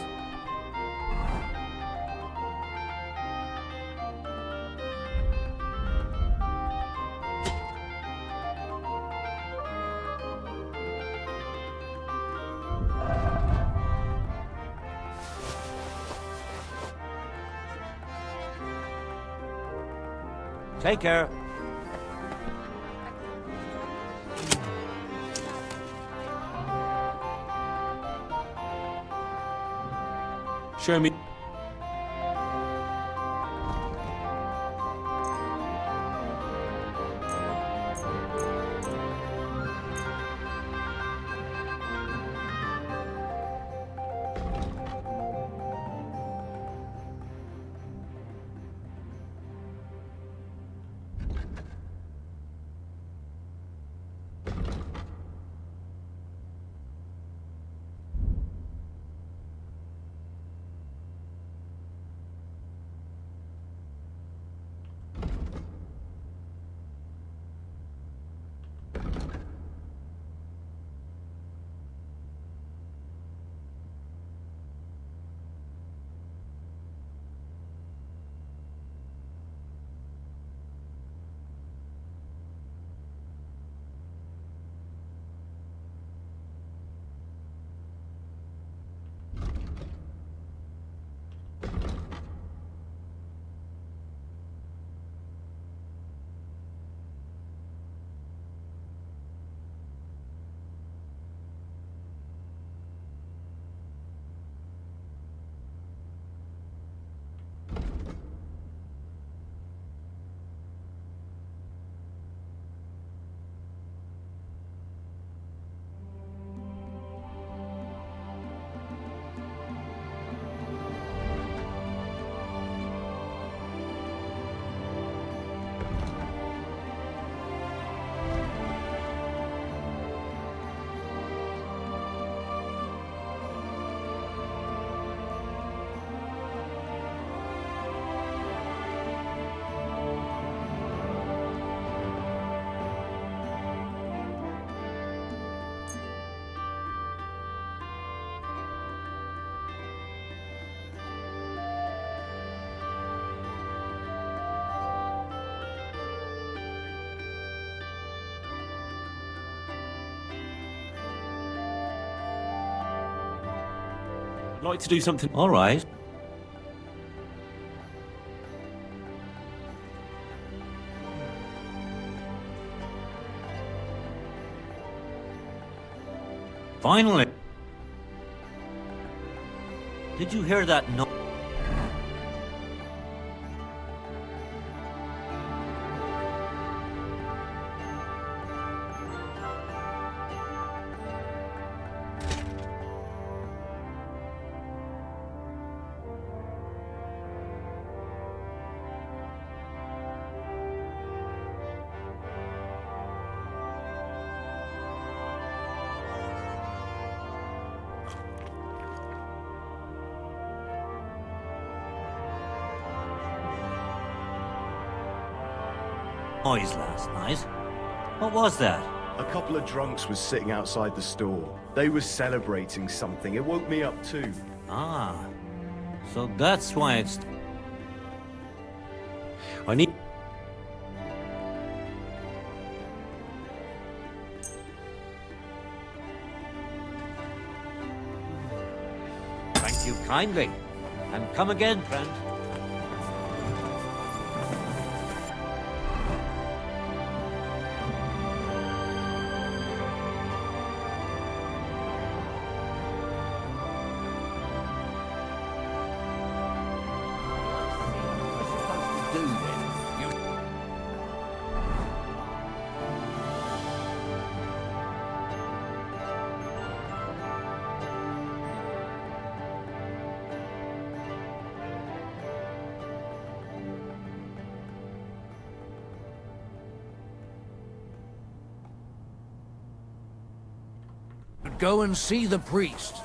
Take care. Show me... like to do something. All right. Finally. Did you hear that noise? Last night. What was that? A couple of drunks was sitting outside the store. They were celebrating something. It woke me up too. Ah, so that's why it's... I need... Thank you kindly. And come again, friend. Go and see the priest.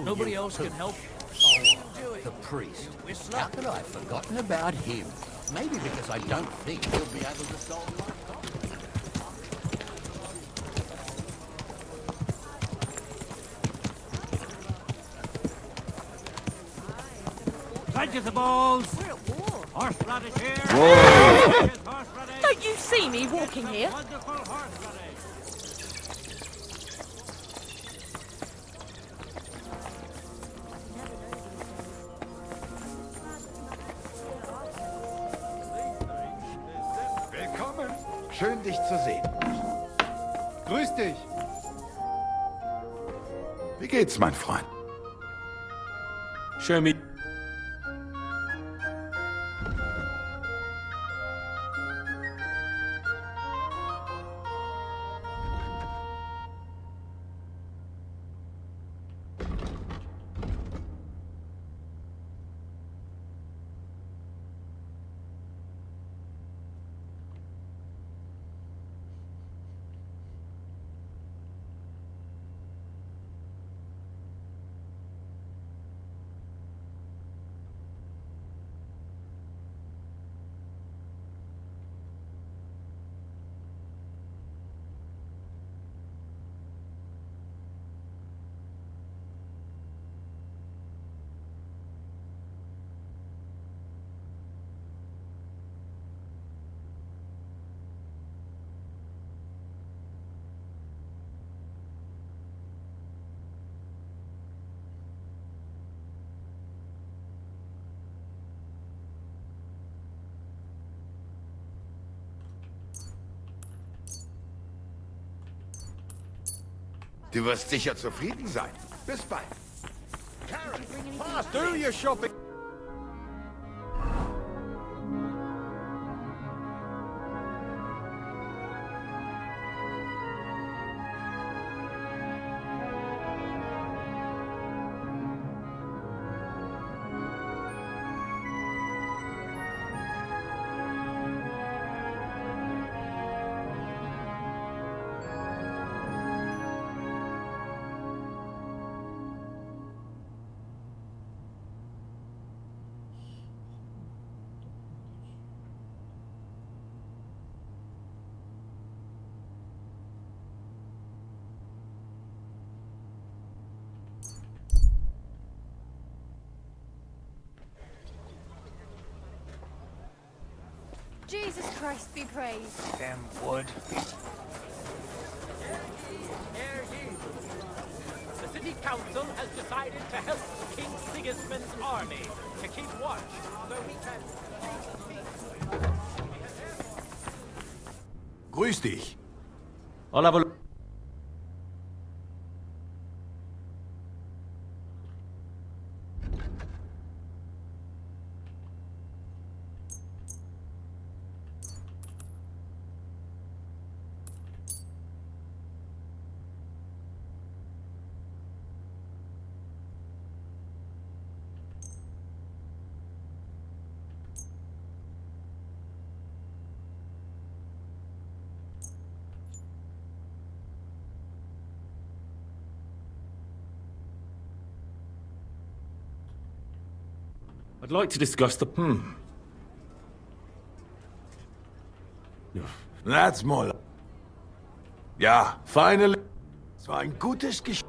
Nobody else can help you. The priest? How could I have forgotten about him? Maybe because I don't think he'll be able to solve my problem. Vegetables! Horseradish here! Whoa! Don't you see me walking here? Willkommen. Schön, dich zu sehen. Grüß dich. Wie geht's, mein Freund? Show me. Du wirst sicher zufrieden sein. Bis bald. Karen, do your shopping. Jesus Christ be praised. Damn wood. The city council has decided to help King Sigismund's army to keep watch, so we can... Grüß dich. I'll have a look. I'd like to discuss the... That's more... Ja, finally. Es war ein gutes Gespräch.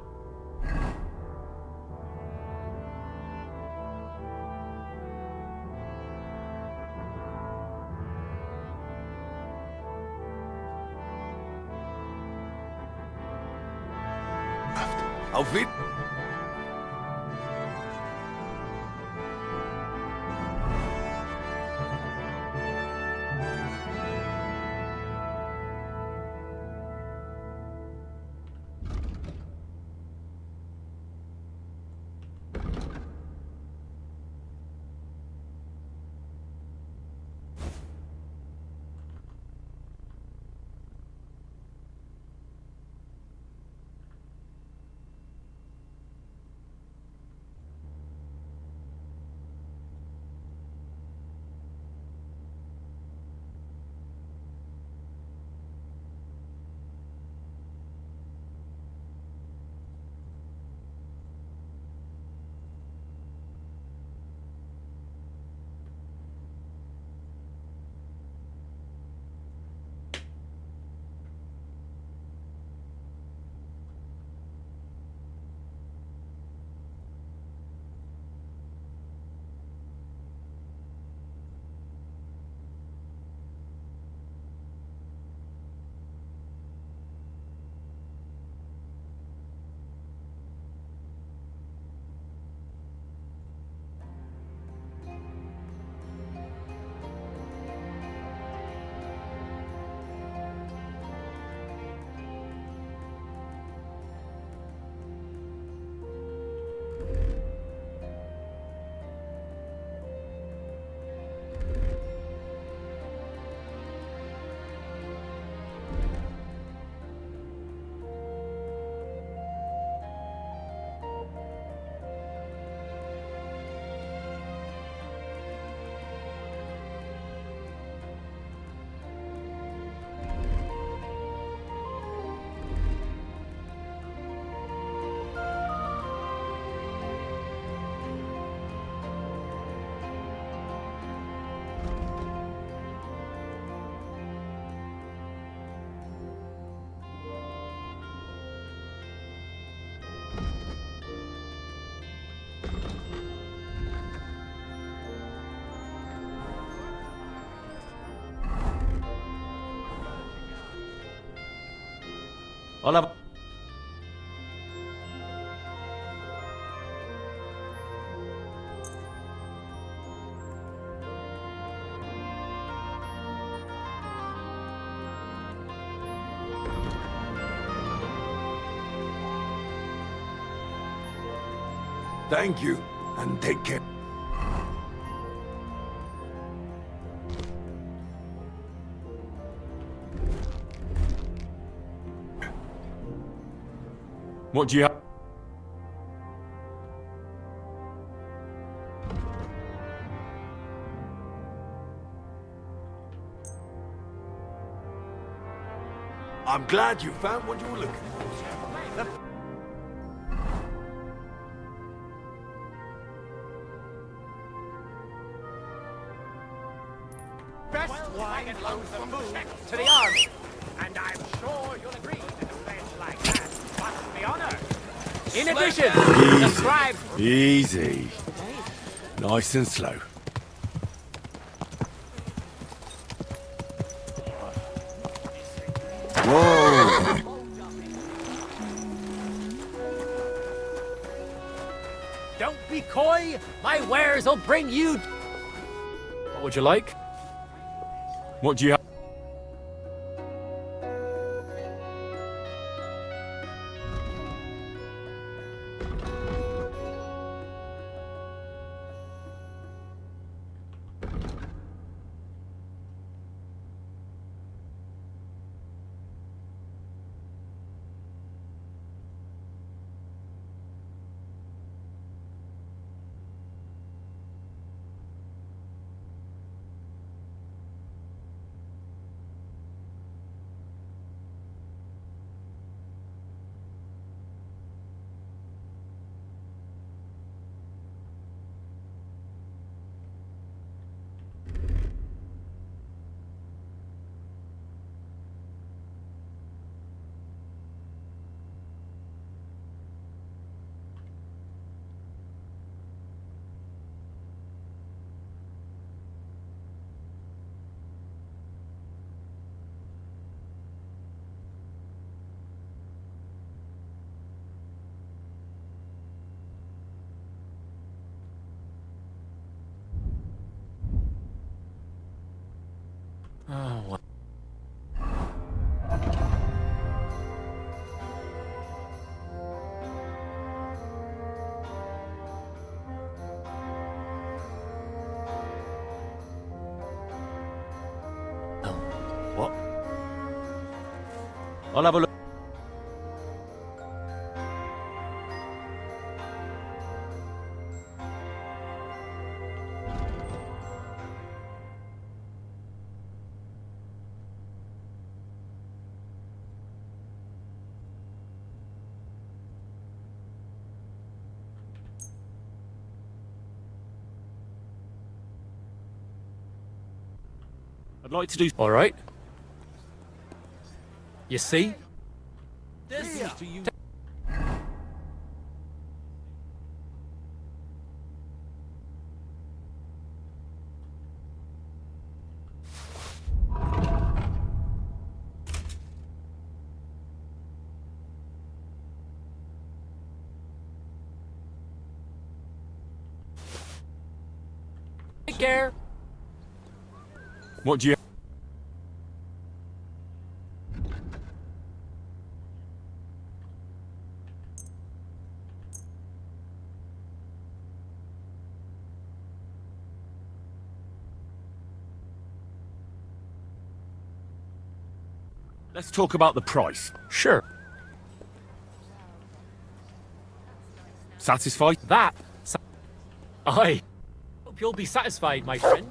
Auf Wiedersehen. I'll have... Thank you, and take care. What do you have? I'm glad you found what you were looking for. Best wine and loads of food to the army. And I'm sure you'll agree that a pledge like that must be honored. In addition, the scribe... Easy. Nice and slow. Whoa! Don't be coy. My wares will bring you... What would you like? What do you have? Oh, well. What? I'll have a look. I'd like to do. All right. You see? This is to you. Take care. What do you? Let's talk about the price. Sure. Satisfied? That. Aye. Hope you'll be satisfied, my friend.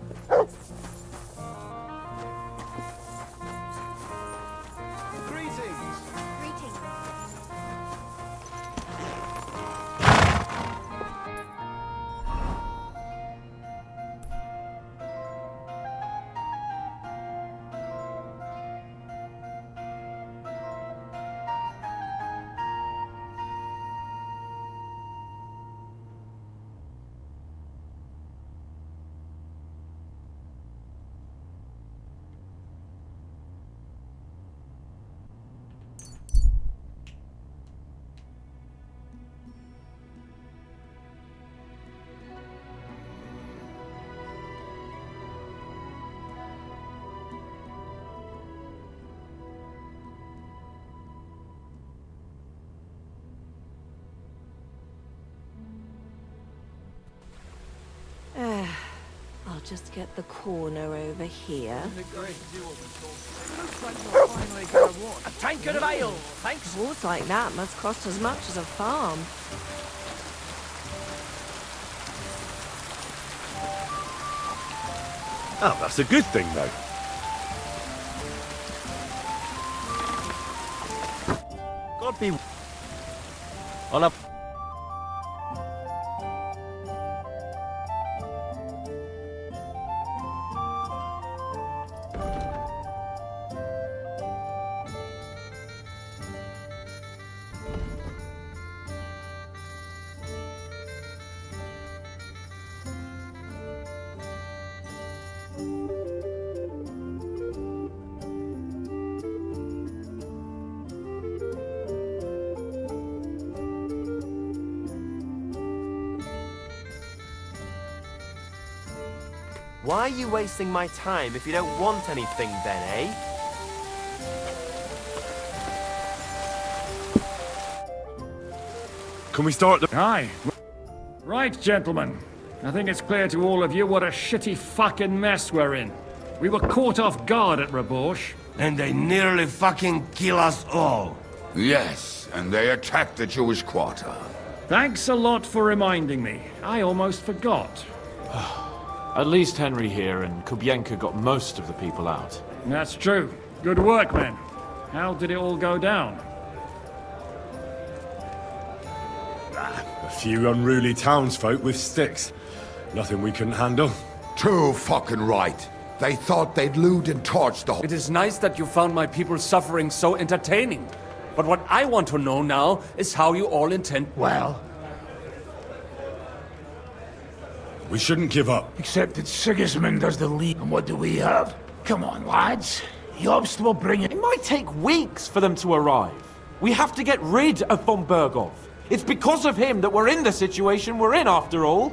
I'll just get the corner over here. A tankard of ale, thanks. Horse like that must cost as much as a farm. Oh, that's a good thing, though. God be. I'll have. Why are you wasting my time if you don't want anything then, eh? Can we start the... Aye. Right, gentlemen. I think it's clear to all of you what a shitty fucking mess we're in. We were caught off guard at Rabosh. And they nearly fucking kill us all. Yes, and they attacked the Jewish quarter. Thanks a lot for reminding me. I almost forgot. At least Henry here and Kubienka got most of the people out. That's true. Good work, men. How did it all go down? A few unruly townsfolk with sticks. Nothing we couldn't handle. Too fucking right. They thought they'd loot and torch the whole... It is nice that you found my people's suffering so entertaining. But what I want to know now is how you all intend... Well... We shouldn't give up. Except that Sigismund does the lead. And what do we have? Come on, lads. Jobst will bring it. It might take weeks for them to arrive. We have to get rid of von Berghoff. It's because of him that we're in the situation we're in, after all.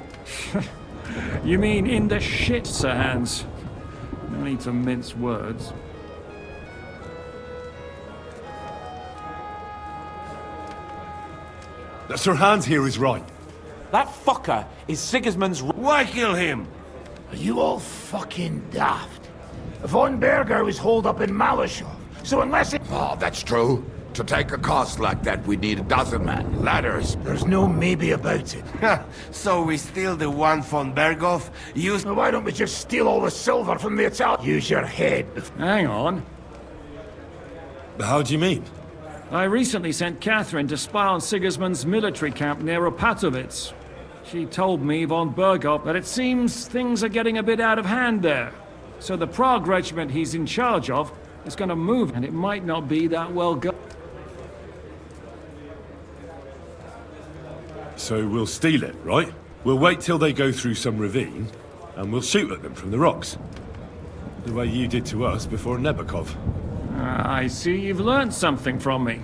You mean in the shit, Sir Hans? No need to mince words. Sir Hans here is right. That fucker is Sigismund's... Why kill him? Are you all fucking daft? Von Berger was holed up in Malashov, so unless it... Oh, that's true. To take a cost like that, we'd need a dozen men. Ladders. There's no maybe about it. So we steal the one von Berghoff, use... Well, why don't we just steal all the silver from the Italian... Use your head. Hang on. How do you mean? I recently sent Catherine to spy on Sigismund's military camp near Opatovitz. She told me, von Berghoff, that it seems things are getting a bit out of hand there. So the Prague regiment he's in charge of is going to move, and it might not be that well go... So we'll steal it, right? We'll wait till they go through some ravine, and we'll shoot at them from the rocks. The way you did to us before Nebakov. I see you've learned something from me.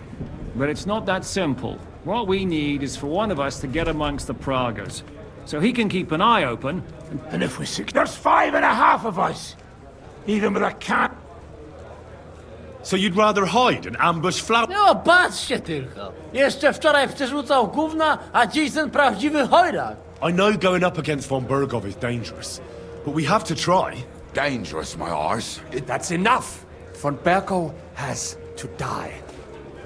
But it's not that simple. What we need is for one of us to get amongst the Pragas, so he can keep an eye open. And if we there's 5.5 of us! Even with a cat. So you'd rather hide and ambush flower? No, patrzcie tylko. Jeszcze wczoraj przerzucał gówna, a dziś ten prawdziwy chojrak. I know going up against von Berghoff is dangerous, but we have to try. Dangerous, my arse. That's enough! Von Berghoff has to die.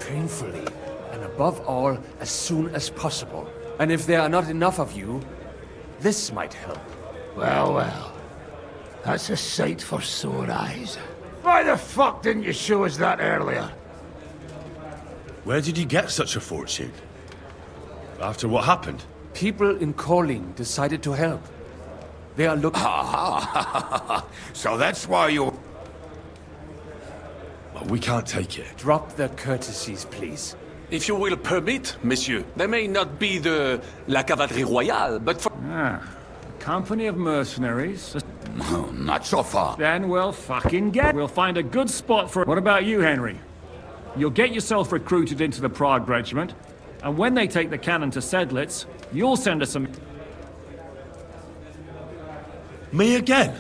Painfully. And above all, as soon as possible. And if there are not enough of you, this might help. Well, well. That's a sight for sore eyes. Why the fuck didn't you show us that earlier? Where did you get such a fortune? After what happened? People in Kolin decided to help. They are looking... So that's why you... Well, we can't take it. Drop the courtesies, please. If you will permit, monsieur, they may not be la cavalerie royale, but for... A company of mercenaries. No, not so far. Then we'll fucking We'll find a good spot for... What about you, Henry? You'll get yourself recruited into the Prague regiment, and when they take the cannon to Sedlitz, you'll send us some... Me again?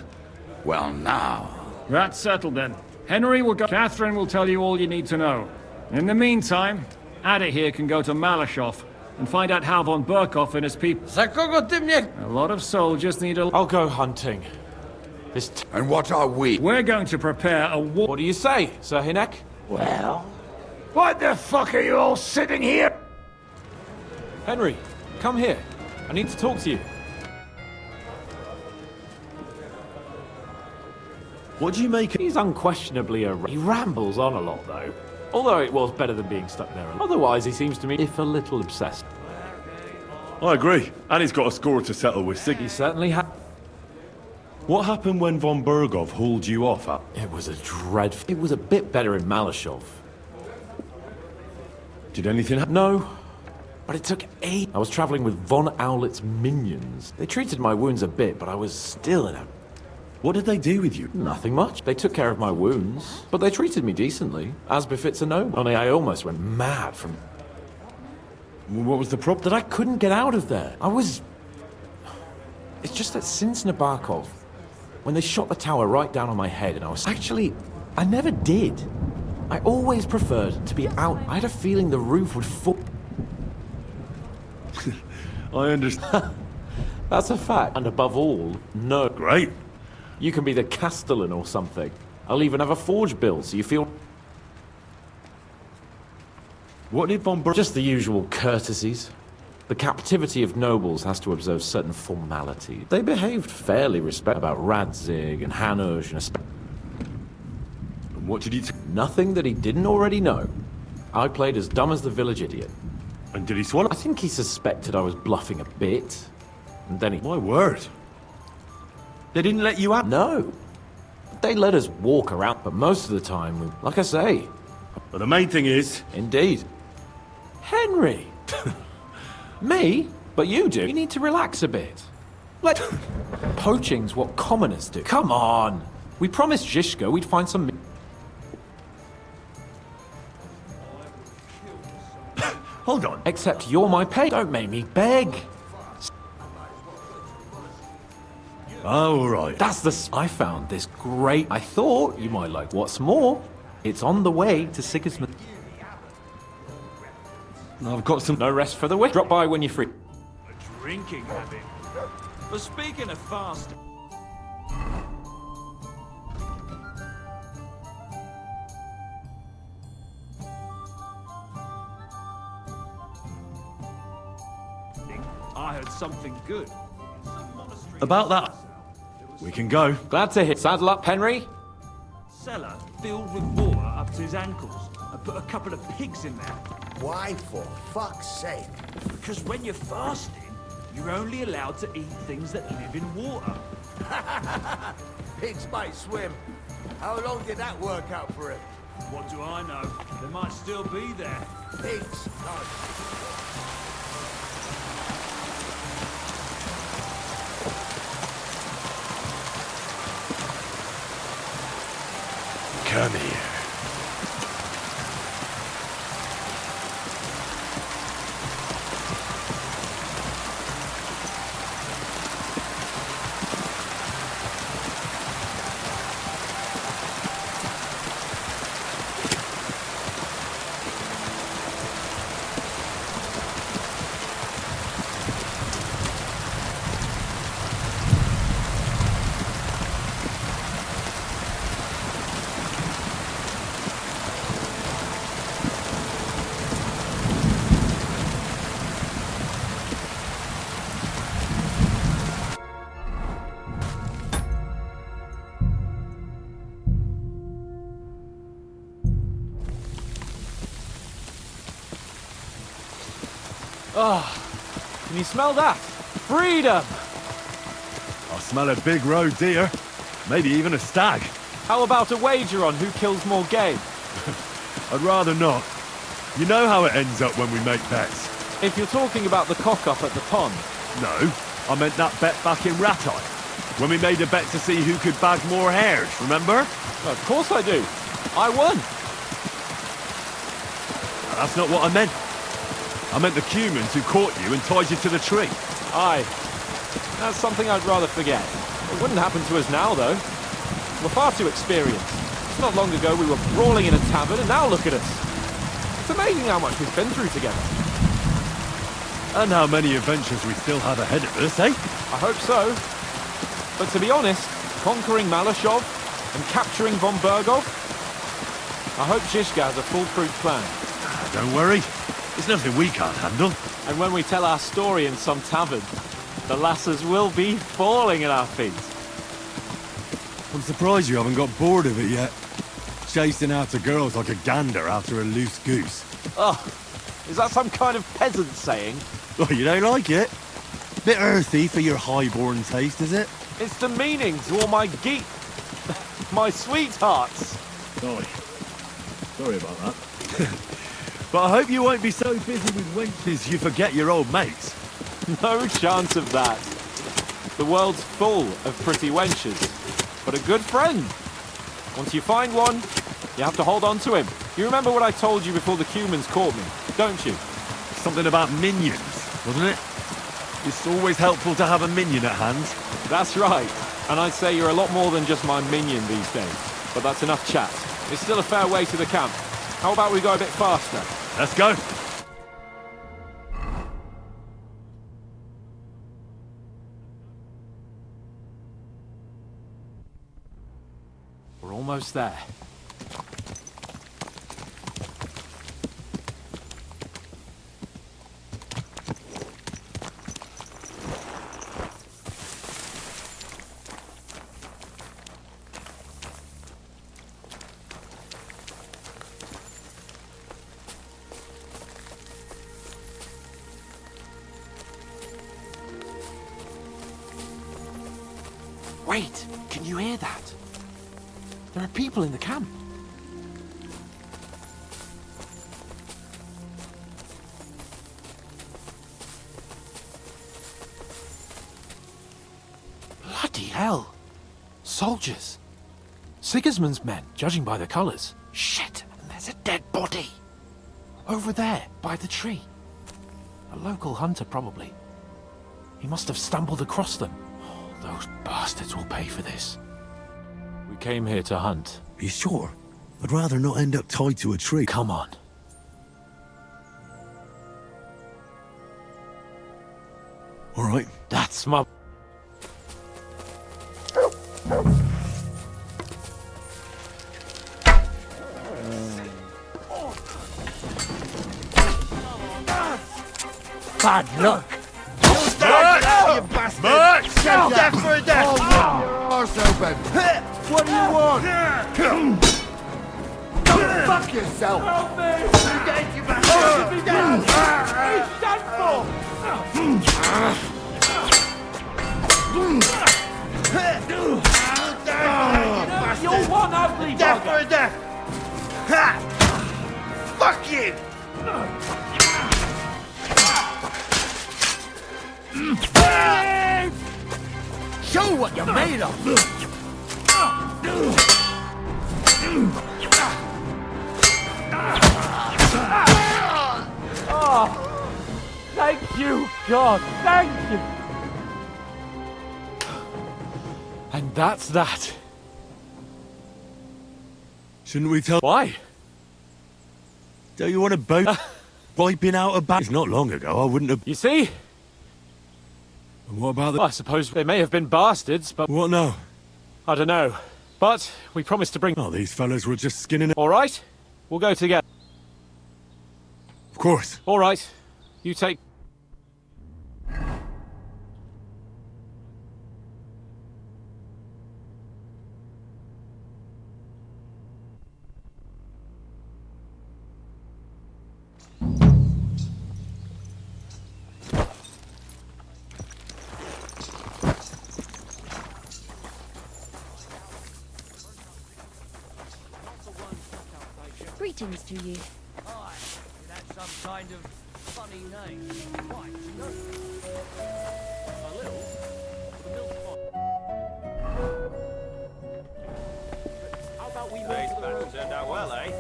Well, now... That's settled then. Henry will go... Catherine will tell you all you need to know. In the meantime, Ada here can go to Malashov and find out how von Berghoff and his people... Za kogo ty mnie... A lot of soldiers need a... I'll go hunting. And what are we? We're going to prepare a war... What do you say, Sir Hinek? Well... What the fuck are you all sitting here? Henry, come here. I need to talk to you. What do you make of... He's unquestionably a... He rambles on a lot, though. Although it was better than being stuck there. Otherwise, he seems to me if a little obsessed. I agree. And he's got a score to settle with Sig. He certainly had... What happened when von Berghoff hauled you off at? It was a dreadful... It was a bit better in Malashov. Did anything happen? No. But it took 8... I was traveling with von Owlet's minions. They treated my wounds a bit, but I was still in a... What did they do with you? Nothing much. They took care of my wounds, but they treated me decently, as befits a noble. Only I almost went mad from... What was the problem? That I couldn't get out of there. I was... It's just that since Nabokov, when they shot the tower right down on my head and I was... Actually, I never did. I always preferred to be out. I had a feeling the roof would fall. I understand. That's a fact. And above all, no. Great. You can be the castellan or something. I'll even have a forge built so you feel... What did Von Just the usual courtesies. The captivity of nobles has to observe certain formalities. They behaved fairly respectful about Radzig and Hanush and what did he Nothing that he didn't already know. I played as dumb as the village idiot. And did he swallow? I think he suspected I was bluffing a bit. And then he... My word. They didn't let you out? No. They let us walk around, but most of the time, like I say... But the main thing is... Indeed. Henry! Me? But you do. You need to relax a bit. Poaching's what commoners do. Come on! We promised Zizka we'd find some... Hold on. Except you're my pay. Don't make me beg. Oh, all right. That's the... I found this great... I thought you might like... What's more, it's on the way to Sigismund. I've got some... No rest for the wicked. Drop by when you're free. A drinking habit. But speaking of fast... I heard something good. About that. We can go. Glad to hit. Saddle up, Henry. Cellar filled with water up to his ankles. I put a couple of pigs in there. Why, for fuck's sake? Because when you're fasting, you're only allowed to eat things that live in water. Pigs might swim. How long did that work out for him? What do I know? They might still be there. Pigs. Come here. Oh, can you smell that? Freedom! I smell a big roe deer. Maybe even a stag. How about a wager on who kills more game? I'd rather not. You know how it ends up when we make bets. If you're talking about the cock-up at the pond. No, I meant that bet back in Ratai. When we made a bet to see who could bag more hares, remember? Of course I do. I won. That's not what I meant. I meant the Cumans who caught you and tied you to the tree. Aye. That's something I'd rather forget. It wouldn't happen to us now, though. We're far too experienced. It's not long ago we were brawling in a tavern, and now look at us. It's amazing how much we've been through together. And how many adventures we still have ahead of us, eh? I hope so. But to be honest, conquering Malashov and capturing von Bergov, I hope Zizka has a foolproof plan. Don't worry. There's nothing we can't handle. And when we tell our story in some tavern, the lasses will be falling at our feet. I'm surprised you haven't got bored of it yet. Chasing after girls like a gander after a loose goose. Oh, is that some kind of peasant saying? Oh, you don't like it? Bit earthy for your high-born taste, is it? It's demeaning to all my my sweethearts. Sorry about that. But I hope you won't be so busy with wenches you forget your old mates. No chance of that. The world's full of pretty wenches. But a good friend. Once you find one, you have to hold on to him. You remember what I told you before the Cumans caught me, don't you? Something about minions, wasn't it? It's always helpful to have a minion at hand. That's right. And I'd say you're a lot more than just my minion these days. But that's enough chat. It's still a fair way to the camp. How about we go a bit faster? Let's go. We're almost there. Wait, can you hear that? There are people in the camp. Bloody hell. Soldiers. Sigismund's men, judging by the colours. Shit, and there's a dead body. Over there, by the tree. A local hunter, probably. He must have stumbled across them. Oh, those bastards will pay for this. We came here to hunt. Are you sure? I'd rather not end up tied to a tree. Come on. All right. That's my... Bad luck. You bastard! Shut Death up. for a death! Oh, arse open! What do you want? Go fuck yourself! Help me! You're dead, you bastard! You're dead! He's done for! You're one ugly Death bugger. for a death! Ha! Fuck you! Show what you're made of. Oh, thank you, God. Thank you. And that's that. Shouldn't we tell... Why? Don't you want a boat wiping out a bat? It's not long ago, I wouldn't have... You see? And what about the... Well, I suppose they may have been bastards, but... What now? I don't know. But we promised to bring... Oh, these fellas were just skinning it. All right? We'll go together. Of course. All right. You take... Greetings to you. Aye, it had some kind of funny name. Why? No. A little. The mill's fine. How about we move to the road? Turned out well, eh?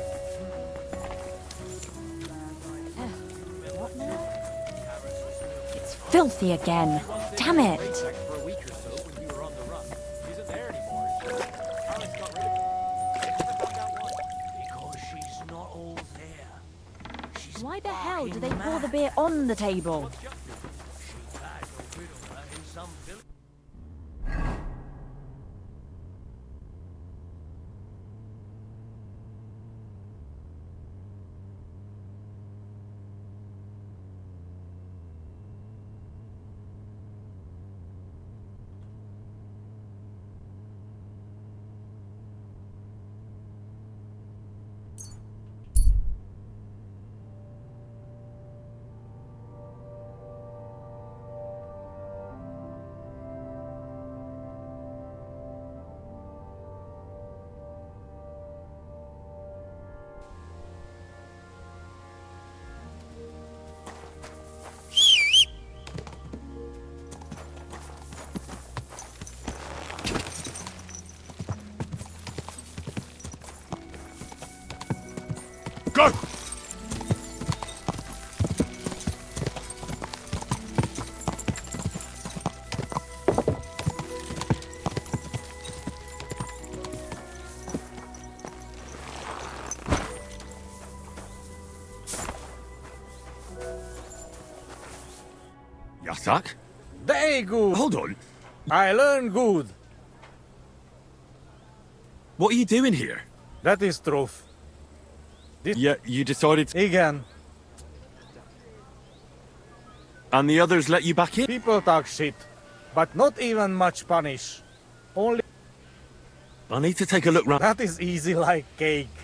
What now? It's filthy again. Damn it. For a week or so when you were on the run. He isn't there anymore. Alex got rid of him. Never found out why. Because she's not all there. She's Why the hell do they pour the beer on the table? She bad or widower in some village. Zach? They good. Hold on. I learn good. What are you doing here? That is truth. Yeah, you decided... Again. And the others let you back in? People talk shit, but not even much punish. Only... I need to take a look round. That is easy like cake.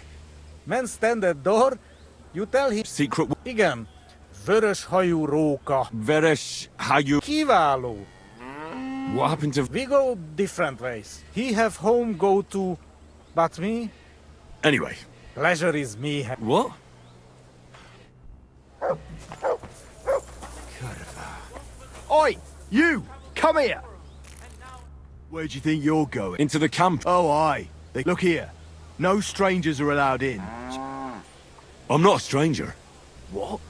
Men stand at door, you tell him... Secret... Igen. Vörös hajú róka. Vörös hajú... Kiváló. What happened to... We go different ways. He have home go to... But me? Anyway. Pleasure is me. What? Oi! You! Come here! Where do you think you're going? Into the camp. Oh, aye. Look here. No strangers are allowed in. I'm not a stranger. What?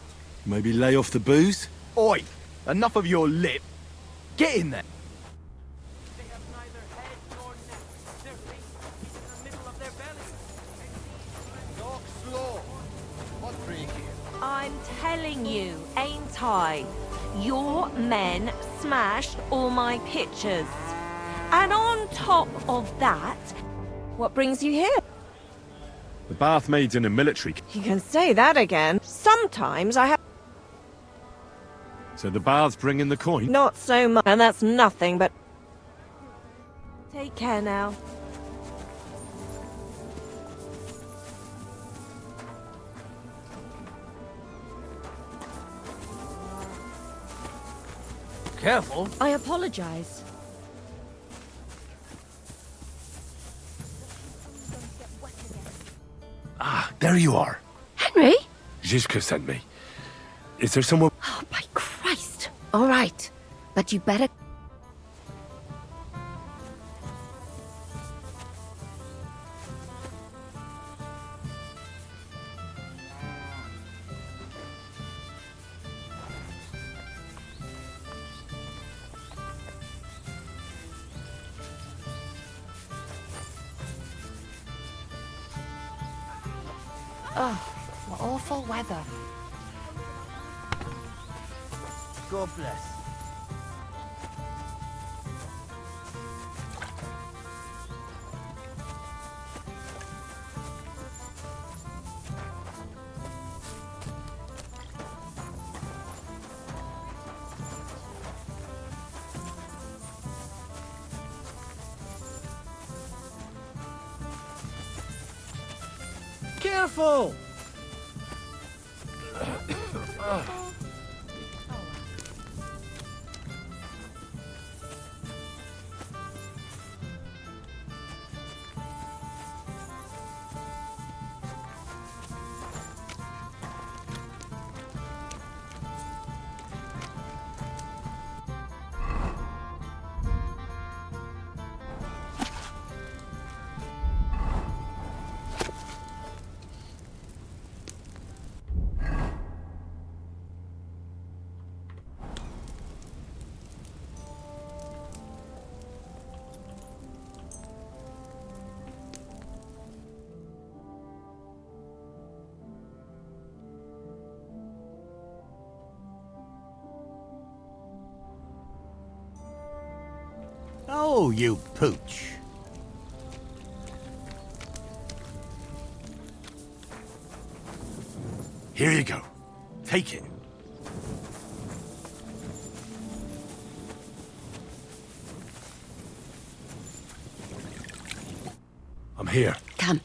Maybe lay off the booze? Oi! Enough of your lip. Get in there. I'm telling you, ain't I? Your men smashed all my pictures. And on top of that, what brings you here? The bath maids in a military... You can say that again. Sometimes I have... So the baths bring in the coin? Not so much. And that's nothing but... Take care now. Careful. I apologize. Ah, there you are. Henry? Zizka sent me. Is there someone... Oh, by Christ. All right. But you better... Oh, what awful weather. God bless. Careful! Oh, you pooch. Here you go. Take it. I'm here. Come.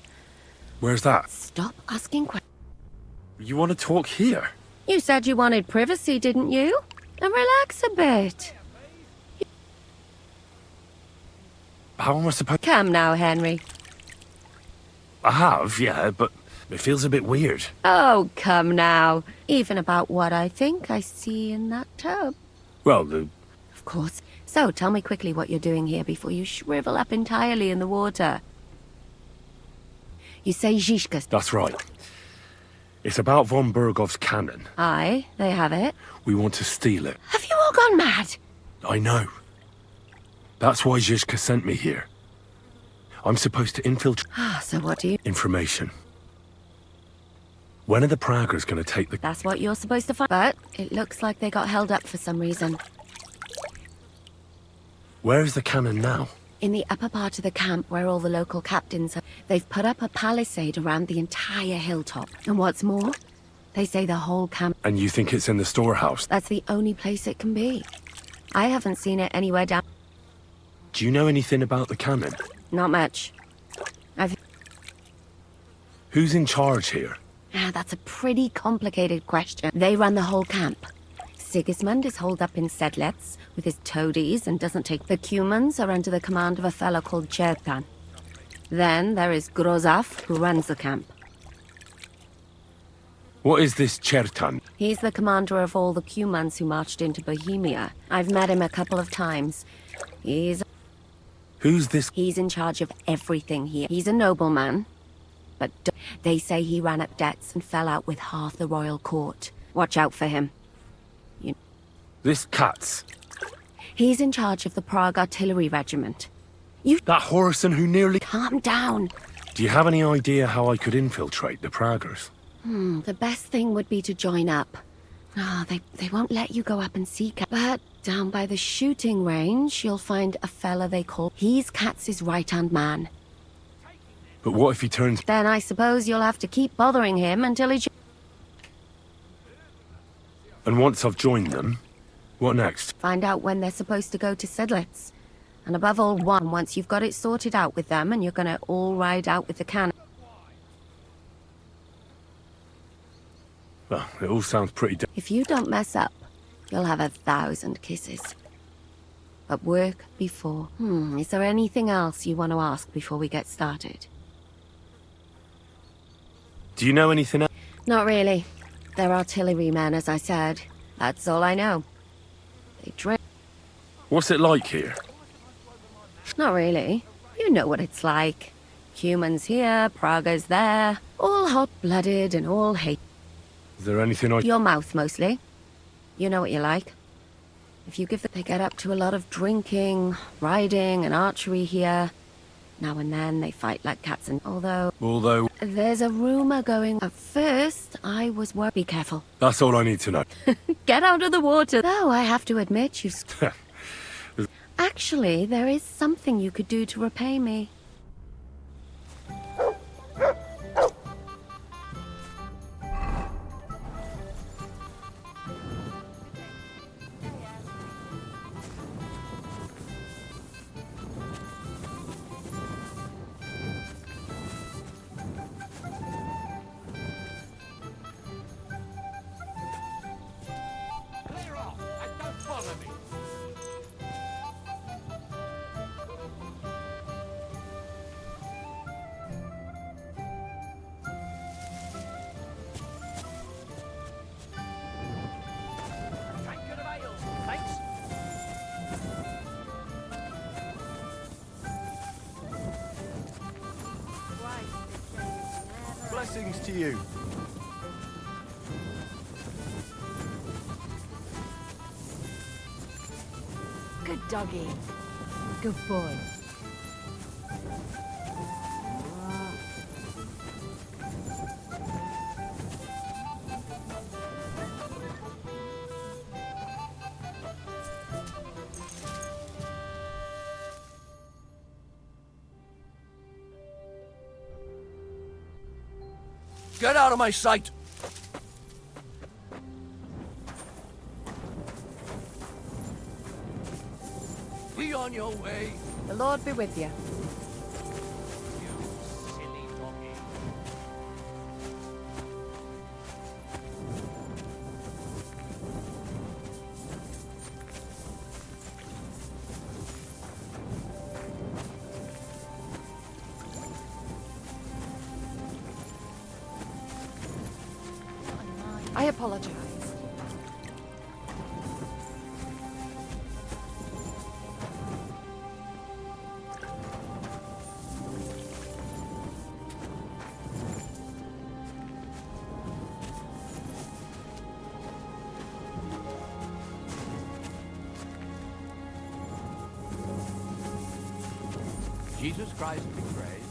Where's that? Stop asking questions. You want to talk here? You said you wanted privacy, didn't you? And relax a bit. How am I supposed... Come now, Henry. I have, yeah, but it feels a bit weird. Oh, come now. Even about what I think I see in that tub. Well, Of course. So, tell me quickly what you're doing here before you shrivel up entirely in the water. You say Zizka. That's right. It's about von Bergov's cannon. Aye, they have it. We want to steal it. Have you all gone mad? I know. That's why Zizka sent me here. I'm supposed to infiltrate... So what do you... Information. When are the Praggers going to take the... That's what you're supposed to find. But it looks like they got held up for some reason. Where's the cannon now? In the upper part of the camp where all the local captains are. They've put up a palisade around the entire hilltop. And what's more, they say the whole camp... And you think it's in the storehouse? That's the only place it can be. I haven't seen it anywhere down... Do you know anything about the cannon? Not much. Who's in charge here? That's a pretty complicated question. They run the whole camp. Sigismund is holed up in Sedlets with his toadies and doesn't take... The Cumans are under the command of a fellow called Chertan. Then there is Grozaf, who runs the camp. What is this Chertan? He's the commander of all the Cumans who marched into Bohemia. I've met him a couple of times. Who's this? He's in charge of everything here. He's a nobleman, but they say he ran up debts and fell out with half the royal court. Watch out for him. This Katz. He's in charge of the Prague Artillery Regiment. That Horison who nearly... Calm down. Do you have any idea how I could infiltrate the Praggers? The best thing would be to join up. They won't let you go up and seek out. But down by the shooting range, you'll find a fella they call... He's Katz's right-hand man. But what if he turns... Then I suppose you'll have to keep bothering him until he... And once I've joined them, what next? Find out when they're supposed to go to Sedlets. And above all, once you've got it sorted out with them and you're gonna all ride out with the cannon. Well, it all sounds pretty... If you don't mess up, you'll have 1,000 kisses. But work before. Is there anything else you want to ask before we get started? Do you know anything else? Not really. They're artillerymen, as I said. That's all I know. They drink. What's it like here? Not really. You know what it's like. Humans here, Prague's there. All hot-blooded and all hate. Is there anything I... Your mouth, mostly. You know what you like. If you give them... They get up to a lot of drinking, riding, and archery here. Now and then they fight like cats and... Although... There's a rumor going... At first, I was worried. Be careful. That's all I need to know. Get out of the water. Though I have to admit, you've... Actually, there is something you could do to repay me. Blessings to you. Good doggy. Good boy. Get out of my sight! Be on your way. The Lord be with you. I apologize. Jesus Christ be praised.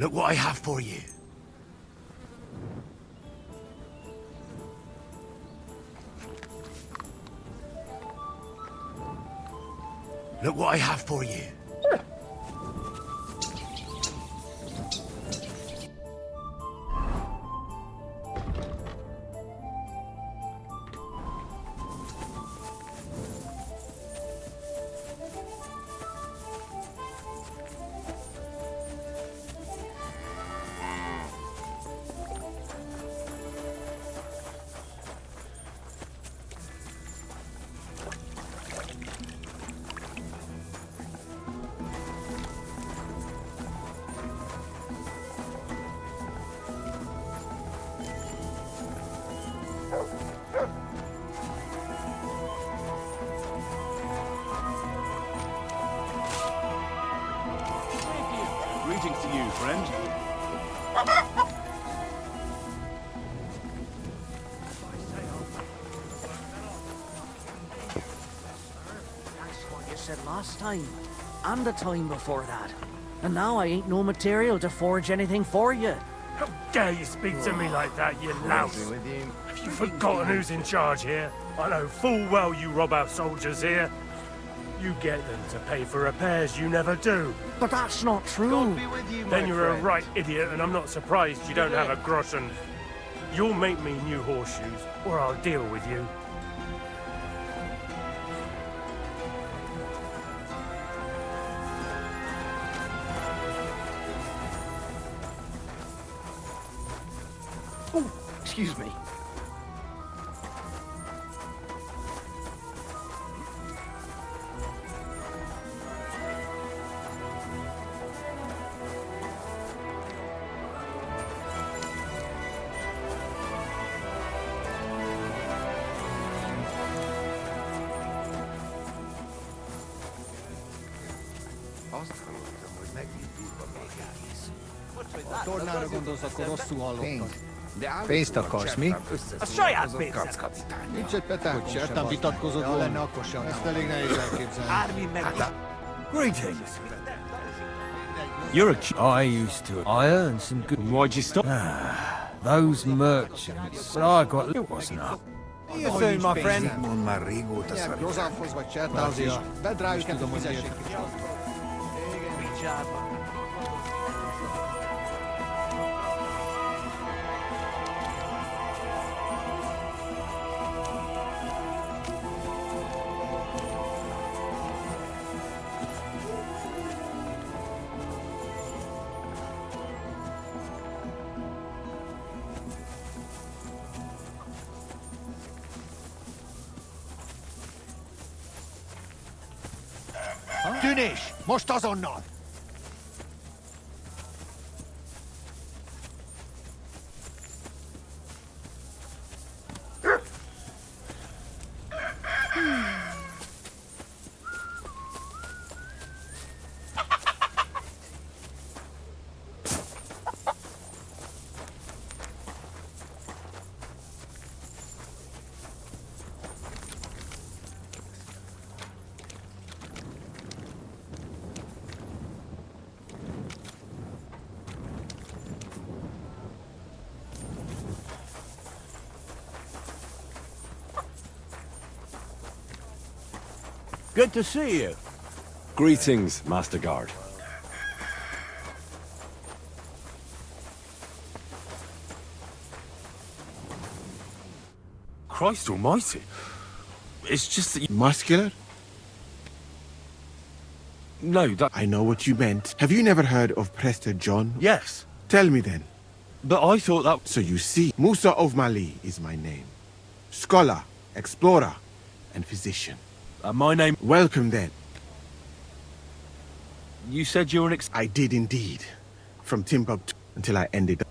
Look what I have for you. Look what I have for you. Greetings to you, friend. That's what you said last time. And the time before that. And now I ain't no material to forge anything for you. How dare you speak to me like that, you louse? Have you forgotten who's in charge here? I know full well you rob our soldiers here. You get them to pay for repairs you never do. But that's not true. Then you're a right idiot, and I'm not surprised you don't have a groschen. You'll make me new horseshoes, or I'll deal with you. Oh, excuse me. A tornára gondolsz, akkor rosszul hallottam. Pénzt akarsz, mi? A saját pénzed. Nincs egy petárkon sem. Értem vitatkozod volna. Lenne, akkor sem. Ezt elég nehéz elképzelni. Ármin meg... Greetings. You're a I used to. I earned some good. Why'd you stop? Those merchants. But I got. It wasn't up. See you soon, my friend. Már régóta szarít. Rozámhoz vagy csertázés. Vedd rá őket, hogy fizessék. Tűnés! Most azonnal! Good to see you. Greetings, Master Guard. Christ almighty. It's just that you... Muscular? No, that... I know what you meant. Have you never heard of Prester John? Yes. Tell me then. But I thought that... So you see, Musa of Mali is my name. Scholar, explorer, and physician. My name... Welcome then. You said you were an I did indeed. From Timbuktu until I ended up...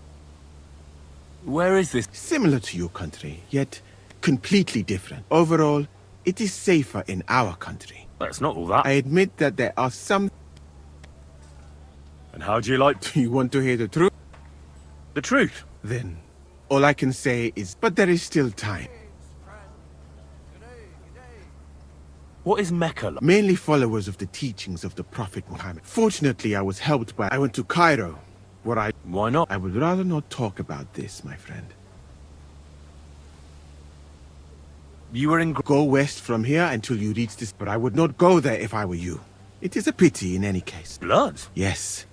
Where is this? Similar to your country, yet completely different. Overall, it is safer in our country. That's not all that. I admit that there are some... And how do you like... Do you want to hear the truth? The truth? Then, all I can say is, but there is still time. What is Mecca like? Mainly followers of the teachings of the Prophet Muhammad. Fortunately, I was helped by... I went to Cairo, Why not? I would rather not talk about this, my friend. You were in... Go west from here until you reach this, but I would not go there if I were you. It is a pity in any case. Blood? Yes.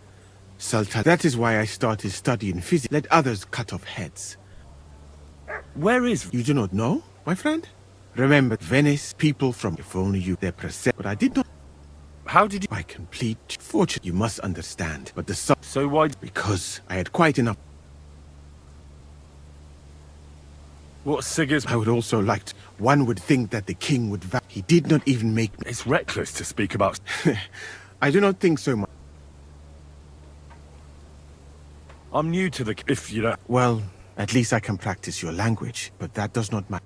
Sultan. That is why I started studying physics. Let others cut off heads. Where is... You do not know, my friend? Remember, Venice, people from... If only you... Their present... But I did not... How did you... By complete fortune, you must understand. But the... So why... Because I had quite enough... What Sigur's... I would also like to... One would think that the king would... He did not even make... It's reckless to speak about... I do not think so much. I'm new to the... If you don't... Well, at least I can practice your language, but that does not matter.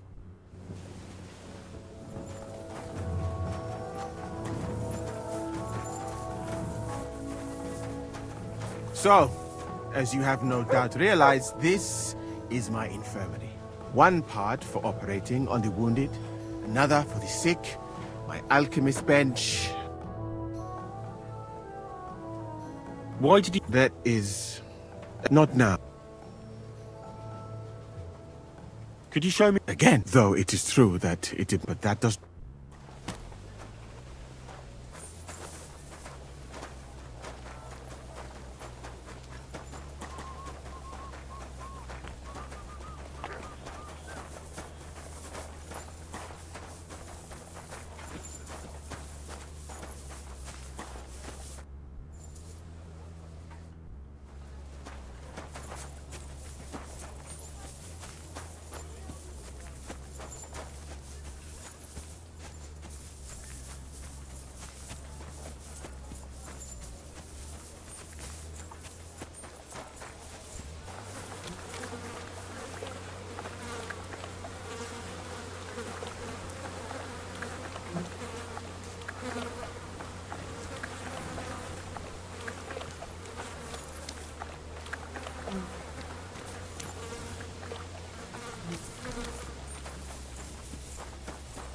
So, as you have no doubt realized, this is my infirmary. One part for operating on the wounded, another for the sick, my alchemist bench. Why did you... That is... not now. Could you show me... Again, though it is true that it did, but that does...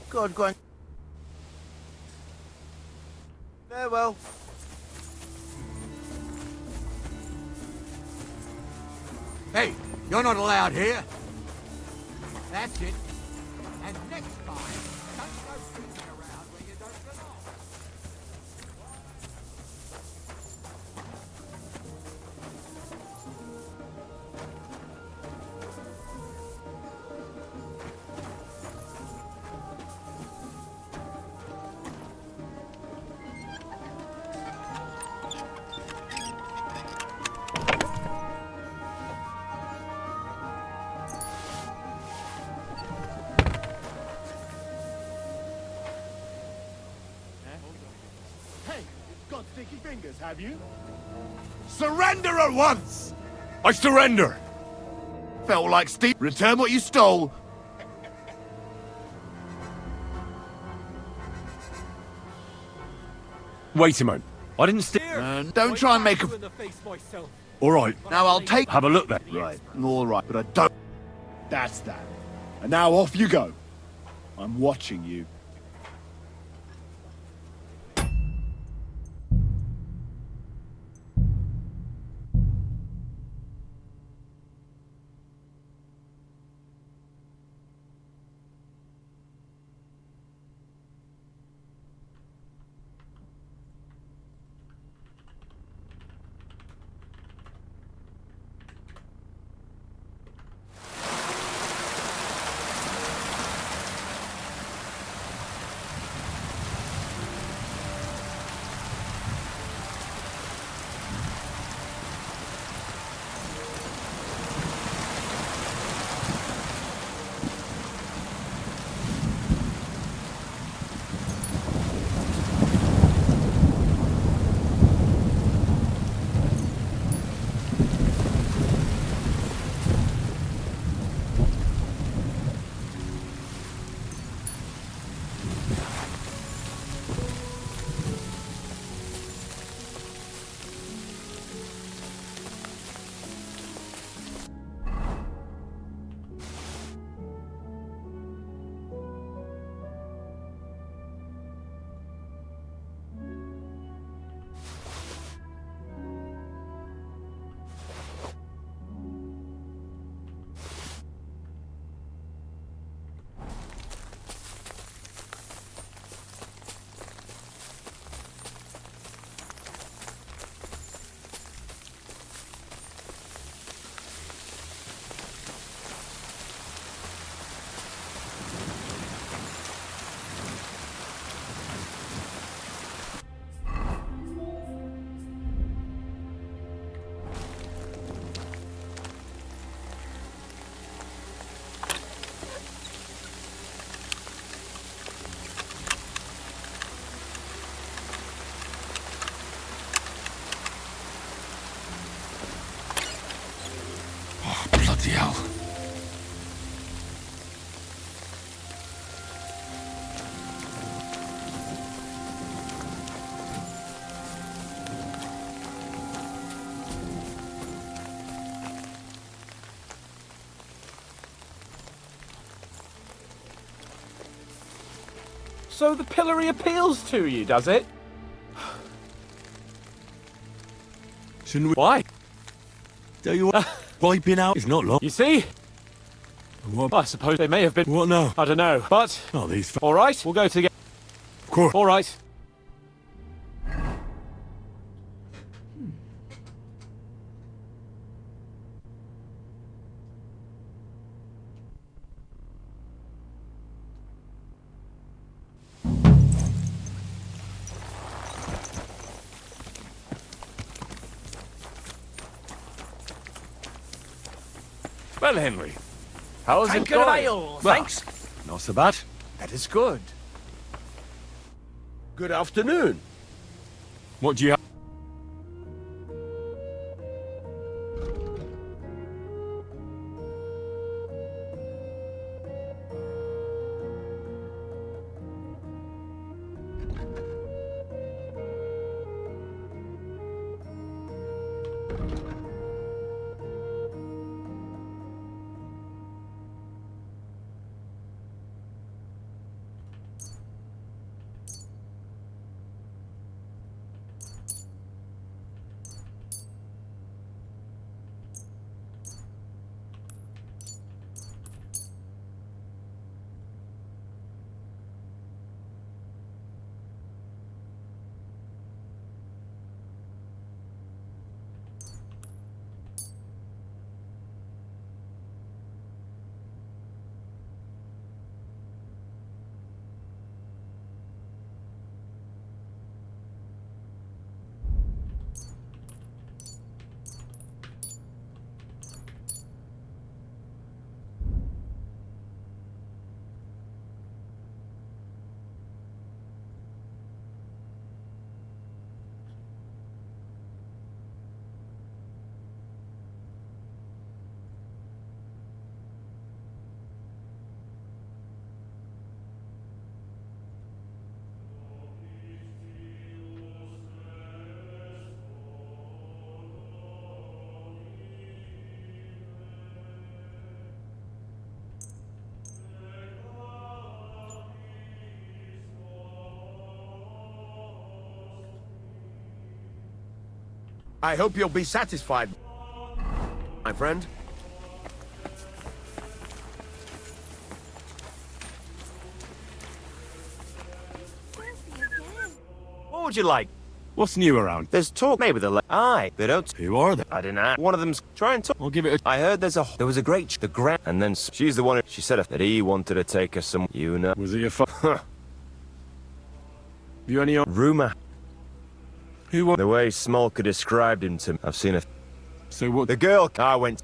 God, go on. Farewell. Hey, you're not allowed here. That's it. And next time, don't go creeping around where you don't belong. Sticky fingers, have you? Surrender at once! I surrender! Felt like Steve. Return what you stole. Wait a moment. I didn't steal... Don't try and make a... All right. Now I'll take... Have a look then. Right, all right, but I don't... That's that. And now off you go. I'm watching you. So the pillory appeals to you, does it? Shouldn't we? Why? Tell you what, wiping out is not long. You see? What? I suppose they may have been. What now? I don't know, but... Oh, these... All right, we'll go together. Of course. All right. Well, Henry, how's it Tankard going? ale, Well, thanks. Not so bad. That is good. Good afternoon. What do you have? I hope you'll be satisfied, my friend. What would you like? What's new around? There's talk. Maybe they'll. Aye, they don't. Who are they? I don't know. One of them's trying to. I'll give it a... I heard there was a great the grand, and then she's the one. She said that he wanted to take her some. You know. Was he a Have you any... Rumor. Who was... The way Smolka described him to me. I've seen it. So what... The girl I went.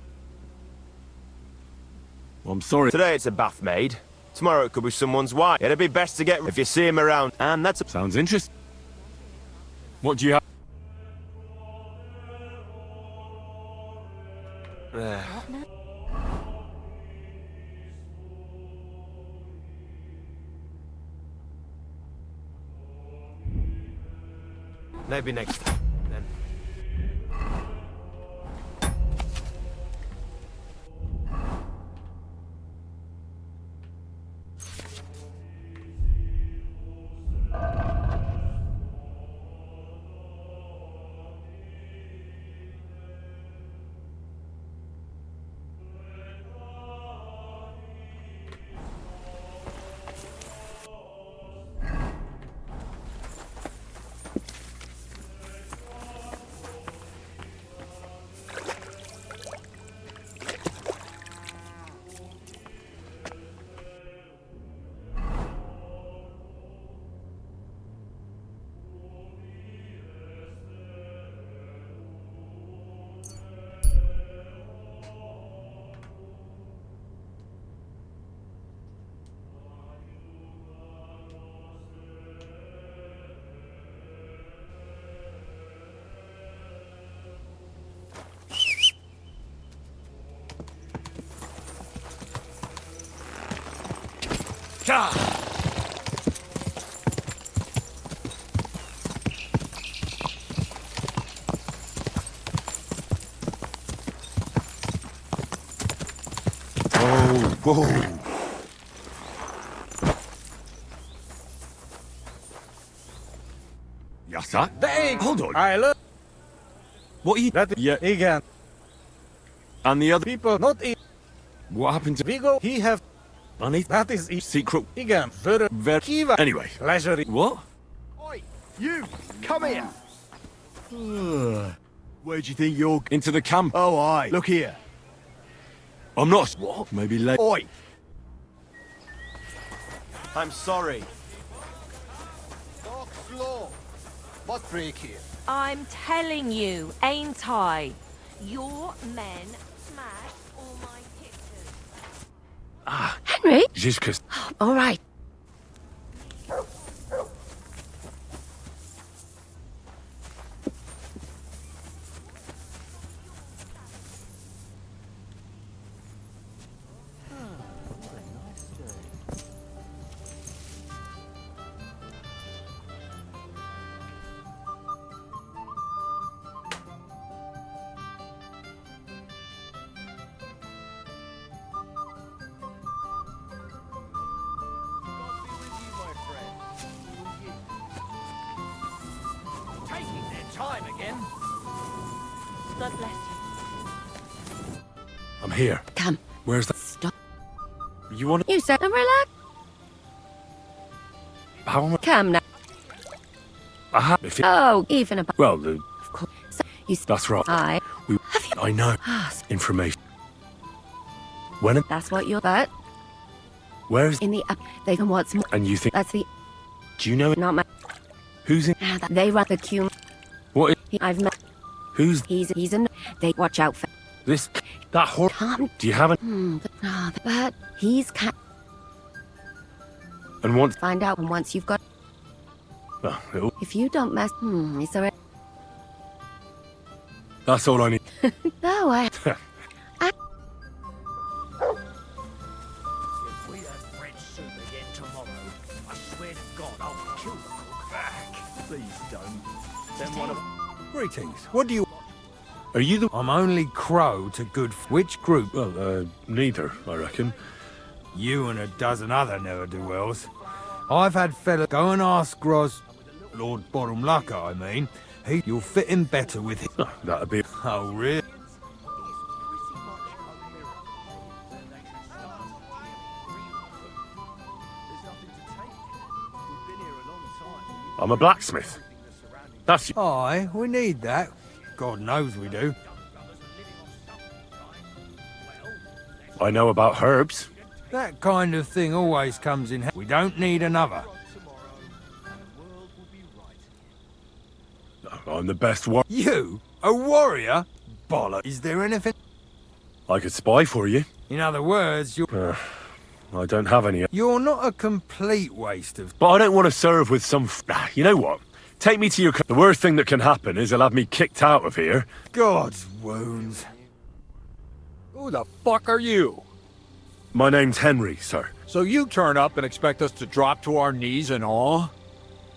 I'm sorry. Today it's a bath maid. Tomorrow it could be someone's wife. It'd be best to get if you see him around. And that's a... Sounds interesting. What do you have? Maybe next time, then. Oh, whoa. that? Dang! Hold on. I look. What are you... That Yeah. again. And the other... People not eat. What happened to... Vigo, he have... Money? That is Secret... again. Very Kiva. Anyway. Leisure. What? Oi, you! Come here! Where do you think you're... Into the camp. Oh, aye. Look here. I'm not... What? Maybe late... Oi! I'm sorry. Talk slow. What break here? I'm telling you, ain't I? Your men smashed all my pictures. Henry? Just 'cause... All right. Taking their time again. God bless you. I'm here. Come. Where's the... Stop. You want... You said and relax. How am I... Come now. If it... Oh, even about... Well, Of course. So, you... that's right. I... We... Have you... I know. Ask. Information. When... That's what you're... But... Where's... In the... They can what's more... And you think... That's the... Do you know it? Not my... Who's in... They run the queue. What is... I've met... Who's... He's in... They watch out for... This... That whore... Can't... Do you have it? But... He's... And once... Find out and once you've got... Oh, it'll... If you don't mess... Is there a... That's all I need. No, I... If we have red soup again tomorrow, I swear to God I'll kill the cook back. Please don't. Then one of... Greetings. What do you... Are you the... I'm only crow to good... Which group? Well, neither, I reckon. You and a dozen other ne'er-do-wells. I've had fella go and ask Gros... Lord Bottomlucker, I mean. You'll fit in better with him. Oh, that'd be... Oh, really? I'm a blacksmith. That's you. Aye, we need that. God knows we do. I know about herbs. That kind of thing always comes in. We don't need another. I'm the best one. You? A warrior? Bollock. Is there anything? I could spy for you. In other words, you're... I don't have any. You're not a complete waste of... But I don't want to serve with some... You know what? Take me to your... The worst thing that can happen is he'll have me kicked out of here. God's wounds. Who the fuck are you? My name's Henry, sir. So you turn up and expect us to drop to our knees in awe?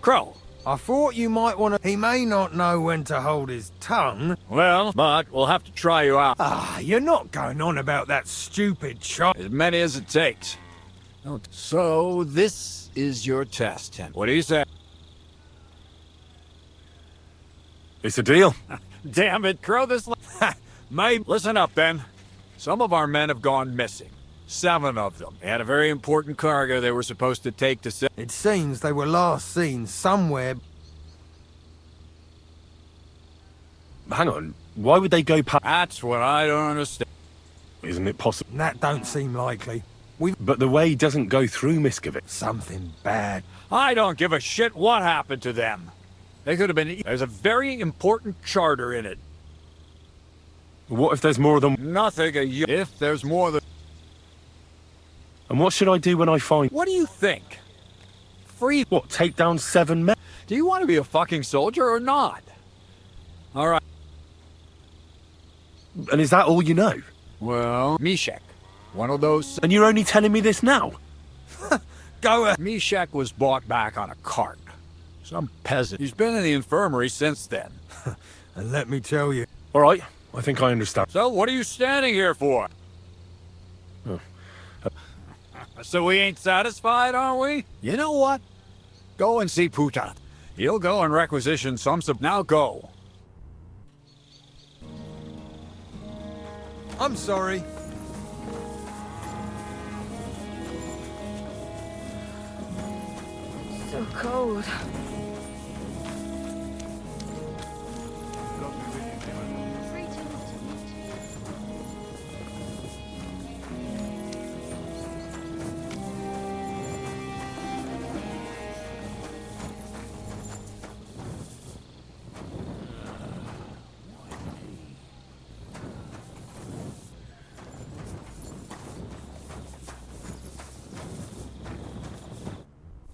Crow. I thought you might want to... He may not know when to hold his tongue. Well, but we'll have to try you out. You're not going on about that stupid shot. As many as it takes. So, this is your test, Hen. What do you say? It's a deal. Damn it, Crow, this... Maybe... Listen up, then. Some of our men have gone missing. 7 of them. They had a very important cargo they were supposed to take to... It seems they were last seen somewhere... Hang on. Why would they go past... That's what I don't understand. Isn't it possible? That don't seem likely. But the way doesn't go through Miskovitz. Something bad. I don't give a shit what happened to them. They could have been... There's a very important charter in it. What if there's more than... Nothing. If there's more than... And what should I do when I find... What do you think? Free... What, take down 7 men? Do you want to be a fucking soldier or not? All right. And is that all you know? Well, Meshach. One of those... And you're only telling me this now? Go ahead. Meshach was bought back on a cart. Some peasant. He's been in the infirmary since then. And let me tell you... All right. I think I understand. So what are you standing here for? Oh. So we ain't satisfied, are we? You know what? Go and see Putat. He'll go and requisition some now go. I'm sorry. So cold.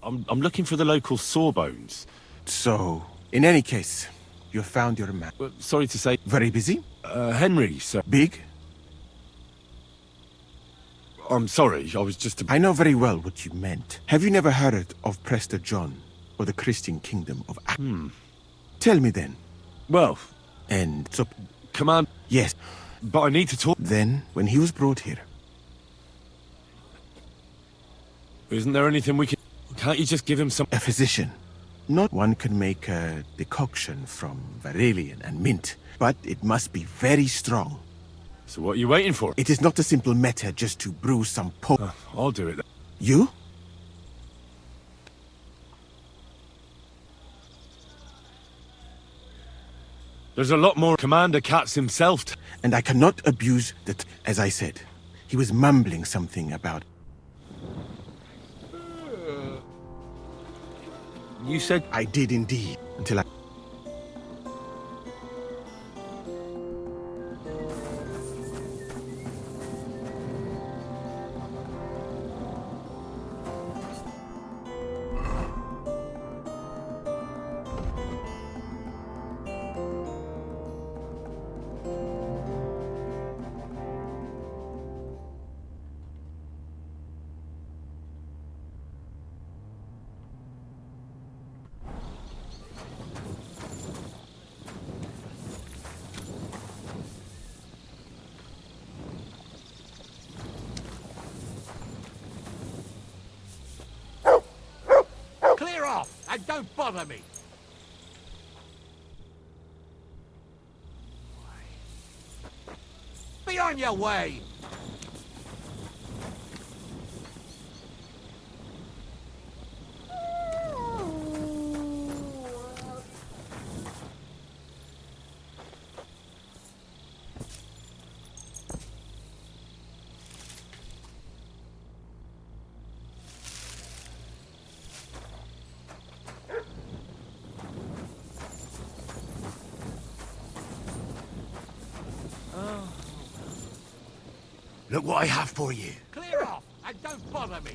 I'm looking for the local sawbones. So, in any case, you found your man. Sorry to say. Very busy? Henry, sir. Big? I'm sorry, I was just... I know very well what you meant. Have you never heard of Prester John, or the Christian kingdom of... Tell me then. Well... And so... Command... Yes. But I need to talk... Then, when he was brought here... Isn't there anything we can... Can't you just give him some... A physician. Not one can make a decoction from Varelian and mint, but it must be very strong. So what are you waiting for? It is not a simple matter just to brew some I'll do it. You? There's a lot more. Commander Katz himself. And I cannot abuse that, as I said. He was mumbling something about... You said... I did indeed, until I... Clear off and don't bother me. Be on your way. Look what I have for you. Clear off and don't bother me.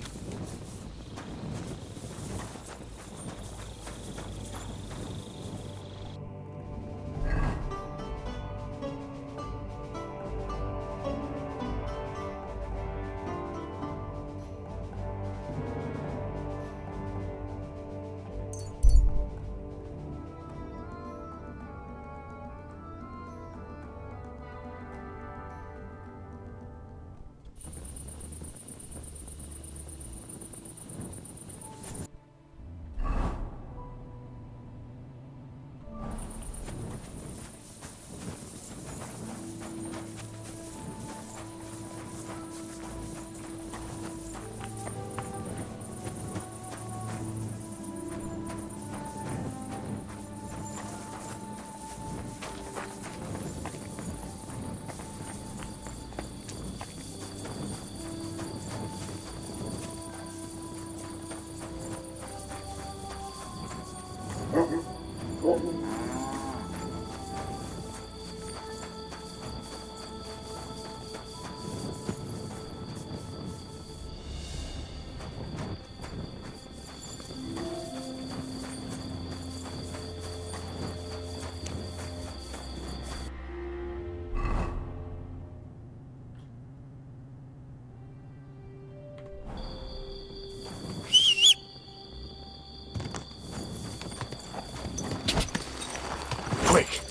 Quick.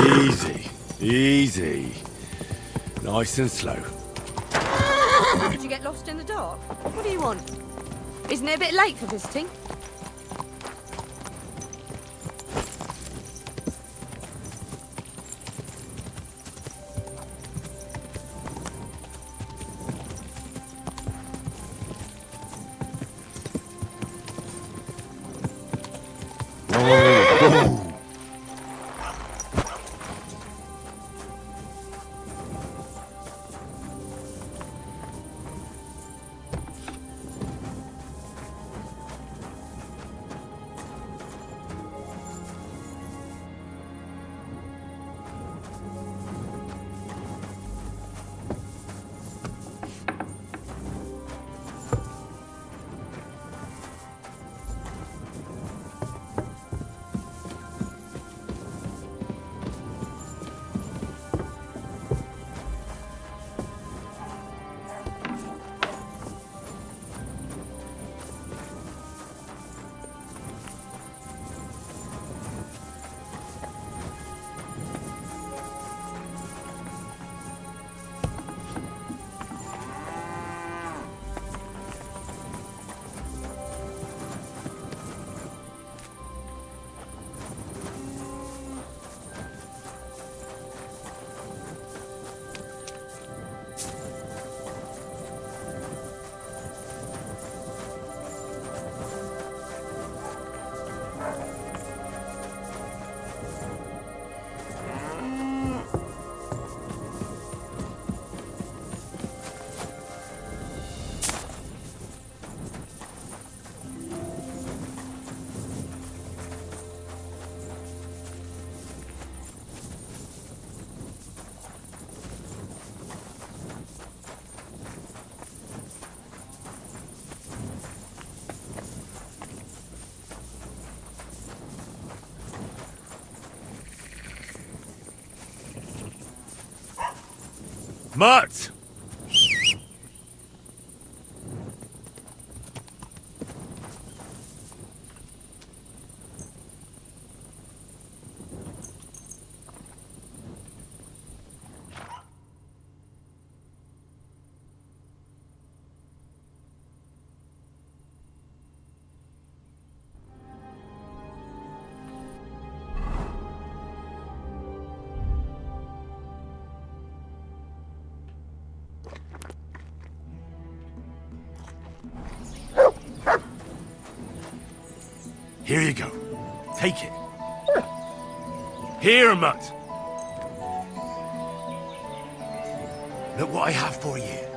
Easy. Easy. Nice and slow. Did you get lost in the dark? What do you want? Isn't it a bit late for visiting? Mutt! Here you go. Take it. Here, Mutt. Look what I have for you.